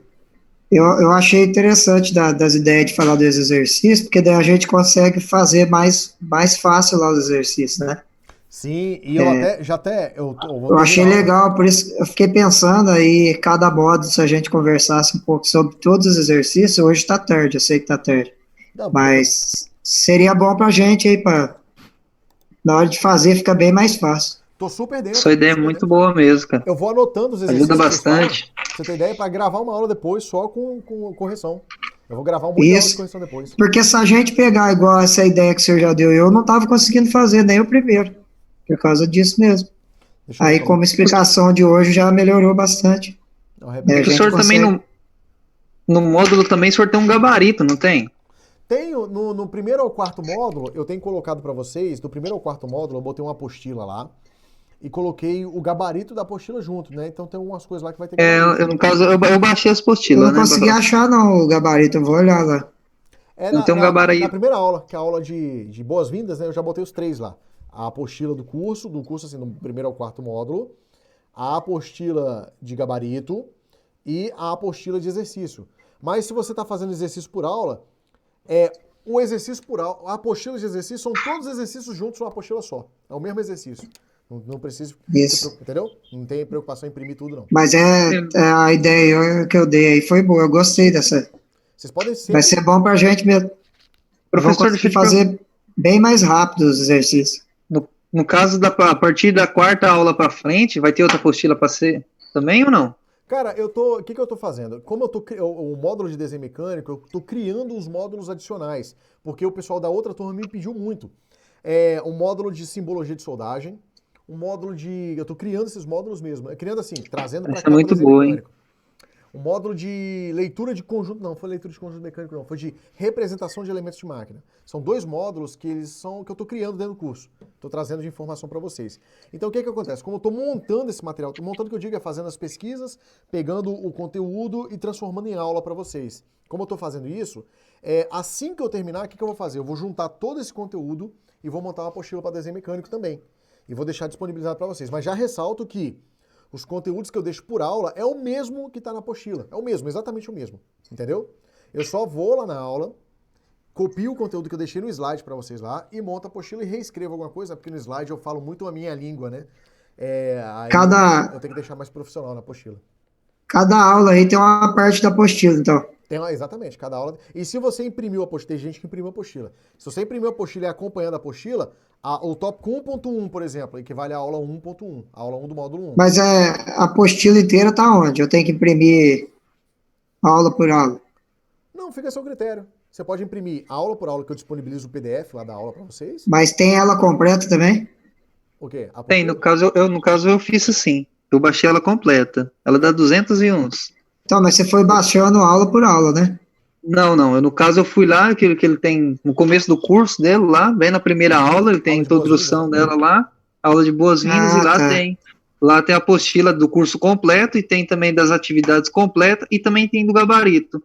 Eu achei interessante das ideias de falar dos exercícios, porque daí a gente consegue fazer mais fácil lá os exercícios, né? Sim, e eu achei legal, por isso eu fiquei pensando aí, cada módulo, se a gente conversasse um pouco sobre todos os exercícios, hoje tá tarde, eu sei que tá tarde, mas seria bom pra gente aí, na hora de fazer fica bem mais fácil. Tô super dentro. Sua ideia é muito boa mesmo, cara. Eu vou anotando os exercícios. Ajuda bastante. Você tem ideia para gravar uma aula depois só com correção. Eu vou gravar um monte de aula de correção depois. Porque se a gente pegar igual essa ideia que o senhor já deu, eu não tava conseguindo fazer nem o primeiro. Por causa disso mesmo. Aí, como explicação de hoje, já melhorou bastante. O senhor também, no módulo também, o senhor tem um gabarito, não tem? Tenho, no primeiro ao quarto módulo, eu tenho colocado para vocês, do primeiro ao quarto módulo, eu botei uma apostila lá, e coloquei o gabarito da apostila junto, né? Então tem algumas coisas lá que vai ter que... no caso, eu baixei as apostilas, né? Eu não consegui achar, não, o gabarito, eu vou olhar lá. Não tem um gabarito. Na primeira aula, que é a aula de boas-vindas, né? Eu já botei os 3 lá. A apostila do curso assim, do primeiro ao quarto módulo, a apostila de gabarito e a apostila de exercício. Mas se você está fazendo exercício por aula, o exercício por aula, a apostila de exercício são todos os exercícios juntos numa apostila só. É o mesmo exercício. Não precisa... Isso. Entendeu? Não tem preocupação em imprimir tudo, não. Mas a ideia que eu dei aí foi boa, eu gostei dessa. Vocês podem ser... Vai ser bom pra gente mesmo. Professor, deixa eu fazer bem mais rápido os exercícios. No caso, a partir da quarta aula pra frente, vai ter outra apostila pra ser também ou não? Cara, o que eu tô fazendo? Como o módulo de desenho mecânico, eu tô criando os módulos adicionais, porque o pessoal da outra turma me pediu muito. Um módulo de simbologia de soldagem, um módulo de... Eu tô criando esses módulos mesmo. Criando assim, trazendo pra cá. Essa é muito boa, hein? Um módulo de leitura de conjunto, não foi leitura de conjunto mecânico, não, foi de representação de elementos de máquina. São 2 módulos que eu estou criando dentro do curso. Estou trazendo de informação para vocês. Então o que acontece? Como eu estou montando esse material, montando o que eu digo é fazendo as pesquisas, pegando o conteúdo e transformando em aula para vocês. Como eu estou fazendo isso, assim que eu terminar, o que eu vou fazer? Eu vou juntar todo esse conteúdo e vou montar uma apostila para desenho mecânico também. E vou deixar disponibilizado para vocês. Mas já ressalto que os conteúdos que eu deixo por aula é o mesmo que está na apostila. É o mesmo, exatamente o mesmo. Entendeu? Eu só vou lá na aula, copio o conteúdo que eu deixei no slide para vocês lá e monto a apostila e reescrevo alguma coisa, porque no slide eu falo muito a minha língua, né? Aí eu tenho que deixar mais profissional na apostila. Cada aula aí tem uma parte da apostila, então. Exatamente, cada aula. E se você imprimiu a apostila, tem gente que imprimiu a apostila. Se você imprimiu a apostila e acompanhando a apostila, o tópico 1.1, por exemplo, equivale à aula 1.1, a aula 1 do módulo 1. Mas a apostila inteira tá onde? Eu tenho que imprimir aula por aula? Não, fica a seu critério. Você pode imprimir aula por aula, que eu disponibilizo o PDF lá da aula para vocês. Mas tem ela completa também? O quê? Tem, no caso eu fiz assim. Eu baixei ela completa. Ela dá 201. Então, mas você foi baixando aula por aula, né? Não. No caso, eu fui lá, que ele tem no começo do curso dele, lá, bem na primeira aula, ele tem a introdução dela lá, aula de boas-vindas, e lá tem a apostila do curso completo, e tem também das atividades completas, e também tem do gabarito.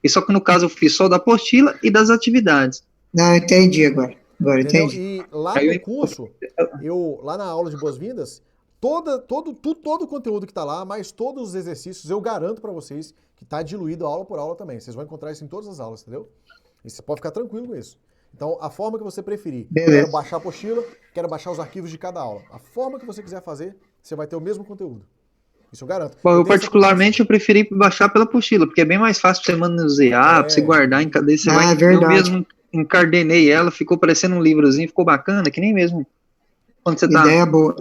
E só que no caso eu fiz só da apostila e das atividades. Não, entendi agora. Agora entendi. E lá no curso, lá na aula de boas-vindas, todo o conteúdo que está lá, mais todos os exercícios, eu garanto para vocês que está diluído aula por aula também. Vocês vão encontrar isso em todas as aulas, entendeu? E você pode ficar tranquilo com isso. Então, a forma que você preferir. Beleza. Quero baixar a apostila, quero baixar os arquivos de cada aula. A forma que você quiser fazer, você vai ter o mesmo conteúdo. Isso eu garanto. Bom, eu particularmente eu preferi baixar pela apostila, porque é bem mais fácil pra você manusear, pra você guardar em cada... É verdade. Eu mesmo encardenei ela, ficou parecendo um livrozinho, ficou bacana, que nem mesmo quando você tá...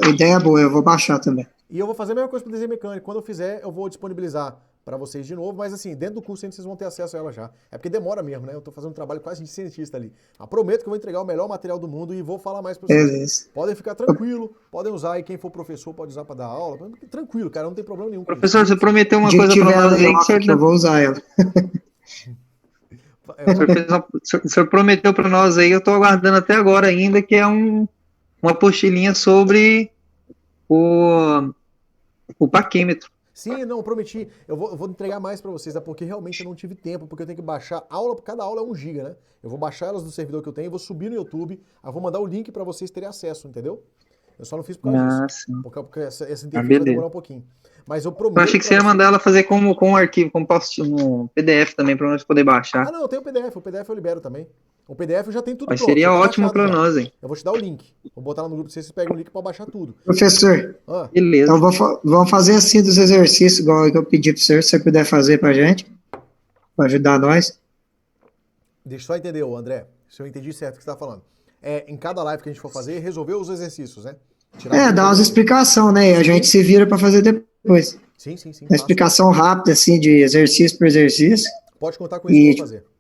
Ideia boa, eu vou baixar também. E eu vou fazer a mesma coisa para o desenho mecânico. Quando eu fizer, eu vou disponibilizar para vocês de novo, mas assim, dentro do curso ainda vocês vão ter acesso a ela já. É porque demora mesmo, né? Eu tô fazendo um trabalho quase de cientista ali. Prometo que eu vou entregar o melhor material do mundo e vou falar mais para vocês. Beleza. Podem ficar tranquilo, podem usar aí, quem for professor pode usar para dar aula. Tranquilo, cara, não tem problema nenhum. Professor, você prometeu uma coisa para nós aí que eu vou usar ela. O senhor prometeu para nós aí, eu tô aguardando até agora ainda, que é uma apostilinha sobre o paquímetro. Sim, não, prometi. Eu vou entregar mais para vocês, porque realmente eu não tive tempo, porque eu tenho que baixar aula, cada aula é 1 GB, né? Eu vou baixar elas do servidor que eu tenho, vou subir no YouTube, vou mandar o link para vocês terem acesso, entendeu? Eu só não fiz por causa disso. Sim. Porque essa interface vai demorar um pouquinho. Mas eu prometo. Eu achei que você ia mandar ela fazer com um arquivo, como no PDF também, para nós poder baixar. Ah, não, tem o PDF. O PDF eu libero também. O PDF já tem tudo Mas pronto. seria ótimo para nós, hein? Eu vou te dar o link. Vou botar lá no grupo pra vocês pegam o link para baixar tudo. Professor, beleza. Então vamos fazer assim dos exercícios, igual eu pedi para você, se você puder fazer pra gente, para ajudar nós. Deixa eu só entender, André, se eu entendi certo o que você está falando. Em cada live que a gente for fazer, resolver os exercícios, né? Dá umas explicações, né? E a gente se vira para fazer depois. Sim. Uma explicação rápida, assim, de exercício por exercício. Pode contar com isso que eu vou fazer.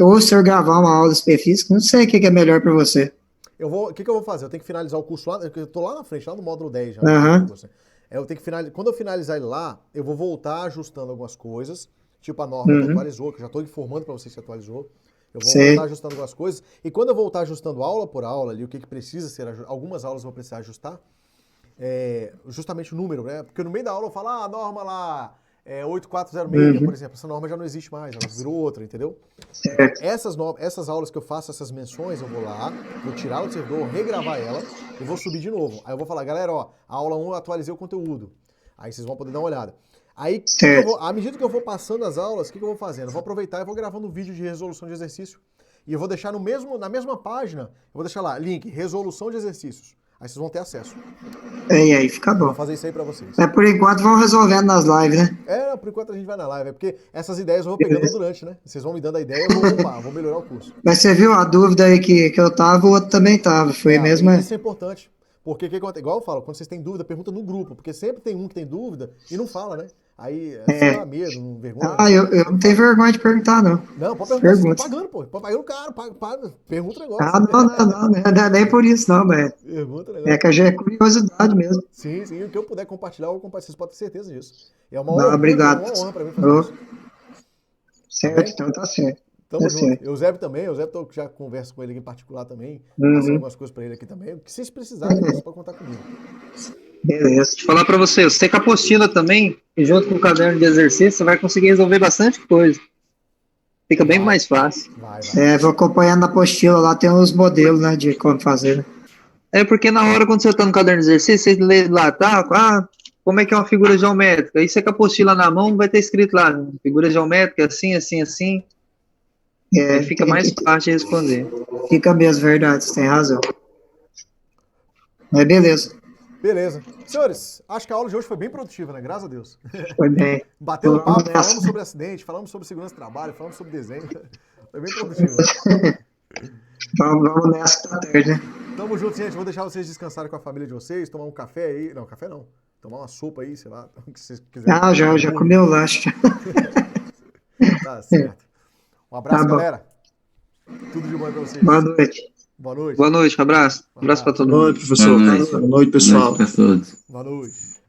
Ou o senhor gravar uma aula específica, não sei o que é melhor para você. O que eu vou fazer? Eu tenho que finalizar o curso lá, eu tô lá na frente, lá no módulo 10 já. Eu tenho que finalizar. Quando eu finalizar ele lá, eu vou voltar ajustando algumas coisas, tipo a norma que atualizou, que eu já estou informando para vocês que atualizou. Eu vou voltar ajustando algumas coisas. E quando eu voltar ajustando aula por aula ali, o que precisa ser ajustado, algumas aulas eu vou precisar ajustar, justamente o número, né? Porque no meio da aula eu falo, a norma lá 8406, por exemplo, essa norma já não existe mais, ela virou outra, entendeu? Essas aulas que eu faço, essas menções, eu vou lá, vou tirar do servidor, regravar ela e vou subir de novo. Aí eu vou falar, galera, a aula 1 eu atualizei o conteúdo. Aí vocês vão poder dar uma olhada. Aí, à medida que eu vou passando as aulas, o que eu vou fazendo? Eu vou aproveitar e vou gravando um vídeo de resolução de exercício. E eu vou deixar na mesma página, eu vou deixar lá, link, resolução de exercícios. Aí vocês vão ter acesso. E aí fica bom. Vou fazer isso aí pra vocês. Por enquanto vão resolvendo nas lives, né? Por enquanto a gente vai na live. Porque essas ideias eu vou pegando durante, né? Vocês vão me dando a ideia, eu vou melhorar o curso. Mas você viu a dúvida aí que eu tava, o outro também tava. Foi mesmo. Isso é importante. Porque, igual eu falo, quando vocês têm dúvida, pergunta no grupo. Porque sempre tem um que tem dúvida e não fala, né? Aí, você dá medo, não vergonha. Eu não tenho vergonha de perguntar, não. Não, pode perguntar, vocês estão pagando, pô. Pode pagar o cara, pergunta o negócio. Não é nem por isso, não, velho. Pergunta o negócio. É que já é curiosidade mesmo. Sim, o que eu puder compartilhar, eu vou compartilhar. Vocês podem ter certeza disso. É uma honra, obrigado. É uma honra pra mim fazer isso. Certo, então tá certo. Tamo junto. Eusébio também, eu já converso com ele aqui em particular também. Passando algumas coisas pra ele aqui também. O que vocês precisarem, vocês podem contar comigo. Beleza. Deixa eu falar pra você tem com a apostila também, e junto com o caderno de exercício, você vai conseguir resolver bastante coisa. Fica bem mais fácil. Vou acompanhando na apostila, lá tem uns modelos, né, de como fazer. Porque na hora, quando você tá no caderno de exercício, você lê lá, como é que é uma figura geométrica? Aí você com a apostila na mão, vai ter escrito lá, figura geométrica, assim, assim, assim. Fica mais fácil de responder. Fica mesmo, verdade, você tem razão. Mas beleza. Beleza. Senhores, acho que a aula de hoje foi bem produtiva, né? Graças a Deus. Foi bem. Batendo papo, falamos sobre acidente, falamos sobre segurança do trabalho, falamos sobre desenho. Foi bem produtivo. Vamos nessa, tá tarde, né? Tamo junto, gente. Vou deixar vocês descansarem com a família de vocês, tomar um café aí. Não, café não. Tomar uma sopa aí, sei lá, o que vocês quiserem. Já comi o lanche. Tá certo. Um abraço, galera. Tudo de bom pra vocês. Boa noite. Boa noite. Boa noite, abraço. Abraço pra todo mundo. Boa noite, professor. Boa noite, pessoal. Boa noite.